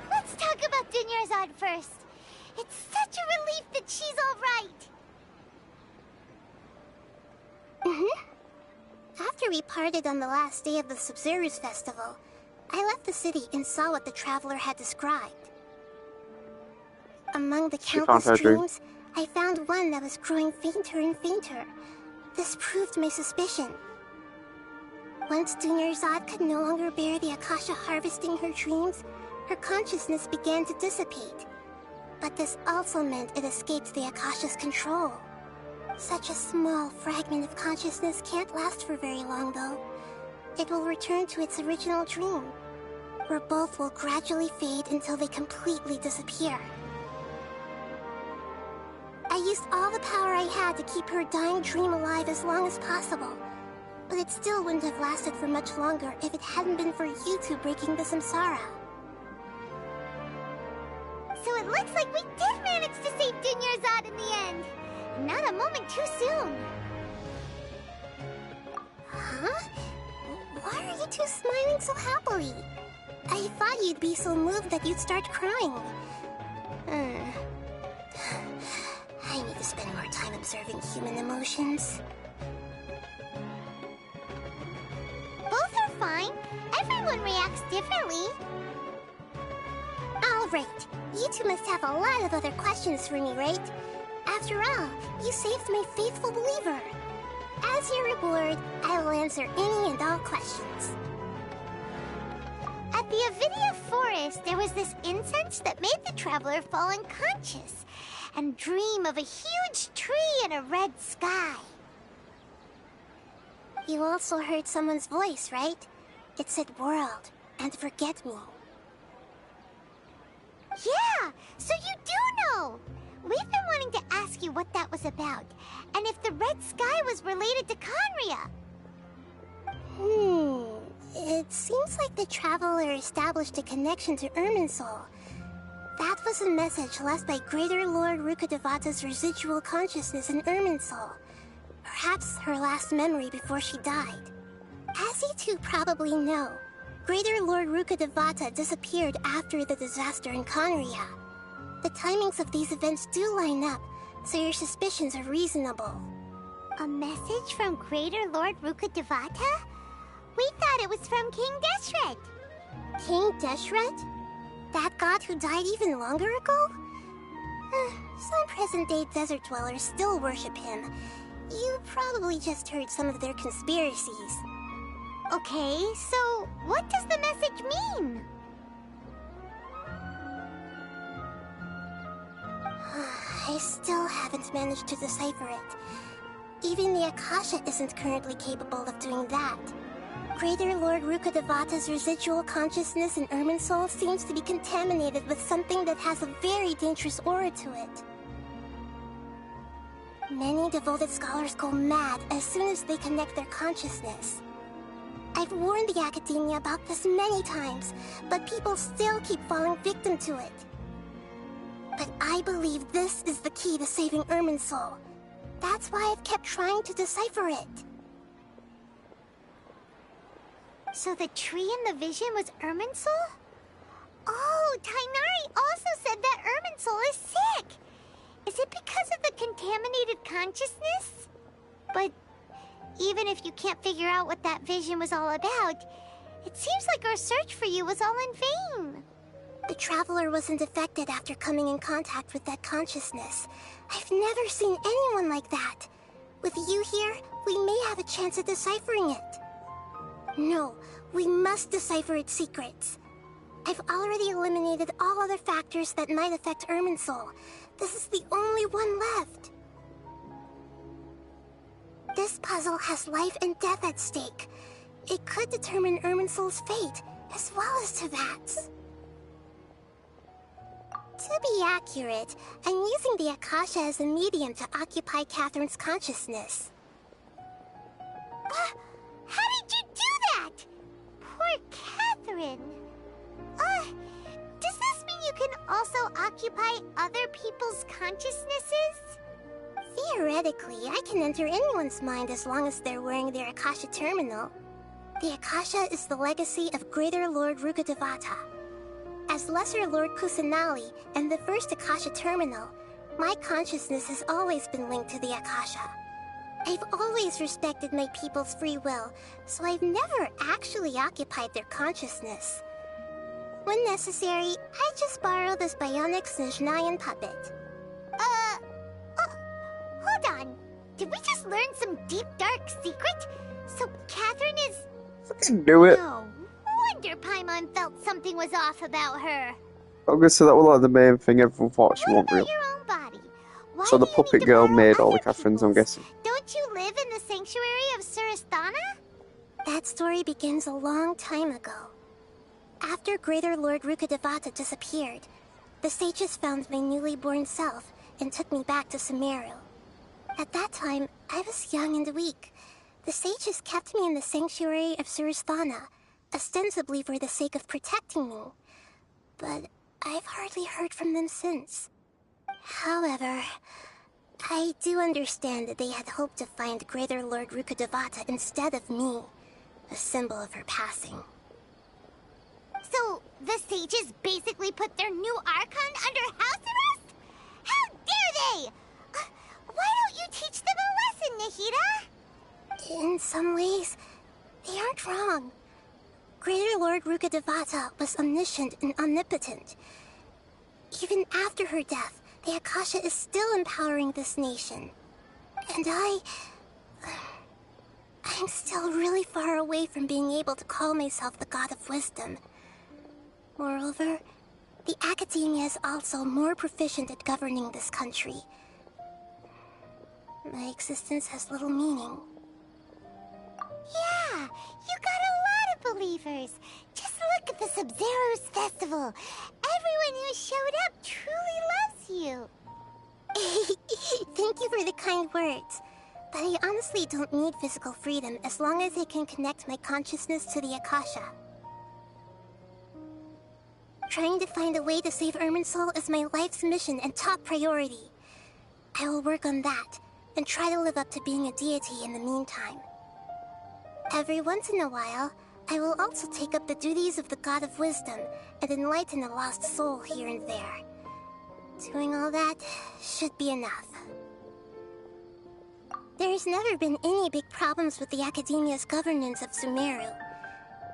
Let's talk about Dunyarzad first. It's such a relief that she's all right. After we parted on the last day of the Sub-Zero's festival, I left the city and saw what the Traveler had described. Among the countless dreams, I found one that was growing fainter and fainter. This proved my suspicion. Once Dunyarzad could no longer bear the Akasha harvesting her dreams, her consciousness began to dissipate. But this also meant it escaped the Akasha's control. Such a small fragment of consciousness can't last for very long, though. It will return to its original dream, where both will gradually fade until they completely disappear. I used all the power I had to keep her dying dream alive as long as possible, but it still wouldn't have lasted for much longer if it hadn't been for you two breaking the samsara. So it looks like we did manage to save Dunyarzad in the end. Not a moment too soon. Huh? Why are you two smiling so happily? I thought you'd be so moved that you'd start crying. I need to spend more time observing human emotions. Both are fine. Everyone reacts differently. Alright, you two must have a lot of other questions for me, right? After all, you saved my faithful believer. As your reward, I will answer any and all questions. At the Avidia forest, there was this incense that made the traveler fall unconscious and dream of a huge tree and a red sky. You also heard someone's voice, right? It said world and forget me. Yeah, so you do know! We've been wanting to ask you what that was about, and if the red sky was related to Conria. It seems like the traveler established a connection to Irminsul. That was a message left by Greater Lord Rukkhadevata's residual consciousness in Irminsul. Perhaps her last memory before she died. As you two probably know, Greater Lord Rukkhadevata disappeared after the disaster in Conria. The timings of these events do line up, so your suspicions are reasonable. A message from Greater Lord Rukkhadevata? We thought it was from King Deshret. King Deshret? That god who died even longer ago? Some present-day desert dwellers still worship him. You probably just heard some of their conspiracies. Okay, so what does the message mean? I still haven't managed to decipher it. Even the Akasha isn't currently capable of doing that. Greater Lord Rukkhadevata's residual consciousness in Irminsul seems to be contaminated with something that has a very dangerous aura to it. Many devoted scholars go mad as soon as they connect their consciousness. I've warned the Academia about this many times, but people still keep falling victim to it. But I believe this is the key to saving Irminsul. That's why I've kept trying to decipher it. So the tree in the vision was Irminsul? Oh, Tainari also said that Irminsul is sick! Is it because of the contaminated consciousness? But even if you can't figure out what that vision was all about, it seems like our search for you was all in vain. The Traveler wasn't affected after coming in contact with that consciousness. I've never seen anyone like that. With you here, we may have a chance at deciphering it. No, we must decipher its secrets. I've already eliminated all other factors that might affect Irminsul. This is the only one left. This puzzle has life and death at stake. It could determine Irminsul's fate, as well as Tevat's. To be accurate, I'm using the Akasha as a medium to occupy Catherine's consciousness. How did you do that? Poor Catherine. Does this mean you can also occupy other people's consciousnesses? Theoretically, I can enter anyone's mind as long as they're wearing their Akasha terminal. The Akasha is the legacy of Greater Lord Rukkhadevata. As Lesser Lord Kusanali and the first Akasha terminal, my consciousness has always been linked to the Akasha. I've always respected my people's free will, so I've never actually occupied their consciousness. When necessary, I just borrow this bionic Snezhnayan puppet. Hold on. Did we just learn some deep, dark secret? So Catherine is... Do it. No wonder Paimon felt something was off about her. Okay, so that was like the main thing everyone thought she wanted real. Your own body. Why So the do you need puppet to girl borrow made all other the Catherines, I'm guessing. Don't you live in the sanctuary of Surasthana? That story begins a long time ago. After Greater Lord Rukkhadevata disappeared, the sages found my newly born self and took me back to Sumeru. At that time, I was young and weak. The sages kept me in the sanctuary of Surasthana, ostensibly for the sake of protecting me. But I've hardly heard from them since. However, I do understand that they had hoped to find Greater Lord Rukkhadevata instead of me. a symbol of her passing. So, the sages basically put their new Archon under house arrest? How dare they! Why don't you teach them a lesson, Nahida? In some ways, they aren't wrong. Greater Lord Rukkhadevata was omniscient and omnipotent. Even after her death, the Akasha is still empowering this nation. And I'm still really far away from being able to call myself the God of Wisdom. Moreover, the Academia is also more proficient at governing this country. My existence has little meaning. Yeah, you got a lot of believers. Just look at the Sub-Zero's festival. Everyone who showed up truly loves you. Thank you for the kind words. But I honestly don't need physical freedom as long as I can connect my consciousness to the Akasha. Trying to find a way to save Irminsul is my life's mission and top priority. I will work on that, and try to live up to being a deity in the meantime. Every once in a while, I will also take up the duties of the God of Wisdom and enlighten a lost soul here and there. Doing all that should be enough. There's never been any big problems with the Academia's governance of Sumeru.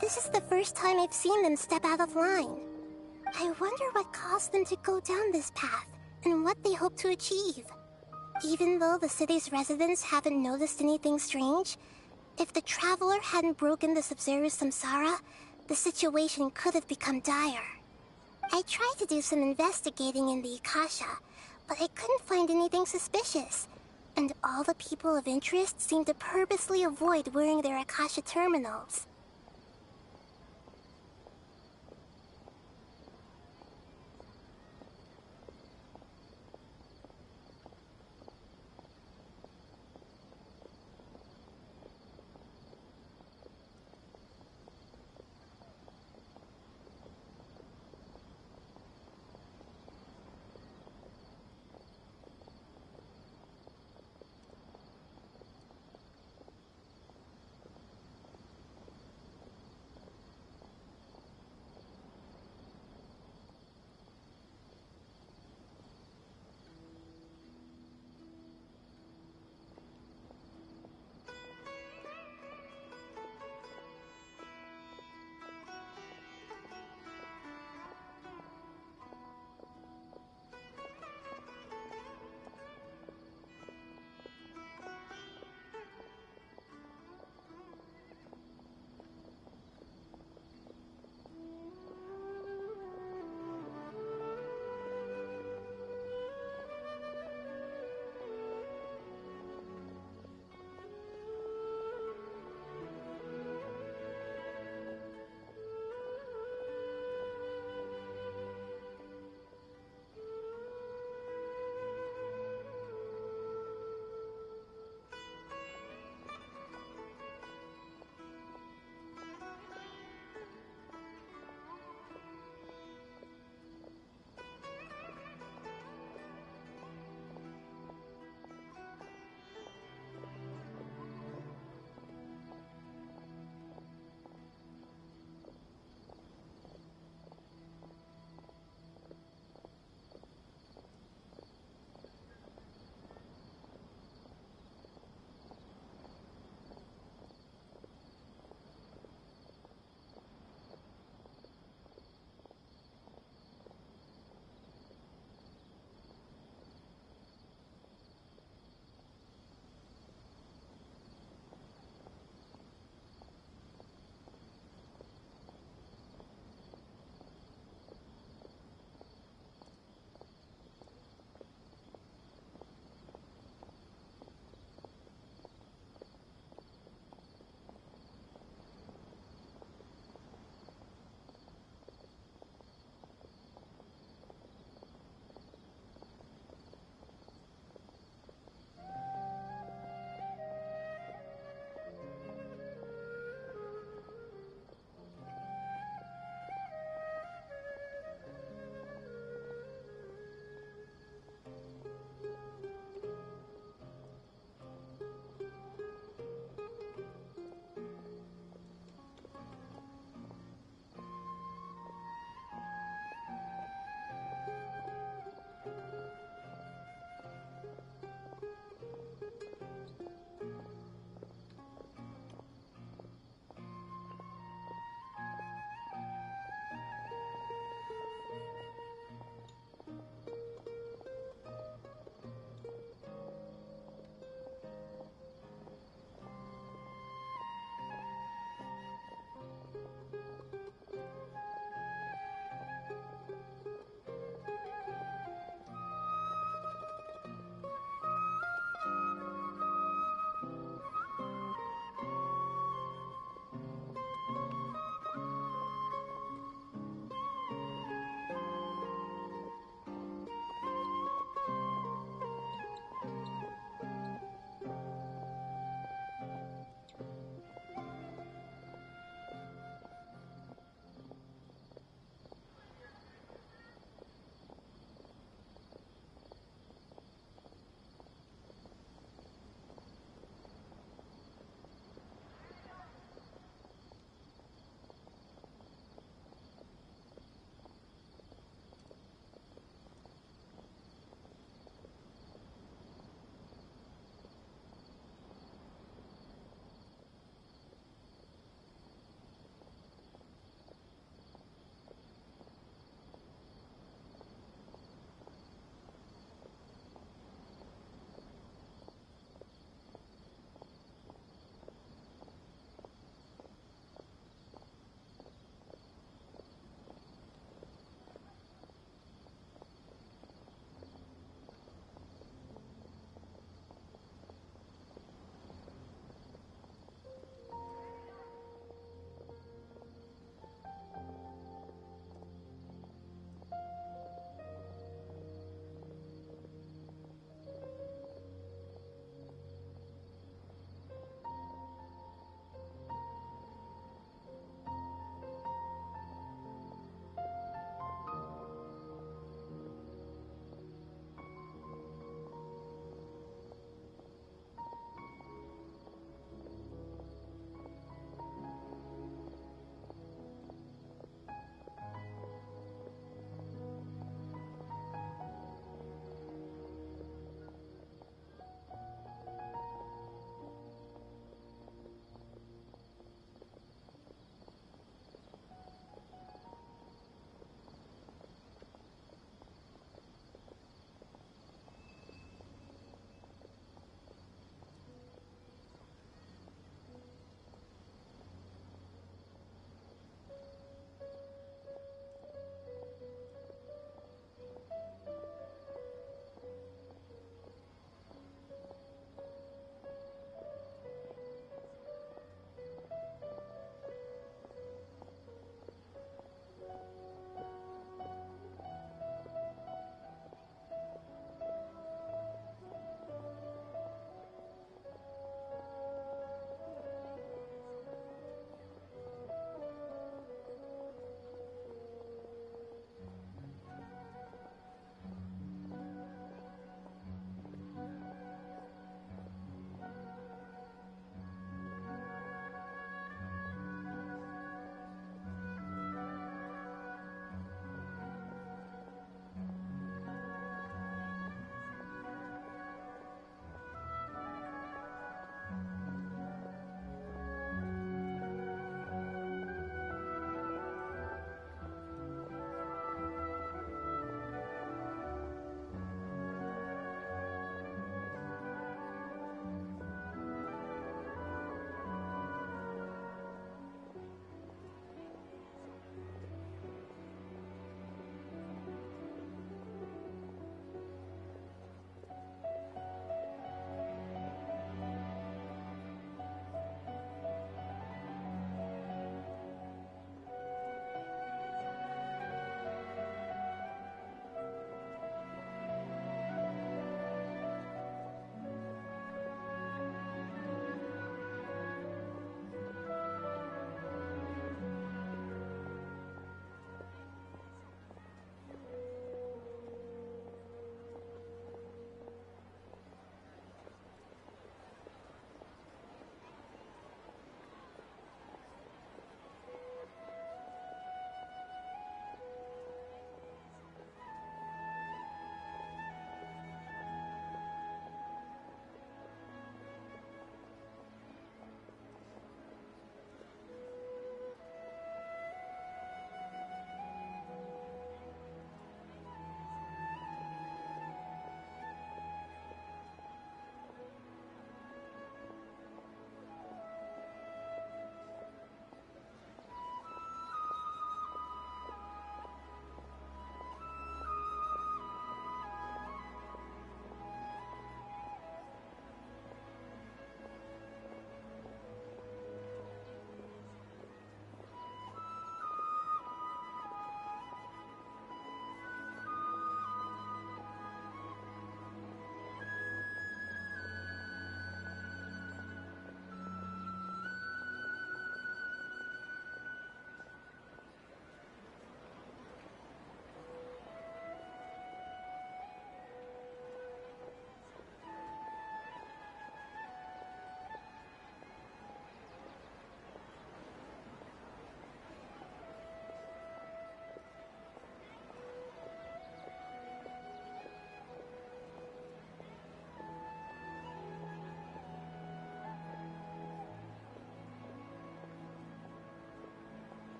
This is the first time I've seen them step out of line. I wonder what caused them to go down this path, and what they hope to achieve. Even though the city's residents haven't noticed anything strange, if the Traveler hadn't broken the Sub-Zero's samsara, the situation could have become dire. I tried to do some investigating in the Akasha, but I couldn't find anything suspicious. And all the people of interest seem to purposely avoid wearing their Akasha terminals.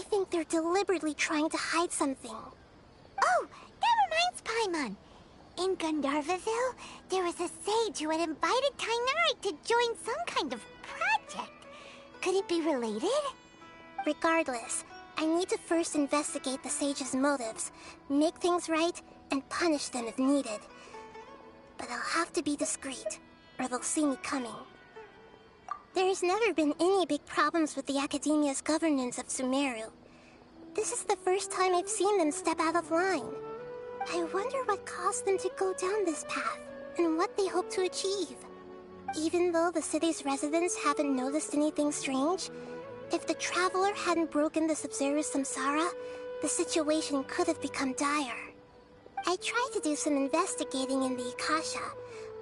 think they're deliberately trying to hide something. Oh, that reminds Paimon. In Gandharvaville, there was a sage who had invited Tainari to join some kind of project. Could it be related? Regardless, I need to first investigate the sage's motives, make things right, and punish them if needed. But I'll have to be discreet, or they'll see me coming. There's never been any big problems with the Academia's governance of Sumeru. This is the first time I've seen them step out of line. I wonder what caused them to go down this path, and what they hope to achieve. Even though the city's residents haven't noticed anything strange, if the Traveler hadn't broken the Sub-Zero's samsara, the situation could have become dire. I tried to do some investigating in the Akasha,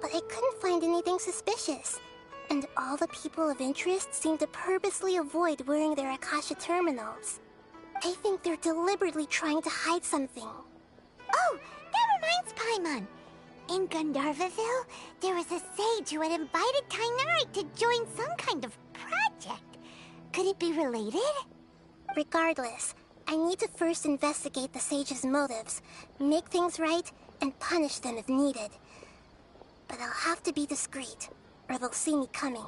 but I couldn't find anything suspicious. And all the people of interest seem to purposely avoid wearing their Akasha terminals. I think they're deliberately trying to hide something. Oh, that reminds Paimon. In Gandharvaville, there was a sage who had invited Tainari to join some kind of project. Could it be related? Regardless, I need to first investigate the sage's motives, make things right, and punish them if needed. But I'll have to be discreet, or they'll see me coming.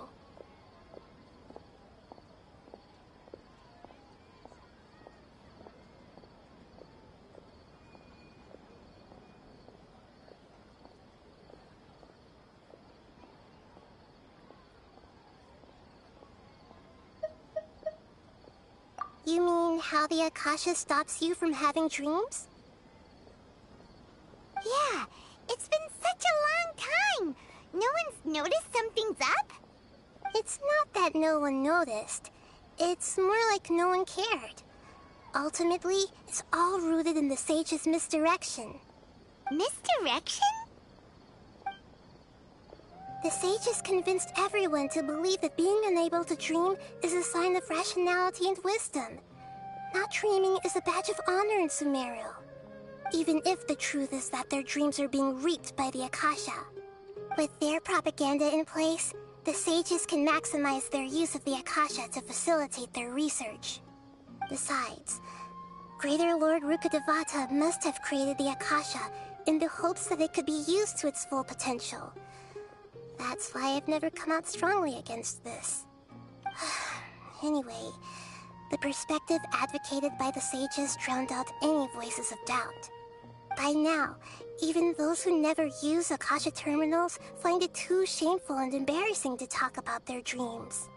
You mean how the Akasha stops you from having dreams? Yeah, it's been such a long time. No one's noticed something's up? It's not that no one noticed. It's more like no one cared. Ultimately, it's all rooted in the sage's misdirection. Misdirection? The sage has convinced everyone to believe that being unable to dream is a sign of rationality and wisdom. Not dreaming is a badge of honor in Sumeru. Even if the truth is that their dreams are being reaped by the Akasha. With their propaganda in place, the sages can maximize their use of the Akasha to facilitate their research. Besides, Greater Lord Rukkhadevata must have created the Akasha in the hopes that it could be used to its full potential. That's why I've never come out strongly against this. Anyway, the perspective advocated by the sages drowned out any voices of doubt. By now, even those who never use Akasha terminals find it too shameful and embarrassing to talk about their dreams.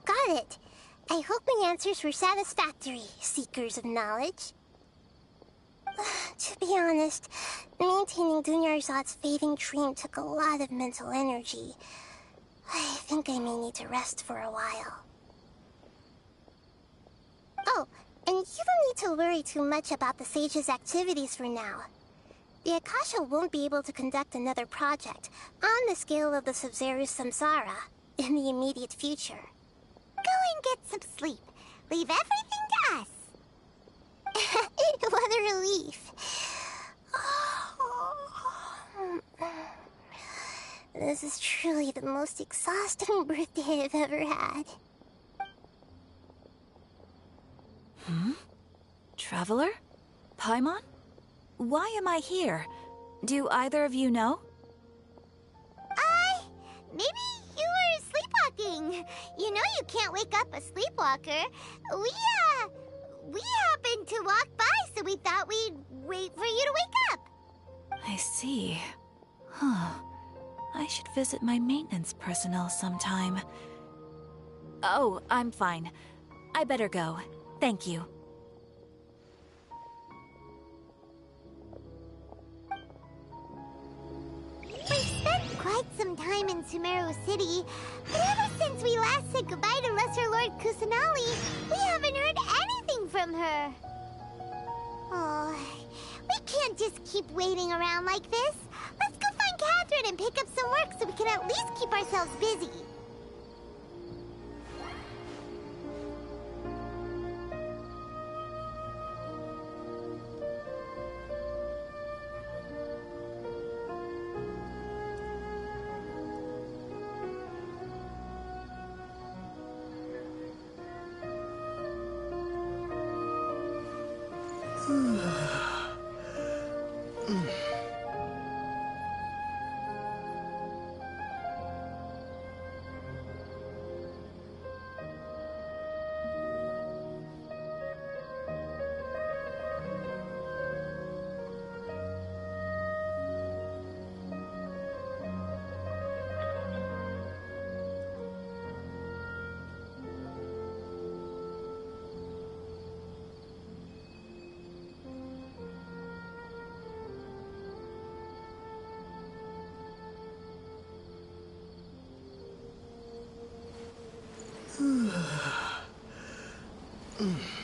Got it. I hope my answers were satisfactory, seekers of knowledge. To be honest, maintaining Dunyarzad's fading dream took a lot of mental energy. I think I may need to rest for a while. Oh, and you don't need to worry too much about the sage's activities for now. The Akasha won't be able to conduct another project on the scale of the Sub-Zero's samsara in the immediate future. Go and get some sleep. Leave everything to us. What a relief. This is truly the most exhausting birthday I've ever had. Traveler? Paimon? Why am I here? Do either of you know? Maybe you were sleepwalking. You know you can't wake up a sleepwalker. We happened to walk by, so we thought we'd wait for you to wake up. I see. Huh. I should visit my maintenance personnel sometime. Oh, I'm fine. I better go. Thank you. We've spent quite Sumeru City, but ever since we last said goodbye to Lesser Lord Kusanali, we haven't heard anything from her. Oh, we can't just keep waiting around like this. Let's go find Catherine and pick up some work so we can at least keep ourselves busy. Mm.